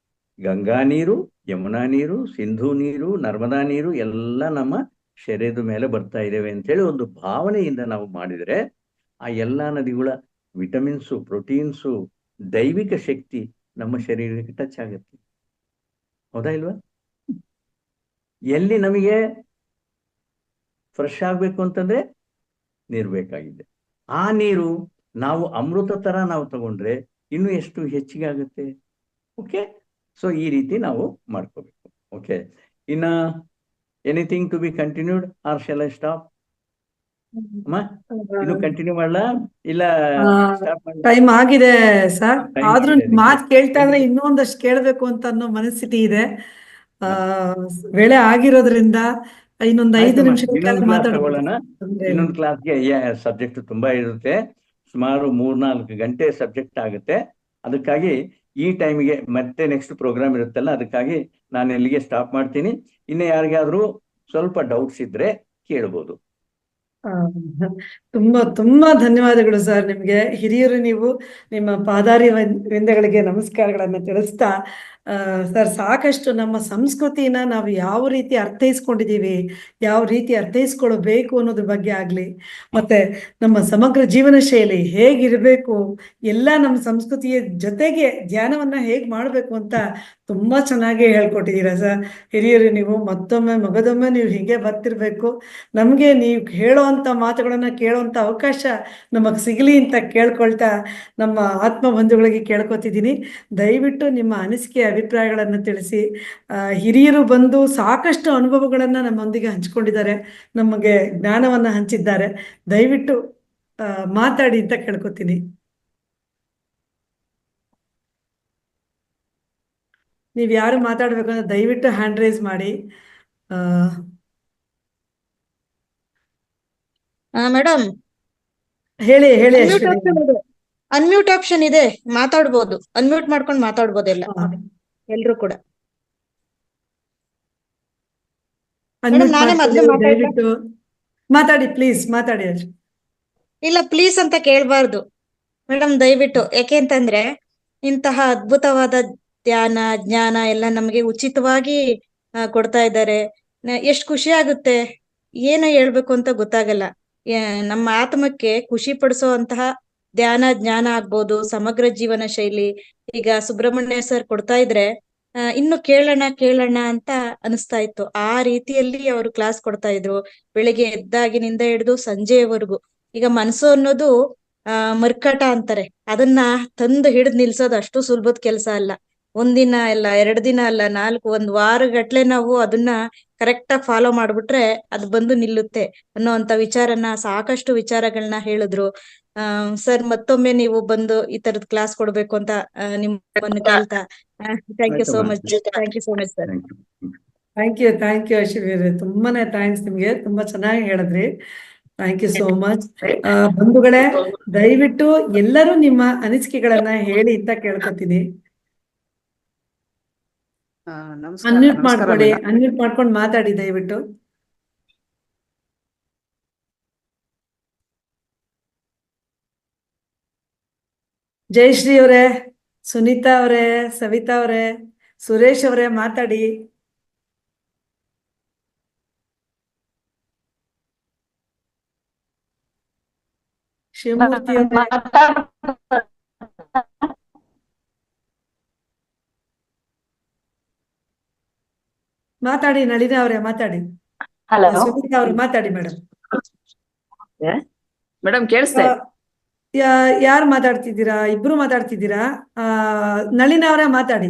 ಗಂಗಾ ನೀರು, ಯಮುನಾ ನೀರು, ಸಿಂಧು ನೀರು, ನರ್ಮದಾ ನೀರು ಎಲ್ಲ ನಮ್ಮ ಶರೀರದ ಮೇಲೆ ಬರ್ತಾ ಇದ್ದೇವೆ ಅಂತೇಳಿ ಒಂದು ಭಾವನೆಯಿಂದ ನಾವು ಮಾಡಿದರೆ ಆ ಎಲ್ಲ ನದಿಗಳ ವಿಟಮಿನ್ಸು, ಪ್ರೋಟೀನ್ಸು, ದೈವಿಕ ಶಕ್ತಿ ನಮ್ಮ ಶರೀರಕ್ಕೆ ಟಚ್ ಆಗುತ್ತೆ. ಹೌದಾ ಇಲ್ವಾ? ಎಲ್ಲಿ ನಮಗೆ ಫ್ರೆಶ್ ಆಗ್ಬೇಕು ಅಂತಂದ್ರೆ ನೀರು ಬೇಕಾಗಿದೆ. ಆ ನೀರು ನಾವು ಅಮೃತ ತರ ನಾವು ತಗೊಂಡ್ರೆ ಇನ್ನು ಎಷ್ಟು ಹೆಚ್ಚಿಗೆ ಆಗುತ್ತೆ. ಓಕೆ, ಸೊ ಈ ರೀತಿ ನಾವು ಮಾಡ್ಕೋಬೇಕು. ಓಕೆ, ಇನ್ನ anything to be continued or shall I stop? ಅಮ್ಮ ಇನ್ನು ಕಂಟಿನ್ಯೂ ಮಾಡ್ಲಾ ಇಲ್ಲ ಸ್ಟಾಪ್ ಮಾಡ್ಲಾ? ಟೈಮ್ ಆಗಿದೆ ಸರ್. Time ಆದ್ರೂ ಆಗಿದೆ. ಮಾತು ಕೇಳ್ತಾ ಇದ್ರೆ ಇನ್ನೂ ಒಂದಷ್ಟು ಕೇಳಬೇಕು ಅಂತ ಅನ್ನೋ ಮನಸ್ಥಿತಿ ಇದೆ. ವೇಳೆ ಆಗಿರೋದ್ರಿಂದ ಇನ್ನೊಂದು 5 ಆಯ್ತಮ್ಮ, ನಿಮಿಷ ಇನ್ನೊಂದು ಕ್ಲಾಸ್ ತಗೊಳ್ಳೋಣ. ತೊಂದ್ರೆ ಇಲ್ಲ. ಇನ್ನೊಂದು ಕ್ಲಾಸ್ಗೆ ಸಬ್ಜೆಕ್ಟ್ ತುಂಬಾ ಇರುತ್ತೆ. ಸುಮಾರು 3-4 ಗಂಟೆ ಸಬ್ಜೆಕ್ಟ್ ಆಗುತ್ತೆ. ಅದಕ್ಕಾಗಿ ಈ ಟೈಮಿಗೆ ಮತ್ತೆ ನೆಕ್ಸ್ಟ್ ಪ್ರೋಗ್ರಾಮ್ ಇರುತ್ತಲ್ಲ, ಅದಕ್ಕಾಗಿ ನಾನು ಇಲ್ಲಿಗೆ ಸ್ಟಾಪ್ ಮಾಡ್ತೀನಿ. ಇನ್ನು ಯಾರಿಗಾದ್ರೂ ಸ್ವಲ್ಪ ಡೌಟ್ಸ್ ಇದ್ರೆ ಕೇಳ್ಬೋದು. ಆ, ತುಂಬಾ ತುಂಬಾ ಧನ್ಯವಾದಗಳು ಸರ್ ನಿಮ್ಗೆ. ಹಿರಿಯರು ನೀವು. ನಿಮ್ಮ ಪಾದಾರಿ ವಿಂದಗಳಿಗೆ ನಮಸ್ಕಾರಗಳನ್ನ ತಿಳಿಸ್ತಾ, ಸರ್ ಸಾಕಷ್ಟು ನಮ್ಮ ಸಂಸ್ಕೃತಿನ ನಾವು ಯಾವ ರೀತಿ ಅರ್ಥೈಸ್ಕೊಂಡಿದ್ದೀವಿ, ಯಾವ ರೀತಿ ಅರ್ಥೈಸ್ಕೊಳ್ಬೇಕು ಅನ್ನೋದ್ರ ಬಗ್ಗೆ ಆಗ್ಲಿ, ಮತ್ತೆ ನಮ್ಮ ಸಮಗ್ರ ಜೀವನ ಶೈಲಿ ಹೇಗಿರಬೇಕು, ಎಲ್ಲ ನಮ್ಮ ಸಂಸ್ಕೃತಿಯ ಜೊತೆಗೆ ಧ್ಯಾನವನ್ನ ಹೇಗ್ ಮಾಡಬೇಕು ಅಂತ ತುಂಬಾ ಚೆನ್ನಾಗಿ ಹೇಳ್ಕೊಟ್ಟಿದ್ದೀರಾ ಸರ್. ಹಿರಿಯರು ನೀವು. ಮತ್ತೊಮ್ಮೆ ಮಗದೊಮ್ಮೆ ನೀವು ಹೀಗೆ ಬರ್ತಿರ್ಬೇಕು. ನಮಗೆ ನೀವು ಹೇಳೋವಂಥ ಮಾತುಗಳನ್ನ ಕೇಳೋವಂಥ ಅವಕಾಶ ನಮಗೆ ಸಿಗಲಿ ಅಂತ ಕೇಳ್ಕೊಳ್ತಾ ನಮ್ಮ ಆತ್ಮ ಬಂಧುಗಳಿಗೆ ಕೇಳ್ಕೊತಿದ್ದೀನಿ. ದಯವಿಟ್ಟು ನಿಮ್ಮ ಅನಿಸಿಕೆ ಅಭಿಪ್ರಾಯಗಳನ್ನು ತಿಳಿಸಿ. ಹಿರಿಯರು ಬಂದು ಸಾಕಷ್ಟು ಅನುಭವಗಳನ್ನು ನಮ್ಮೊಂದಿಗೆ ಹಂಚಿಕೊಂಡಿದ್ದಾರೆ, ನಮಗೆ ಜ್ಞಾನವನ್ನು ಹಂಚಿದ್ದಾರೆ. ದಯವಿಟ್ಟು ಮಾತಾಡಿ ಅಂತ ಕೇಳ್ಕೊತೀನಿ. ನೀವು ಯಾರು ಮಾತಾಡ್ಬೇಕಂದ್ರೆ ದಯವಿಟ್ಟು ಹ್ಯಾಂಡ್ ರೈಸ್ ಮಾಡಿ. ಮೇಡಮ್, ಹೇಳಿ ಹೇಳಿ ಅನ್ಮ್ಯೂಟ್ ಆಪ್ಷನ್ ಇದೆ, ಮಾತಾಡ್ಬೋದು. ಅನ್ಮ್ಯೂಟ್ ಮಾಡ್ಕೊಂಡು ಮಾತಾಡ್ಬೋದು ಎಲ್ಲ, ಎಲ್ರು ಕೂಡ. ಅನ್ಮ್ಯೂಟ್ ನಾನೇ ಮೊದ್ಲು ಮಾಡ್ಕೊಳ್ಳಿ, ದಯವಿಟ್ಟು ಮಾತಾಡಿ, ಪ್ಲೀಸ್ ಮಾತಾಡಿ. ಇಲ್ಲ, ಪ್ಲೀಸ್ ಅಂತ ಕೇಳ್ಬಾರ್ದು ಮೇಡಮ್, ದಯವಿಟ್ಟು. ಯಾಕೆಂತಂದ್ರೆ ಇಂತಹ ಅದ್ಭುತವಾದ ಧ್ಯಾನ ಜ್ಞಾನ ಎಲ್ಲ ನಮಗೆ ಉಚಿತವಾಗಿ ಕೊಡ್ತಾ ಇದ್ದಾರೆ. ಎಷ್ಟು ಖುಷಿ ಆಗುತ್ತೆ, ಏನು ಹೇಳ್ಬೇಕು ಅಂತ ಗೊತ್ತಾಗಲ್ಲ. ನಮ್ಮ ಆತ್ಮಕ್ಕೆ ಖುಷಿ ಪಡಿಸೋ ಧ್ಯಾನ ಜ್ಞಾನ ಆಗ್ಬೋದು, ಸಮಗ್ರ ಜೀವನ ಶೈಲಿ. ಈಗ ಸುಬ್ರಹ್ಮಣ್ಯ ಸರ್ ಕೊಡ್ತಾ ಇದ್ರೆ ಇನ್ನು ಕೇಳೋಣ ಅಂತ ಅನಿಸ್ತಾ ಇತ್ತು. ಆ ರೀತಿಯಲ್ಲಿ ಅವರು ಕ್ಲಾಸ್ ಕೊಡ್ತಾ ಇದ್ರು, ಬೆಳಿಗ್ಗೆ ಎದ್ದಾಗಿನಿಂದ ಹಿಡಿದು ಸಂಜೆಯವರೆಗೂ. ಈಗ ಮನಸ್ಸು ಅನ್ನೋದು ಮರ್ಕಟ ಅಂತಾರೆ, ಅದನ್ನ ತಂದು ಹಿಡಿದು ನಿಲ್ಸೋದು ಅಷ್ಟು ಸುಲಭದ ಕೆಲಸ ಅಲ್ಲ. ಒಂದಿನ ಅಲ್ಲ, 2 ದಿನ ಅಲ್ಲ, 1 ವಾರ ಗಟ್ಲೆ ನಾವು ಅದನ್ನ ಕರೆಕ್ಟ್ ಆಗಿ ಫಾಲೋ ಮಾಡ್ಬಿಟ್ರೆ ಅದು ಬಂದು ನಿಲ್ಲುತ್ತೆ ಅನ್ನೋಂತ ವಿಚಾರನ, ಸಾಕಷ್ಟು ವಿಚಾರಗಳನ್ನ ಹೇಳಿದ್ರು. ಸರ್, ಮತ್ತೊಮ್ಮೆ ನೀವು ಬಂದು ಈ ತರದ ಕ್ಲಾಸ್ ಕೊಡ್ಬೇಕು ಅಂತ ನಿಮ್ಮನ್ನು ಕೇಳ್ತಾ, thank you so much. Thank you so much sir. Thank you Ashwini, ತುಂಬಾನೇ ಥ್ಯಾಂಕ್ಸ್ ನಿಮ್ಗೆ. ತುಂಬಾ ಚೆನ್ನಾಗಿ ಹೇಳಿದ್ರಿ. Thank you so much. ಬಂಧುಗಳೇ, ದಯವಿಟ್ಟು ಎಲ್ಲರೂ ನಿಮ್ಮ ಅನಿಸಿಕೆಗಳನ್ನ ಹೇಳಿ ಅಂತ ಕೇಳ್ಕೊತೀನಿ. ಅನ್ಮ್ಯೂಟ್ ಮಾಡ್ಕೊಳ್ಳಿ, ಅನ್ಮ್ಯೂಟ್ ಮಾಡ್ಕೊಂಡು ಮಾತಾಡಿ ದಯವಿಟ್ಟು. ಜಯಶ್ರೀ ಅವರೇ, ಸುನೀತಾ ಅವರೇ, ಸವಿತಾ ಅವರೇ, ಸುರೇಶ್ ಅವರೇ ಮಾತಾಡಿ. ಶಿವಮೂರ್ತಿ ಅವರೇ ಮಾತಾಡಿ. ನಳಿನಾ ಅವರೇ ಮಾತಾಡಿ. ಸುನೀತಾ ಅವ್ರು ಮಾತಾಡಿ ಮೇಡಮ್. ಮೇಡಮ್ ಕೇಳಿಸ್ತಾ ಯಾರು ಮಾತಾಡ್ತಿದ್ದೀರಾ? ಇಬ್ರು ಮಾತಾಡ್ತಿದ್ದೀರಾ? ನಳಿನಾ ಅವರೇ ಮಾತಾಡಿ.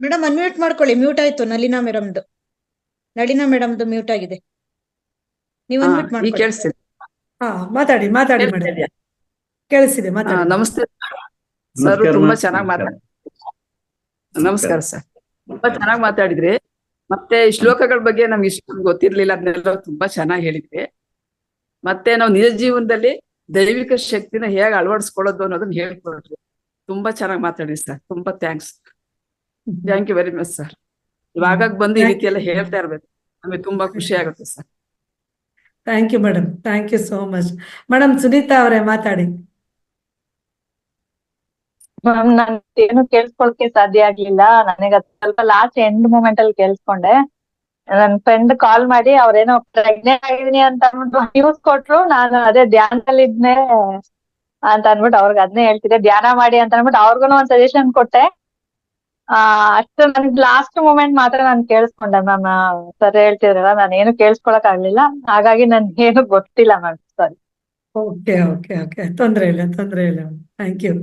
ಮೇಡಮ್ ಅನ್ಮ್ಯೂಟ್ ಮಾಡ್ಕೊಳ್ಳಿ, ಮ್ಯೂಟ್ ಆಯ್ತು. ನಳಿನಾ ಮೇಡಮ್ದು ಮ್ಯೂಟ್ ಆಗಿದೆ, ನೀವು ಅನ್ಮ್ಯೂಟ್ ಮಾಡ್ಕೊಳ್ಳಿ. ಕೇಳಿಸ್ತಿದೆ. ಮಾತಾಡಿ ಮೇಡಮ್, ಕೇಳಿಸಿದೆ, ಮಾತಾಡಿ. ನಮಸ್ತೆ ಸರ್, ತುಂಬಾ ಚೆನ್ನಾಗಿ ಮಾತಾಡಿ. ನಮಸ್ಕಾರ ಸರ್, ತುಂಬಾ ಚೆನ್ನಾಗಿ ಮಾತಾಡಿದ್ರಿ. ಮತ್ತೆ ಶ್ಲೋಕಗಳ ಬಗ್ಗೆ ನಮ್ಗೆ ಇಷ್ಟು ಗೊತ್ತಿರ್ಲಿಲ್ಲ, ಅದನ್ನೆಲ್ಲ ತುಂಬಾ ಚೆನ್ನಾಗಿ ಹೇಳಿದ್ರಿ. ಮತ್ತೆ ನಾವು ನಿಜ ಜೀವನದಲ್ಲಿ ದೈವಿಕ ಶಕ್ತಿನ ಹೇಗೆ ಅಳವಡಿಸ್ಕೊಳ್ಳೋದು ಅನ್ನೋದನ್ನ ಹೇಳ್ಕೊಟ್ರಿ. ತುಂಬಾ ಚೆನ್ನಾಗಿ ಮಾತಾಡಿ ಸರ್. ತುಂಬಾ thanks you very much sir. ಇವಾಗ ಬಂದು ಈ ರೀತಿ ಎಲ್ಲ ಹೇಳ್ತಾ ಇರ್ಬೇಕು, ನಮಗೆ ತುಂಬಾ ಖುಷಿ ಆಗುತ್ತೆ sir. Thank you madam, thank you so much. Madam Sunita ಅವರೇ ಮಾತಾಡಿ. ಮ್ಯಾಮ್ ನಾನು ಏನು ಕೇಳಿಸ್ಕೊಳಕ್ಕೆ ಸಾಧ್ಯ ಆಗ್ಲಿಲ್ಲ. ನನಗೆ ಸ್ವಲ್ಪ ಲಾಸ್ಟ್ ಎಂಡ್ ಮೂಮೆಂಟ್ ಅಲ್ಲಿ ಕೇಳಿಸ್ಕೊಂಡೆ. ನನ್ ಫ್ರೆಂಡ್ ಕಾಲ್ ಮಾಡಿ ಅವ್ರೇನೋ ಪ್ರೆಗ್ನೆಂಟ್ ಆಗಿದೀನಿ ಅಂತ ಅಂದ್ಬಿಟ್ಟು ನ್ಯೂಸ್ ಕೊಟ್ರು. ನಾನು ಅದೇ ಧ್ಯಾನದಲ್ಲಿ ಇದ್ನೆ ಅಂತ ಅಂದ್ಬಿಟ್ಟು ಅವ್ರಿಗೆ ಅದನ್ನೇ ಹೇಳ್ತಿದ್ದೆ, ಧ್ಯಾನ ಮಾಡಿ ಅಂತ ಅಂದ್ಬಿಟ್ಟು ಅವ್ರಿಗೂ ಒಂದ್ ಸಜೆಷನ್ ಕೊಟ್ಟೆ. ಅಷ್ಟು ನನ್ಗೆ ಲಾಸ್ಟ್ ಮೂಮೆಂಟ್ ಮಾತ್ರ ನಾನು ಕೇಳಿಸ್ಕೊಂಡೆ ಮ್ಯಾಮ್. ಸರ್ ಹೇಳ್ತಿದ್ರಲ್ಲ, ನಾನು ಏನು ಕೇಳಿಸ್ಕೊಳಕ್ ಆಗ್ಲಿಲ್ಲ, ಹಾಗಾಗಿ ನನ್ಗೆ ಏನು ಗೊತ್ತಿಲ್ಲ ಮ್ಯಾಮ್. ಸಾರಿ. ಓಕೆ ಓಕೆ ಓಕೆ, ತೊಂದ್ರೆ ಇಲ್ಲ ತೊಂದ್ರೆ ಇಲ್ಲ. Thank you.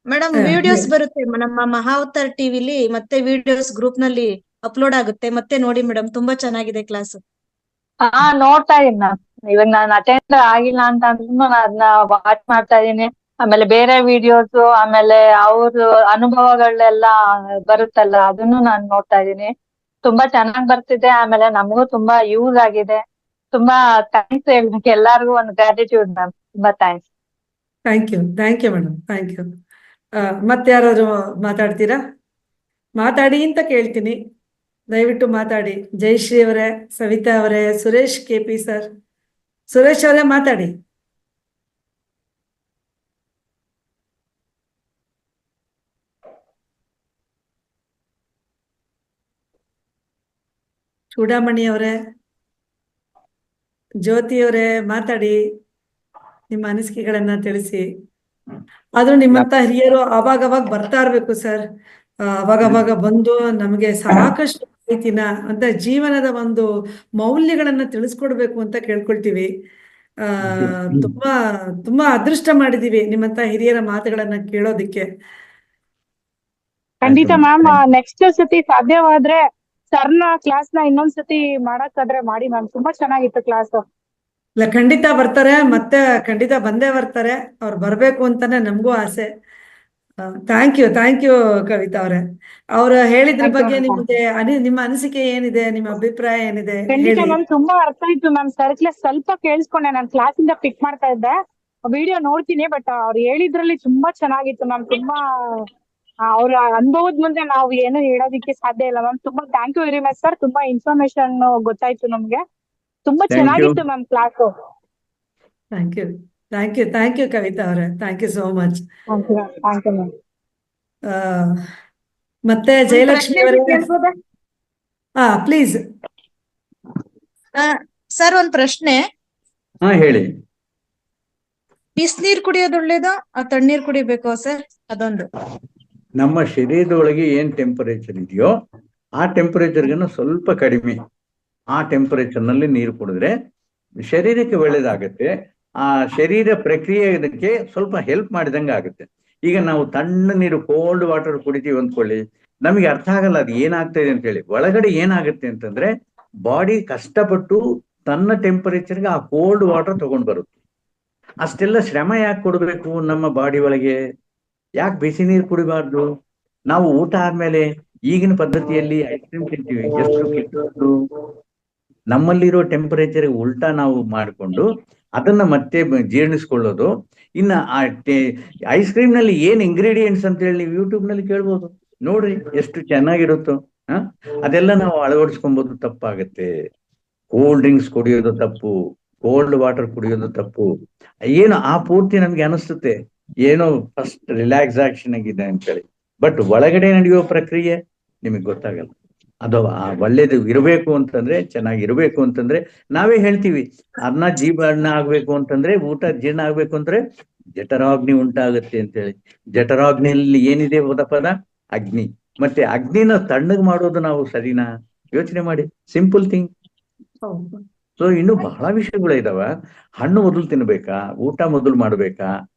ಮೇಡಮ್ ವಿಡಿಯೋಸ್ ಬರುತ್ತೆ ನಮ್ಮ ಮಹಾವತಾರ್ ಟಿವಿಲಿ, ಮತ್ತೆ ವಿಡಿಯೋಸ್ ಗ್ರೂಪ್ ನಲ್ಲಿ ಅಪ್ಲೋಡ್ ಆಗುತ್ತೆ, ಮತ್ತೆ ನೋಡಿ ಮೇಡಮ್. ತುಂಬಾ ಚೆನ್ನಾಗಿದೆ ಕ್ಲಾಸ್. ನೋಡ್ತಾ ಇದೀನಿ ಮ್ಯಾಮ್. ಇವಾಗ ನಾನು ಅಟೆಂಡ್ ಆಗಿಲ್ಲ ಅಂತ ಅಂದ್ರೂ ನಾನು ಅದನ್ನ ವಾಚ್ ಮಾಡ್ತಾ ಇದೀನಿ. ಆಮೇಲೆ ಬೇರೆ ವಿಡಿಯೋಸ್, ಆಮೇಲೆ ಅವ್ರ ಅನುಭವಗಳೆಲ್ಲ ಬರುತ್ತಲ್ಲ, ಅದನ್ನು ನಾನು ನೋಡ್ತಾ ಇದೀನಿ. ತುಂಬಾ ಚೆನ್ನಾಗ್ ಬರ್ತಿದೆ. ಆಮೇಲೆ ನಮಗೂ ತುಂಬಾ ಯೂಸ್ ಆಗಿದೆ. ತುಂಬಾ ಥ್ಯಾಂಕ್ಸ್ ಹೇಳ್ಬೇಕು ಎಲ್ಲಾರ್ಗು. ಒಂದು ಗ್ರಾಟಿಟ್ಯೂಡ್ ಮ್ಯಾಮ್. ತುಂಬಾ thanks. Thank you madam, thank you. ಮತ್ತೆ ಯಾರಾದ್ರು ಮಾತಾಡ್ತೀರಾ? ಮಾತಾಡಿ ಅಂತ ಕೇಳ್ತೀನಿ, ದಯವಿಟ್ಟು ಮಾತಾಡಿ. ಜಯಶ್ರೀ ಅವರೇ, ಸವಿತಾ ಅವರೇ, ಸುರೇಶ್ KP ಸರ್, ಸುರೇಶ್ ಅವರೇ ಮಾತಾಡಿ. ಚೂಡಾಮಣಿ ಅವರೇ, ಜ್ಯೋತಿ ಅವರೇ ಮಾತಾಡಿ, ನಿಮ್ಮ ಅನಿಸಿಕೆಗಳನ್ನ ತಿಳಿಸಿ. ಆದ್ರೂ ನಿಮ್ಮಂತ ಹಿರಿಯರು ಅವಾಗವಾಗ ಬರ್ತಾ ಇರ್ಬೇಕು ಸರ್. ಅವಾಗವಾಗ ಬಂದು ನಮಗೆ ಸಾಕಷ್ಟು ಮಾಹಿತಿನ ಅಂತ ಜೀವನದ ಒಂದು ಮೌಲ್ಯಗಳನ್ನ ತಿಳಿಸ್ಕೊಡ್ಬೇಕು ಅಂತ ಕೇಳ್ಕೊಳ್ತೀವಿ. ತುಂಬಾ ತುಂಬಾ ಅದೃಷ್ಟ ಮಾಡಿದೀವಿ ನಿಮ್ಮಂತ ಹಿರಿಯರ ಮಾತುಗಳನ್ನ ಕೇಳೋದಿಕ್ಕೆ. ಖಂಡಿತ ಮ್ಯಾಮ್. ನೆಕ್ಸ್ಟ್ ಸತಿ ಸಾಧ್ಯವಾದ್ರೆ ಸರ್ನ ಕ್ಲಾಸ್ ನ ಇನ್ನೊಂದ್ಸತಿ ಮಾಡಕ್ಕಾದ್ರೆ ಮಾಡಿ ಮ್ಯಾಮ್. ತುಂಬಾ ಚೆನ್ನಾಗಿತ್ತು ಕ್ಲಾಸ್. ಇಲ್ಲ, ಖಂಡಿತ ಬರ್ತಾರೆ, ಮತ್ತೆ ಖಂಡಿತ ಬಂದೇ ಬರ್ತಾರೆ. ಅವ್ರು ಬರ್ಬೇಕು ಅಂತಾನೆ ನಮಗೂ ಆಸೆ. ಥ್ಯಾಂಕ್ ಯು ಕವಿತಾ ಅವರೇ. ಅವ್ರು ಹೇಳಿದ್ರ ಬಗ್ಗೆ ನಿಮ್ಗೆ ನಿಮ್ಮ ಅನಿಸಿಕೆ ಏನಿದೆ, ನಿಮ್ಮ ಅಭಿಪ್ರಾಯ ಏನಿದೆ ಖಂಡಿತ ಹೇಳಿ. ಮ್ಯಾಮ್. ತುಂಬಾ ಅರ್ಥ ಆಯ್ತು ಮ್ಯಾಮ್. ಸರ್ ಕ್ಲಾಸ್ ಸ್ವಲ್ಪ ಕೇಳಿಸ್ಕೊಂಡೆ, ನಾನು ಕ್ಲಾಸ್ ಇಂದ ಪಿಕ್ ಮಾಡ್ತಾ ಇದ್ದೆ. ವಿಡಿಯೋ ನೋಡ್ತೀನಿ, ಬಟ್ ಅವ್ರು ಹೇಳಿದ್ರಲ್ಲಿ ತುಂಬಾ ಚೆನ್ನಾಗಿತ್ತು ಮ್ಯಾಮ್. ತುಂಬಾ ಅವ್ರ ಅನುಭವದ ಮುಂದೆ ನಾವು ಏನು ಹೇಳೋದಿಕ್ಕೆ ಸಾಧ್ಯ ಇಲ್ಲ ಮ್ಯಾಮ್. ತುಂಬಾ thank you very much sir. ತುಂಬಾ ಇನ್ಫಾರ್ಮೇಶನ್ ಗೊತ್ತಾಯ್ತು ನಮ್ಗೆ. ತುಂಬಾ ಚೆನ್ನಾಗಿತ್ತು ma'am class. Thank you Kavitha ಅವರೇ, thank you so much. Thank you ma'am. ಮತ್ತೆ ಜಯಲಕ್ಷ್ಮಿ ಅವರೇ, ಪ್ಲೀಸ್. ಸರ್ ಒಂದ್ ಪ್ರಶ್ನೆ. ಹೇಳಿ. ಬಿಸಿನೀರ್ ಕುಡಿಯೋದು ಒಳ್ಳೇದೋ ತಣ್ಣೀರ್ ಕುಡಿಬೇಕೋ ಸರ್? ಅದೊಂದು. ನಮ್ಮ ಶರೀರದೊಳಗೆ ಏನ್ ಟೆಂಪರೇಚರ್ ಇದೆಯೋ ಆ ಟೆಂಪರೇಚರ್ಗಿನ್ನ ಸ್ವಲ್ಪ ಕಡಿಮೆ ಆ ಟೆಂಪರೇಚರ್ ನಲ್ಲಿ ನೀರು ಕುಡಿದ್ರೆ ಶರೀರಕ್ಕೆ ಒಳ್ಳೇದಾಗತ್ತೆ. ಆ ಶರೀರ ಪ್ರಕ್ರಿಯೆ ಇದಕ್ಕೆ ಸ್ವಲ್ಪ ಹೆಲ್ಪ್ ಮಾಡಿದಂಗೆ ಆಗುತ್ತೆ. ಈಗ ನಾವು ತಣ್ಣ ನೀರು, ಕೋಲ್ಡ್ ವಾಟರ್ ಕುಡಿತೀವಿ ಅಂದ್ಕೊಳ್ಳಿ, ನಮಗೆ ಅರ್ಥ ಆಗಲ್ಲ ಅದು ಏನಾಗ್ತಾ ಇದೆ ಅಂತ ಹೇಳಿ. ಒಳಗಡೆ ಏನಾಗುತ್ತೆ ಅಂತಂದ್ರೆ ಬಾಡಿ ಕಷ್ಟಪಟ್ಟು ತನ್ನ ಟೆಂಪರೇಚರ್ಗೆ ಆ ಕೋಲ್ಡ್ ವಾಟರ್ ತಗೊಂಡ್ ಬರುತ್ತೆ. ಅಷ್ಟೆಲ್ಲ ಶ್ರಮ ಯಾಕೆ ಕೊಡ್ಬೇಕು ನಮ್ಮ ಬಾಡಿ ಒಳಗೆ? ಯಾಕೆ ಬಿಸಿ ನೀರು ಕುಡಿಬಾರ್ದು? ನಾವು ಊಟ ಆದ್ಮೇಲೆ ಈಗಿನ ಪದ್ಧತಿಯಲ್ಲಿ ಐಸ್ ಕ್ರೀಮ್ ತಿಂತೀವಿ, ಎಷ್ಟು ಕೆಟ್ಟದ್ದು. ನಮ್ಮಲ್ಲಿರೋ ಟೆಂಪರೇಚರ್ ಉಲ್ಟಾ ನಾವು ಮಾಡಿಕೊಂಡು ಅದನ್ನ ಮತ್ತೆ ಜೀರ್ಣಿಸ್ಕೊಳ್ಳೋದು. ಇನ್ನ ಐಸ್ ಕ್ರೀಮ್ ನಲ್ಲಿ ಏನ್ ಇಂಗ್ರೀಡಿಯೆಂಟ್ಸ್ ಅಂತ ಹೇಳಿ ನೀವು ಯೂಟ್ಯೂಬ್ ನಲ್ಲಿ ಕೇಳ್ಬೋದು, ನೋಡ್ರಿ ಎಷ್ಟು ಚೆನ್ನಾಗಿರುತ್ತೋ. ಅದೆಲ್ಲ ನಾವು ಅಳವಡಿಸ್ಕೊಬೋದು. ತಪ್ಪಾಗತ್ತೆ. ಕೋಲ್ಡ್ ಡ್ರಿಂಕ್ಸ್ ಕುಡಿಯೋದು ತಪ್ಪು, ಕೋಲ್ಡ್ ವಾಟರ್ ಕುಡಿಯೋದು ತಪ್ಪು. ಏನು ಆ ಪೂರ್ತಿ ನಮ್ಗೆ ಅನಿಸುತ್ತೆ ಏನೋ ಫಸ್ಟ್ ರಿಲ್ಯಾಕ್ಸಾಕ್ಷನ್ ಆಗಿದೆ ಅಂತೇಳಿ, ಬಟ್ ಒಳಗಡೆ ನಡೆಯೋ ಪ್ರಕ್ರಿಯೆ ನಿಮಗೆ ಗೊತ್ತಾಗಲ್ಲ. ಅದು ಒಳ್ಳೇದು ಇರಬೇಕು ಅಂತಂದ್ರೆ, ಚೆನ್ನಾಗಿರ್ಬೇಕು ಅಂತಂದ್ರೆ ನಾವೇ ಹೇಳ್ತೀವಿ, ಅನ್ನ ಜೀರ್ಣ ಆಗ್ಬೇಕು ಅಂತಂದ್ರೆ, ಊಟ ಜೀರ್ಣ ಆಗ್ಬೇಕು ಅಂದ್ರೆ ಜಠರಾಗ್ನಿ ಉಂಟಾಗತ್ತೆ ಅಂತೇಳಿ. ಜಠರಾಗ್ನಿಯಲ್ಲಿ ಏನಿದೆ ಪದ? ಅಗ್ನಿ. ಮತ್ತೆ ಅಗ್ನಿನ ತಣ್ಣಗ್ ಮಾಡೋದು ನಾವು ಸರಿನಾ? ಯೋಚನೆ ಮಾಡಿ, ಸಿಂಪಲ್ ಥಿಂಗ್. ಸೊ ಇನ್ನು ಬಹಳ ವಿಷಯಗಳು ಇದಾವ. ಹಣ್ಣು ಮೊದಲು ತಿನ್ಬೇಕಾ, ಊಟ ಮೊದಲು ಮಾಡ್ಬೇಕಾ,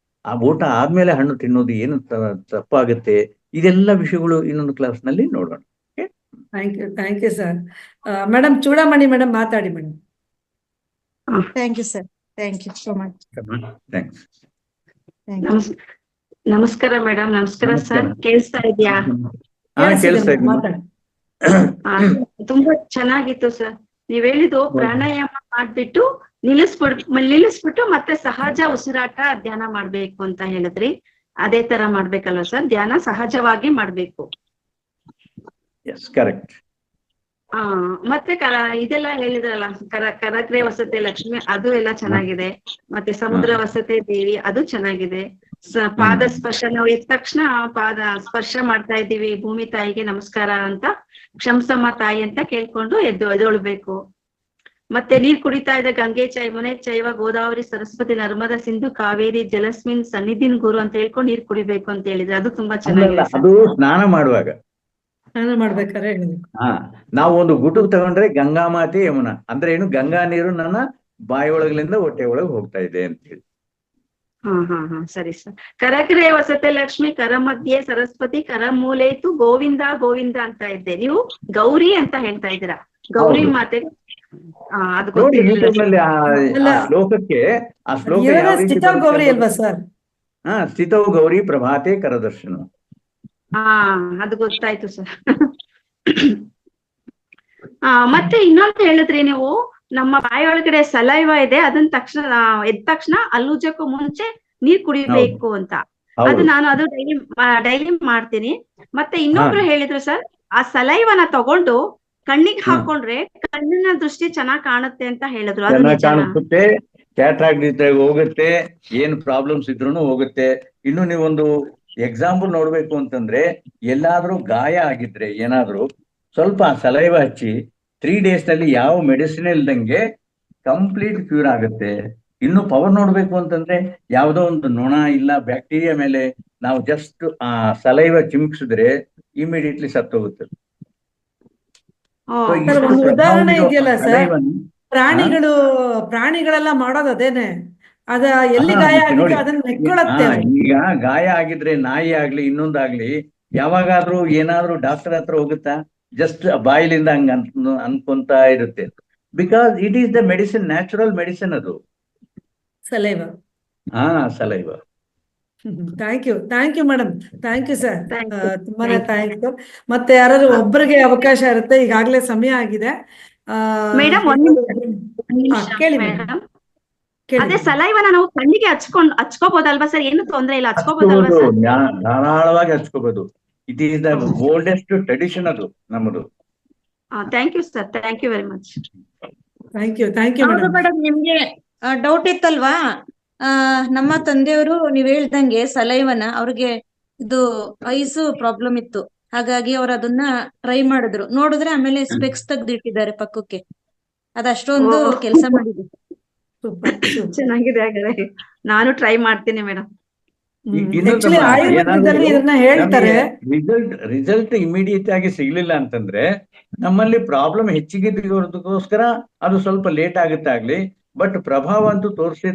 ಆ ಊಟ ಆದ್ಮೇಲೆ ಹಣ್ಣು ತಿನ್ನೋದು ಏನು ತಪ್ಪಾಗುತ್ತೆ, ಇದೆಲ್ಲ ವಿಷಯಗಳು ಇನ್ನೊಂದು ಕ್ಲಾಸ್ ನಲ್ಲಿ ನೋಡೋಣ. Thank you sir. Madam Chudamani madam ಮಾತಾಡಿ madam. Thank you sir. Thank you so much. Thanks. ನಮಸ್ಕಾರ ಮೇಡಮ್. ನಮಸ್ಕಾರ ಸರ್. ಕೇಳಿಸ್ತಾ ಇದ್ಯಾ? ಕೇಳಿಸ್ತಾ ಇದ್ದೀನಿ. ತುಂಬಾ ಚೆನ್ನಾಗಿತ್ತು ಸರ್. ನೀವ್ ಹೇಳಿದ್ದು ಪ್ರಾಣಾಯಾಮ ಮಾಡ್ಬಿಟ್ಟು ನಿಲ್ಲಿಸ್ಬಿಟ್ಟು ಮತ್ತೆ ಸಹಜ ಉಸಿರಾಟ ಧ್ಯಾನ ಮಾಡ್ಬೇಕು ಅಂತ ಹೇಳಿದ್ರಿ. ಅದೇ ತರ ಮಾಡ್ಬೇಕಲ್ವಾ ಸರ್? ಧ್ಯಾನ ಸಹಜವಾಗಿ ಮಾಡ್ಬೇಕು. Yes, correct. ಮತ್ತೆ ಇದೆಲ್ಲ ಹೇಳಿದ್ರಲ್ಲ, ಕರಗ್ರೆ ವಸತೆ ಲಕ್ಷ್ಮಿ, ಅದು ಎಲ್ಲ ಚೆನ್ನಾಗಿದೆ. ಮತ್ತೆ ಸಮುದ್ರ ವಸತೆ ದೇವಿ, ಅದು ಚೆನ್ನಾಗಿದೆ. ಪಾದ ಸ್ಪರ್ಶ, ನಾವು ಎದ್ದ ತಕ್ಷಣ ಪಾದ ಸ್ಪರ್ಶ ಮಾಡ್ತಾ ಇದ್ದೀವಿ, ಭೂಮಿ ತಾಯಿಗೆ ನಮಸ್ಕಾರ ಅಂತ, ಕ್ಷಮಸಮ್ಮ ತಾಯಿ ಅಂತ ಕೇಳ್ಕೊಂಡು ಎದ್ದೊಳ್ಬೇಕು. ಮತ್ತೆ ನೀರ್ ಕುಡಿತಾ ಇದ್ದ ಗಂಗೆ ಚೈಮನೆ ಚೈವ ಗೋದಾವರಿ ಸರಸ್ವತಿ ನರ್ಮದಾ ಸಿಂಧು ಕಾವೇರಿ ಜಲಸ್ಮಿನ್ ಸನ್ನಿಧಿನ್ ಗುರು ಅಂತ ಹೇಳ್ಕೊಂಡು ನೀರ್ ಕುಡಿಬೇಕು ಅಂತ ಹೇಳಿದ್ರೆ ಅದು ತುಂಬಾ ಚೆನ್ನಾಗಿದೆ. ಅದು ಸ್ನಾನ ಮಾಡುವಾಗ ಮಾಡ್ಬೇಕಾದ್ರೆ ನಾವು ಒಂದು ಗುಟುಕ್ ತಗೊಂಡ್ರೆ ಗಂಗಾ ಮಾತೆ ಯಮುನಾ ಅಂದ್ರೆ ಏನು, ಗಂಗಾ ನೀರು ನನ್ನ ಬಾಯಿ ಒಳಗಲಿಂದ ಹೊಟ್ಟೆ ಒಳಗೆ ಹೋಗ್ತಾ ಇದೆ ಅಂತ ಹೇಳಿ. ಹಾ ಸರಿ ಸರ್. ಕರಗ್ರೆ ವಸತೆ ಲಕ್ಷ್ಮಿ, ಕರ ಮಧ್ಯೆ ಸರಸ್ವತಿ, ಕರ ಮೂಲೇತು ಗೋವಿಂದ ಗೋವಿಂದ ಅಂತ ಇದ್ದೆ. ನೀವು ಗೌರಿ ಅಂತ ಹೇಳ್ತಾ ಇದ್ದೀರಾ, ಗೌರಿ ಮಾತೆ. ಅದು ನೋಡಿ ಯೂಟ್ಯೂಬ್ ನಲ್ಲಿ ಆ ಶ್ಲೋಕಕ್ಕೆ ಆ ಶ್ಲೋಕ ಯಾವ ರೀತಿ ಸ್ಥಿತವ್ ಗೌರಿ ಅಲ್ವಾ ಸರ್? ಸ್ಥಿತವು ಗೌರಿ ಪ್ರಭಾತೆ ಕರದರ್ಶನ. ಅದು ಗೊತ್ತಾಯ್ತು ಸರ್. ಮತ್ತೆ ಇನ್ನೊಂದು ಹೇಳಿದ್ರಿ ನೀವು, ನಮ್ಮ ಬಾಯಿ ಒಳಗಡೆ ಸಲೈವ ಇದೆ, ಅದನ್ನ ಎದ್ದ ತಕ್ಷಣ ಅಲ್ಲುಜಕ್ಕೂ ಮುಂಚೆ ನೀರ್ ಕುಡಿಬೇಕು ಅಂತ. ಅದು ನಾನು ಡೈಲಿ ಮಾಡ್ತೀನಿ. ಮತ್ತೆ ಇನ್ನೊಬ್ರು ಹೇಳಿದ್ರು ಸರ್, ಆ ಸಲೈವನ ತಗೊಂಡು ಕಣ್ಣಿಗೆ ಹಾಕೊಂಡ್ರೆ ಕಣ್ಣಿನ ದೃಷ್ಟಿ ಚೆನ್ನಾಗ್ ಕಾಣುತ್ತೆ ಅಂತ ಹೇಳಿದ್ರು. ಅದು ಕಾಣಿಸುತ್ತೆ, ಕ್ಯಾಟ್ರಾಕ್ಟ್ ಹೋಗುತ್ತೆ, ಏನ್ ಪ್ರಾಬ್ಲಮ್ಸ್ ಇದ್ರು ಹೋಗುತ್ತೆ. ಇನ್ನು ನೀವೊಂದು ಎಕ್ಸಾಂಪಲ್ ನೋಡ್ಬೇಕು ಅಂತಂದ್ರೆ, ಎಲ್ಲಾದ್ರೂ ಗಾಯ ಆಗಿದ್ರೆ ಏನಾದ್ರು ಸ್ವಲ್ಪ ಸಲೈವ ಹಚ್ಚಿ 3 days ನಲ್ಲಿ ಯಾವ ಮೆಡಿಸಿನ್ ಇಲ್ದಂಗೆ ಕಂಪ್ಲೀಟ್ ಕ್ಯೂರ್ ಆಗುತ್ತೆ. ಇನ್ನು ಪವರ್ ನೋಡ್ಬೇಕು ಅಂತಂದ್ರೆ, ಯಾವ್ದೋ ಒಂದು ನೊಣ ಇಲ್ಲ ಬ್ಯಾಕ್ಟೀರಿಯಾ ಮೇಲೆ ನಾವು ಜಸ್ಟ್ ಆ ಸಲೈವ ಚಿಮುಕ್ಸಿದ್ರೆ ಇಮಿಡಿಯೇಟ್ಲಿ ಸತ್ತೋಗುತ್ತೆ. ಒಂದು ಉದಾಹರಣೆ ಇದೆಯಲ್ಲ ಸರ್, ಪ್ರಾಣಿಗಳೆಲ್ಲ ಮಾಡೋದು ಅದೇನೆ. ಅದ ಎಲ್ಲಿ ಗಾಯ ಆಗಿದ್ರೆ ಅದನ್ನ ನೆಕ್ಕೊಳತ್ತೆ. ಈಗ ಗಾಯ ಆಗಿದ್ರೆ ನಾಯಿ ಆಗ್ಲಿ ಇನ್ನೊಂದಾಗ್ಲಿ ಯಾವಾಗಾದ್ರೂ ಏನಾದ್ರೂ ಡಾಕ್ಟರ್ ಹತ್ರ ಹೋಗುತ್ತಾ? ಜಸ್ಟ್ ಬಾಯಿಲಿಂದ ಹಂಗ ಅನ್ಕೊಂತ ಇರುತ್ತೆ. Because it is the medicine, natural medicine ಅದು saliva. Saliva. Thank you madam, thank you sir, ತುಂಬಾನೇ ಥ್ಯಾಂಕ್ ಯು. ಮತ್ತೆ ಯಾರಾದ್ರೂ ಒಬ್ಬರಿಗೆ ಅವಕಾಶ ಇರುತ್ತೆ, ಈಗಾಗ್ಲೇ ಸಮಯ ಆಗಿದೆ. ಮೇಡಮ್ ಕೇಳಿ ಮೇಡಮ್. ಅದೇ ಸಲೈವನ ನಾವು ಕಣ್ಣಿಗೆ ಹಚ್ಕೋಬಹುದಲ್ವಾ ಸರ್? ಏನು ತೊಂದ್ರೆ ಇಲ್ಲ, ಹಚ್ಕೋಬಹುದಲ್ವಾ ಸರ್? ಧಾರಾಳವಾಗಿ ಹಚ್ಕೋಬಹುದು. It is the oldest tradition ಅದು ನಮ್ಮದು. Thank you sir, thank you very much. Thank you madam. ನಿಮ್ಗೆ ಡೌಟ್ ಇತ್ತಲ್ವಾ? ನಮ್ಮ ತಂದೆಯವರು ನೀವ್ ಹೇಳ್ದಂಗೆ ಸಲೈವನ, ಅವ್ರಿಗೆ ಇದು ಐಸು ಪ್ರಾಬ್ಲಮ್ ಇತ್ತು, ಹಾಗಾಗಿ ಅವ್ರು ಅದನ್ನ ಟ್ರೈ ಮಾಡಿದ್ರು. ನೋಡಿದ್ರೆ ಆಮೇಲೆ ಸ್ಪೆಕ್ಸ್ ತೆಗ್ದಿಟ್ಟಿದ್ದಾರೆ ಪಕ್ಕಕ್ಕೆ. ಅದಷ್ಟೊಂದು ಕೆಲಸ ಮಾಡಿದ್ರು. ಚೆನ್ನಾಗಿದೆ, ಹಾಗಾದ್ರೆ ನಾನು ಟ್ರೈ ಮಾಡ್ತೀನಿ ಮೇಡಮ್. ರಿಸಲ್ಟ್ ಇಮಿಡಿಯೇಟ್ ಆಗಿ ಸಿಗ್ಲಿಲ್ಲ ಅಂತಂದ್ರೆ ನಮ್ಮಲ್ಲಿ ಪ್ರಾಬ್ಲಮ್ ಹೆಚ್ಚಿಗಿದ್ದಕ್ಕೋಸ್ಕರ ಅದು ಸ್ವಲ್ಪ ಲೇಟ್ ಆಗುತ್ತೆ ಆಗ್ಲಿ, ಬಟ್ ಪ್ರಭಾವ ಅಂತೂ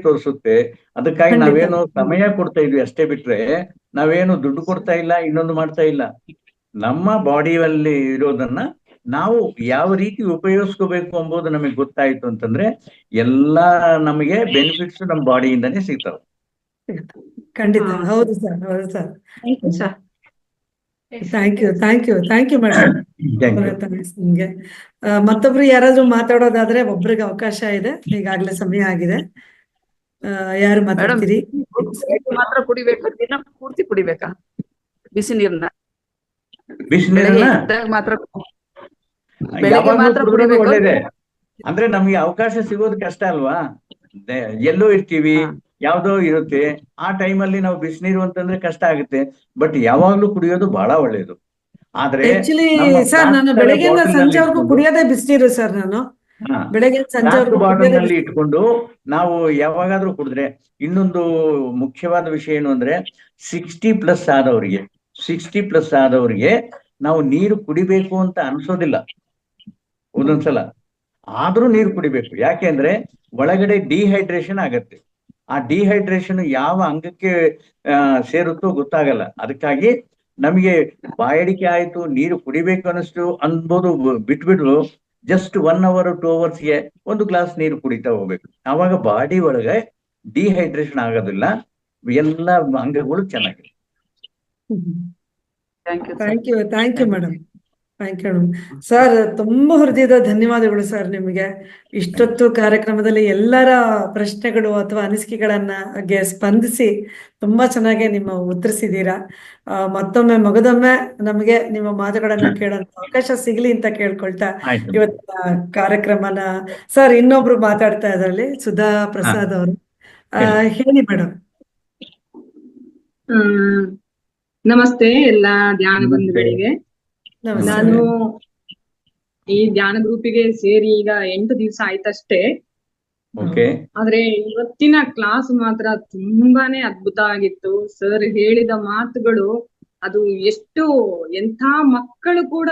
ತೋರಿಸುತ್ತೆ. ಅದಕ್ಕಾಗಿ ನಾವೇನು ಸಮಯ ಕೊಡ್ತಾ ಇದ್ವಿ ಅಷ್ಟೇ, ಬಿಟ್ರೆ ನಾವೇನು ದುಡ್ಡು ಕೊಡ್ತಾ ಇಲ್ಲ, ಇನ್ನೊಂದು ಮಾಡ್ತಾ ಇಲ್ಲ. ನಮ್ಮ ಬಾಡಿಯಲ್ಲಿ ಇರೋದನ್ನ ನಾವು ಯಾವ ರೀತಿ ಉಪಯೋಗಿಸ್ಕೋಬೇಕು ಎಂಬುದು ನಮಗೆ ಗೊತ್ತಾಯ್ತು ಅಂತಂದ್ರೆ ಎಲ್ಲಾ ನಮಗೆ ಬೆನಿಫಿಟ್ಸ್ ನಮ್ಮ ಬಾಡಿಯಿಂದಾನೇ ಸಿಗ್ತಾವೆ. ಖಂಡಿತ, ಹೌದು ಸರ್, ಹೌದು ಸರ್. Thank you madam. ನಿಮ್ಗೆ ಮತ್ತೊಬ್ರು ಯಾರಾದ್ರೂ ಮಾತಾಡೋದಾದ್ರೆ ಒಬ್ರಿಗೆ ಅವಕಾಶ ಇದೆ, ಈಗಾಗ್ಲೇ ಸಮಯ ಆಗಿದೆ. ಯಾರು ಮಾತಾಡ್ತೀರಿ? ಮಾತ್ರ ಕುಡಿಬೇಕು, ದಿನ ಪೂರ್ತಿ ಕುಡಿಬೇಕಾ ಬಿಸಿ ನೀರ್ನ? ಮಾತ್ರ ಒಳ್ಳೇದೇ. ಅಂದ್ರೆ ನಮ್ಗೆ ಅವಕಾಶ ಸಿಗೋದು ಕಷ್ಟ ಅಲ್ವಾ? ಎಲ್ಲೋ ಇರ್ತೀವಿ, ಯಾವ್ದೋ ಇರುತ್ತೆ, ಆ ಟೈಮಲ್ಲಿ ನಾವು ಬಿಸಿನೀರು ಅಂತಂದ್ರೆ ಕಷ್ಟ ಆಗುತ್ತೆ. ಬಟ್ ಯಾವಾಗ್ಲೂ ಕುಡಿಯೋದು ಬಹಳ ಒಳ್ಳೇದು. ಆದ್ರೆ ಸರ್, ನಾನು ಬೆಳಗ್ಗೆಯಿಂದ ಸಂಜೆವರೆಗೂ ಕುಡಿಯೋದೇ ಬಿಸಿನೀರು ಸರ್. ನಾನು ಬೆಳಗ್ಗೆ ಬಾಟಲ್ನಲ್ಲಿ ಇಟ್ಕೊಂಡು ನಾವು ಯಾವಾಗಾದ್ರೂ ಕುಡಿದ್ರೆ, ಇನ್ನೊಂದು ಮುಖ್ಯವಾದ ವಿಷಯ ಏನು ಅಂದ್ರೆ 60+ ಆದವ್ರಿಗೆ ನಾವು ನೀರು ಕುಡಿಬೇಕು ಅಂತ ಅನ್ಸೋದಿಲ್ಲ ಒಂದೊಂದ್ಸಲ. ಆದ್ರೂ ನೀರು ಕುಡಿಬೇಕು. ಯಾಕೆಂದ್ರೆ ಒಳಗಡೆ ಡಿಹೈಡ್ರೇಷನ್ ಆಗತ್ತೆ. ಆ ಡಿಹೈಡ್ರೇಷನ್ ಯಾವ ಅಂಗಕ್ಕೆ ಸೇರುತ್ತೋ ಗೊತ್ತಾಗಲ್ಲ. ಅದಕ್ಕಾಗಿ ನಮಗೆ ಬಾಯಡಿಕೆ ಆಯ್ತು, ನೀರು ಕುಡಿಬೇಕು ಅನಿಸ್ತು ಅನ್ಬೋದು ಬಿಟ್ಬಿಟ್ಟು ಜಸ್ಟ್ 1 hour 2 hours ಒಂದು ಗ್ಲಾಸ್ ನೀರು ಕುಡಿತಾ ಹೋಗ್ಬೇಕು. ಆವಾಗ ಬಾಡಿ ಒಳಗೆ ಡಿಹೈಡ್ರೇಷನ್ ಆಗೋದಿಲ್ಲ, ಎಲ್ಲ ಅಂಗಗಳು ಚೆನ್ನಾಗಿದೆ. Thank you madam. Thank you sir. ತುಂಬ ಹೃದಯದ ಧನ್ಯವಾದಗಳು ಸರ್ ನಿಮಗೆ. ಇಷ್ಟೊತ್ತು ಕಾರ್ಯಕ್ರಮದಲ್ಲಿ ಎಲ್ಲರ ಪ್ರಶ್ನೆಗಳು ಅಥವಾ ಅನಿಸಿಕೆಗಳನ್ನ ಸ್ಪಂದಿಸಿ ತುಂಬಾ ಚೆನ್ನಾಗಿ ನಿಮ್ಮ ಉತ್ತರಿಸಿದ್ದೀರಾ. ಮತ್ತೊಮ್ಮೆ ಮಗದೊಮ್ಮೆ ನಮಗೆ ನಿಮ್ಮ ಮಾತುಗಳನ್ನ ಕೇಳೋಂತ ಅವಕಾಶ ಸಿಗ್ಲಿ ಅಂತ ಕೇಳ್ಕೊಳ್ತಾ ಆಯ್ತು. ಇವತ್ತಿನ ಕಾರ್ಯಕ್ರಮನ ಸರ್ ಇನ್ನೊಬ್ರು ಮಾತಾಡ್ತಾ ಇದ್ರಲ್ಲಿ ಸುಧಾ ಪ್ರಸಾದ್ ಅವರು. ಹೇಳಿ ಮೇಡಮ್. ನಮಸ್ತೆ ಎಲ್ಲ ಧ್ಯಾನ ಬಂಧುಗಳಿಗೆ. ನಮಸ್ತೆ ನಾನು ಈ ಧ್ಯಾನ ಗ್ರೂಪಿಗೆ ಸೇರಿ ಈಗ 8 ದಿವಸ ಆಯ್ತಷ್ಟೇ. ಓಕೆ. ಆದ್ರೆ ಇವತ್ತಿನ ಕ್ಲಾಸ್ ಮಾತ್ರ ತುಂಬಾನೇ ಅದ್ಭುತ ಆಗಿತ್ತು. ಸರ್ ಹೇಳಿದ ಮಾತುಗಳು ಅದು ಎಂಥ ಮಕ್ಕಳು ಕೂಡ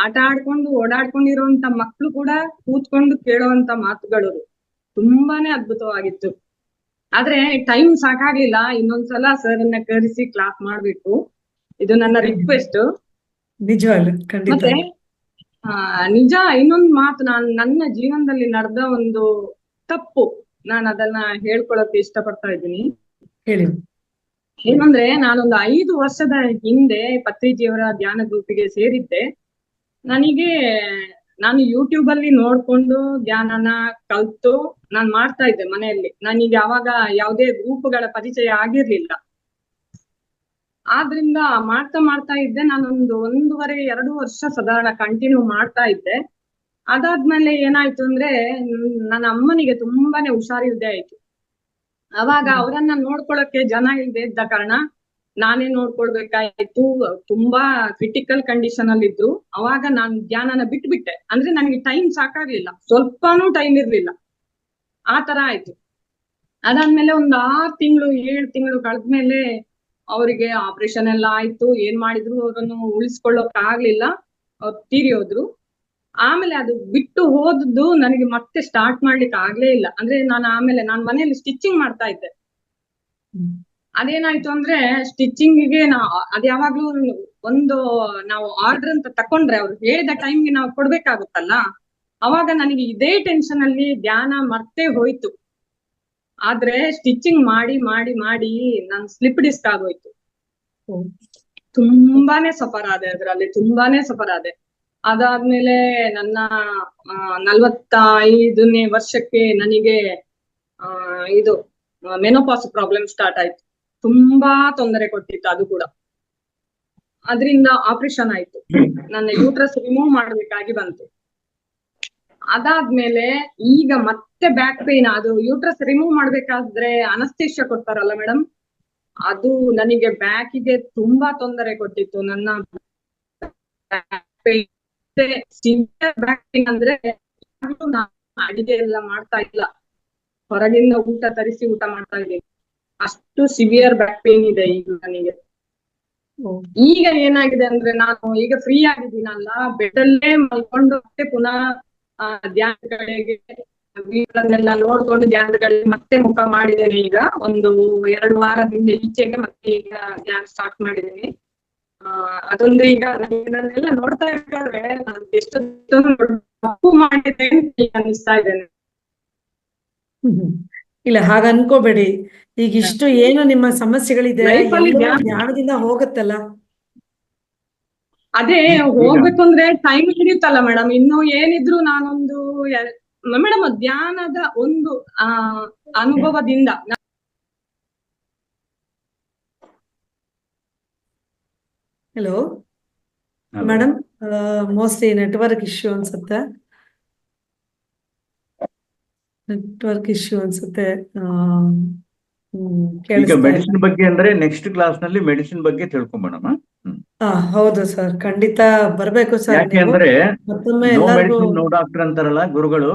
ಆಟ ಆಡ್ಕೊಂಡು ಓಡಾಡ್ಕೊಂಡಿರುವಂತ ಮಕ್ಕಳು ಕೂಡ ಕೂತ್ಕೊಂಡು ಕೇಳುವಂತ ಮಾತುಗಳು ತುಂಬಾನೇ ಅದ್ಭುತವಾಗಿತ್ತು. ಆದ್ರೆ ಟೈಮ್ ಸಾಕಾಗ್ಲಿಲ್ಲ. ಇನ್ನೊಂದ್ಸಲ ಸರ್ ಅನ್ನ ಕರೆಸಿ ಕ್ಲಾಸ್ ಮಾಡ್ಬೇಕು, ಇದು ನನ್ನ ರಿಕ್ವೆಸ್ಟ್. ನಿಜವಾಗ್ಲು ಖಂಡಿತ. ಮತ್ತೆ ನಿಜ ಇನ್ನೊಂದು ಮಾತು, ನನ್ನ ಜೀವನದಲ್ಲಿ ನಡೆದ ಒಂದು ತಪ್ಪು, ನಾನು ಅದನ್ನ ಹೇಳ್ಕೊಳಕ್ಕೆ ಇಷ್ಟಪಡ್ತಾ ಇದ್ದೀನಿ. ಹೇಳಿ. ಏನಂದ್ರೆ ನಾನೊಂದು 5 ವರ್ಷದ ಹಿಂದೆ ಪತ್ರಿಜಿಯವರ ಧ್ಯಾನ ಗ್ರೂಪಿಗೆ ಸೇರಿದ್ದೆ. ನಾನು ಯೂಟ್ಯೂಬ್ ಅಲ್ಲಿ ನೋಡ್ಕೊಂಡು ಧ್ಯಾನನ ಕಲ್ತು ನಾನು ಮಾಡ್ತಾ ಇದ್ದೆ ಮನೆಯಲ್ಲಿ. ನನಗೆ ಅವಾಗ ಯಾವುದೇ ಗ್ರೂಪ್ಗಳ ಪರಿಚಯ ಆಗಿರ್ಲಿಲ್ಲ. ಆದ್ರಿಂದ ಮಾಡ್ತಾ ಇದ್ದೆ. ನಾನೊಂದು 1.5-2 ವರ್ಷ ಸಾಧಾರಣ ಕಂಟಿನ್ಯೂ ಮಾಡ್ತಾ ಇದ್ದೆ. ಅದಾದ್ಮೇಲೆ ಏನಾಯ್ತು ಅಂದ್ರೆ ನನ್ನ ಅಮ್ಮನಿಗೆ ತುಂಬಾನೇ ಹುಷಾರಿಲ್ಲದೆ ಆಯ್ತು. ಅವಾಗ ಅವರನ್ನ ನೋಡ್ಕೊಳಕ್ಕೆ ಜನ ಇಲ್ಲದೆ ಇದ್ದ ಕಾರಣ ನಾನೇ ನೋಡ್ಕೊಳ್ಬೇಕಾಯ್ತು. ತುಂಬಾ ಕ್ರಿಟಿಕಲ್ ಕಂಡೀಷನ್ ಅಲ್ಲಿ ಇದ್ರು. ಅವಾಗ ನಾನು ಧ್ಯಾನನ ಬಿಟ್ಬಿಟ್ಟೆ. ಅಂದ್ರೆ ನನಗೆ ಟೈಮ್ ಸಾಕಾಗ್ಲಿಲ್ಲ, ಸ್ವಲ್ಪನೂ ಟೈಮ್ ಇರ್ಲಿಲ್ಲ. ಆ ತರ ಆಯ್ತು. ಅದಾದ್ಮೇಲೆ ಒಂದು 6 ತಿಂಗಳು 7 ತಿಂಗಳು ಕಳೆದ್ಮೇಲೆ ಅವರಿಗೆ ಆಪರೇಷನ್ ಎಲ್ಲ ಆಯ್ತು. ಏನ್ ಮಾಡಿದ್ರು ಅವರನ್ನು ಉಳಿಸ್ಕೊಳ್ಳೋಕ್ ಆಗ್ಲಿಲ್ಲ, ಅವ್ರು ತೀರಿ ಹೋದ್ರು. ಆಮೇಲೆ ಅದು ಬಿಟ್ಟು ಹೋದದ್ದು ನನಗೆ ಮತ್ತೆ ಸ್ಟಾರ್ಟ್ ಮಾಡ್ಲಿಕ್ಕೆ ಆಗ್ಲೇ ಇಲ್ಲ. ಅಂದ್ರೆ ನಾನು ಮನೆಯಲ್ಲಿ ಸ್ಟಿಚಿಂಗ್ ಮಾಡ್ತಾ ಇದ್ದೆ. ಅದೇನಾಯ್ತು ಅಂದ್ರೆ ಸ್ಟಿಚಿಂಗಿಗೆ ಅದ್ ಯಾವಾಗ್ಲೂ ನಾವು ಆರ್ಡರ್ ಅಂತ ತಕೊಂಡ್ರೆ ಅವ್ರು ಹೇಳಿದ ಟೈಮ್ಗೆ ನಾವು ಕೊಡ್ಬೇಕಾಗುತ್ತಲ್ಲ. ಅವಾಗ ನನಗೆ ಇದೇ ಟೆನ್ಷನ್ ಅಲ್ಲಿ ಧ್ಯಾನ ಮರ್ತೇ ಹೋಯ್ತು. ಆದ್ರೆ ಸ್ಟಿಚಿಂಗ್ ಮಾಡಿ ಮಾಡಿ ಮಾಡಿ ನನ್ ಸ್ಲಿಪ್ ಡಿಸ್ಕ್ ಆಗೋಯ್ತು. ತುಂಬಾನೇ ಸಫರ್ ಆದೆ, ಅದ್ರಲ್ಲಿ ತುಂಬಾನೇ ಸಫರ್ ಆದೆ. ಅದಾದ್ಮೇಲೆ ನನ್ನ 45ನೇ ವರ್ಷಕ್ಕೆ ನನಗೆ ಇದು ಮೆನೋಪಾಸ್ ಪ್ರಾಬ್ಲಮ್ ಸ್ಟಾರ್ಟ್ ಆಯ್ತು. ತುಂಬಾ ತೊಂದರೆ ಕೊಟ್ಟಿತ್ತು ಅದು ಕೂಡ. ಅದರಿಂದ ಆಪರೇಷನ್ ಆಯ್ತು. ನನ್ನ ಯೂಟ್ರಸ್ ರಿಮೂವ್ ಮಾಡ್ಬೇಕಾಗಿ ಬಂತು. ಅದಾದ್ಮೇಲೆ ಈಗ ಮತ್ತೆ ಬ್ಯಾಕ್ ಪೇನ್. ಅದು ಯೂಟ್ರಸ್ ರಿಮೂವ್ ಮಾಡ್ಬೇಕಾದ್ರೆ ಅನಸ್ತೇಷಿಯಾ ಕೊಡ್ತಾರಲ್ಲ ಮೇಡಮ್, ಅದು ನನಗೆ ಬ್ಯಾಕಿಗೆ ತುಂಬಾ ತೊಂದರೆ ಕೊಟ್ಟಿತ್ತು. ನನ್ನ ಬ್ಯಾಕ್ ಪೇನ್ ಅಂದ್ರೆ ಅಡಿಗೆ ಎಲ್ಲ ಮಾಡ್ತಾ ಇಲ್ಲ, ಹೊರಗಿಂದ ಊಟ ತರಿಸಿ ಊಟ ಮಾಡ್ತಾ ಇದ್ದೀನಿ. ಅಷ್ಟು ಸಿವಿಯರ್ ಬ್ಯಾಕ್ ಪೇನ್ ಇದೆ ಈಗ ನನಗೆ. ಈಗ ಏನಾಗಿದೆ ಅಂದ್ರೆ ನಾನು ಈಗ ಫ್ರೀ ಆಗಿದ್ದೀನಲ್ಲ, ಬೆಡ್ ಅಲ್ಲೇ ಮಲ್ಕೊಂಡು ಮತ್ತೆ ಪುನಃ ಧ್ಯಾನ ಕಡೆಗೆ ವೀಡಿಯೋಗಳನ್ನೆಲ್ಲ ನೋಡ್ಕೊಂಡು ಧ್ಯಾನದ ಕಡೆ ಮತ್ತೆ ಮುಖ ಮಾಡಿದ್ದೇನೆ. ಈಗ ಒಂದು 2 ವಾರದಿಂದ ಈಚೆಗೆ ಮತ್ತೆ ಈಗ ಧ್ಯಾನ ಸ್ಟಾರ್ಟ್ ಮಾಡಿದ್ದೀನಿ. ಅದೊಂದು ಈಗ ಇದನ್ನೆಲ್ಲ ನೋಡ್ತಾ ಇರ್ಬೇಕಾದ್ರೆ ನಾನು ಎಷ್ಟು ತಪ್ಪು ಮಾಡಿದೆ ಅಂತ ಈಗ ಅನಿಸ್ತಾ ಇದ್ದೇನೆ. ಇಲ್ಲ ಹಾಗ ಅನ್ಕೋಬೇಡಿ. ಈಗ ಇಷ್ಟು ಏನು ನಿಮ್ಮ ಸಮಸ್ಯೆಗಳಿದೆ ಧ್ಯಾನದಿಂದ ಹೋಗುತ್ತಲ್ಲ. ಅದೇ ಹೋಗ್ಬೇಕು ಅಂದ್ರೆ ಟೈಮ್ ಹಿಡಿಯುತ್ತಲ್ಲ ಮೇಡಮ್. ಇನ್ನು ಏನಿದ್ರು ನಾನೊಂದು ಮೇಡಮ್ ಧ್ಯಾನದ ಒಂದು ಅನುಭವದಿಂದ hello madam, mostly network issue ಅನ್ಸುತ್ತೆ. ಈಗ ಮೆಡಿಸಿನ್ ಬಗ್ಗೆ ಅಂದ್ರೆ ನೆಕ್ಸ್ಟ್ ಕ್ಲಾಸ್ ನಲ್ಲಿ ಮೆಡಿಸಿನ್ ಬಗ್ಗೆ ತಿಳ್ಕೊಂಬೋಣ. ಹೌದು ಸರ್, ಖಂಡಿತ ಬರ್ಬೇಕು ಸರ್. ಯಾಕೆಂದ್ರೆ ಮತ್ತೊಮ್ಮೆ ನೋ ಎಲ್ಲರಿಗೂ ಮೆಡಿಸಿನ್ ನೋ ಡಾಕ್ಟರ್ ಅಂತಾರಲ್ಲ ಗುರುಗಳು.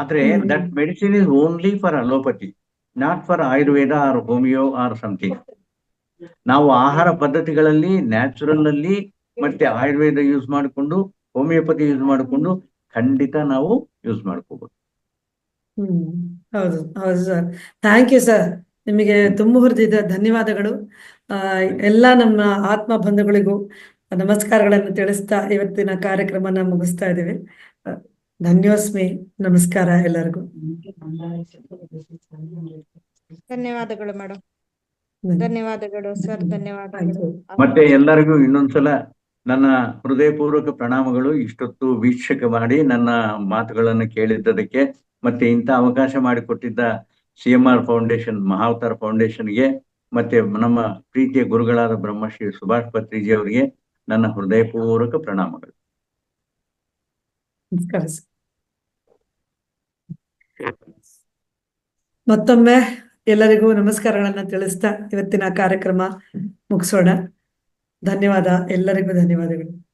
ಆದ್ರೆ that medicine is only for allopathy, not for Ayurveda or homeo or something. ನಾವು ಆಹಾರ ಪದ್ಧತಿಗಳಲ್ಲಿ ನ್ಯಾಚುರಲ್ ನಲ್ಲಿ ಮತ್ತೆ ಆಯುರ್ವೇದ ಯೂಸ್ ಮಾಡಿಕೊಂಡು ಹೋಮಿಯೋಪತಿ ಯೂಸ್ ಮಾಡಿಕೊಂಡು ಖಂಡಿತ ನಾವು ಯೂಸ್ ಮಾಡ್ಕೋಬಹುದು. ಹೌದು ಹೌದು ಸರ್. Thank you sir. ನಿಮಗೆ ತುಂಬ ಹೃದಯದ ಧನ್ಯವಾದಗಳು. ಎಲ್ಲ ನಮ್ಮ ಆತ್ಮ ಬಂಧುಗಳಿಗೂ ನಮಸ್ಕಾರಗಳನ್ನು ತಿಳಿಸ್ತಾ ಇವತ್ತಿನ ಕಾರ್ಯಕ್ರಮನ ಮುಗಿಸ್ತಾ ಇದ್ದೀವಿ. ಧನ್ಯೋಸ್ಮಿ. ನಮಸ್ಕಾರ ಎಲ್ಲರಿಗೂ. ಧನ್ಯವಾದಗಳು ಮೇಡಮ್. ಧನ್ಯವಾದಗಳು ಸರ್. ಧನ್ಯವಾದಗಳು. ಮತ್ತೆ ಎಲ್ಲರಿಗೂ ಇನ್ನೊಂದ್ಸಲ ನನ್ನ ಹೃದಯಪೂರ್ವಕ ಪ್ರಣಾಮಗಳು. ಇಷ್ಟೊತ್ತು ವೀಕ್ಷಕ ಮಾಡಿ ನನ್ನ ಮಾತುಗಳನ್ನು ಕೇಳಿದ್ದದಕ್ಕೆ, ಮತ್ತೆ ಇಂಥ ಅವಕಾಶ ಮಾಡಿಕೊಟ್ಟಿದ್ದ CMR ಫೌಂಡೇಶನ್, ಮಹಾವತಾರ ಫೌಂಡೇಶನ್ಗೆ, ಮತ್ತೆ ನಮ್ಮ ಪ್ರೀತಿಯ ಗುರುಗಳಾದ ಬ್ರಹ್ಮಶ್ರೀ ಸುಭಾಷ್ ಪತ್ರಿಜಿ ಅವರಿಗೆ ನನ್ನ ಹೃದಯಪೂರ್ವಕ ಪ್ರಣಾಮಗಳು. ನಮಸ್ಕಾರ ಸರ್. ಮತ್ತೊಮ್ಮೆ ಎಲ್ಲರಿಗೂ ನಮಸ್ಕಾರಗಳನ್ನ ತಿಳಿಸ್ತಾ ಇವತ್ತಿನ ಕಾರ್ಯಕ್ರಮ ಮುಗಿಸೋಣ. ಧನ್ಯವಾದ, ಎಲ್ಲರಿಗೂ ಧನ್ಯವಾದಗಳು.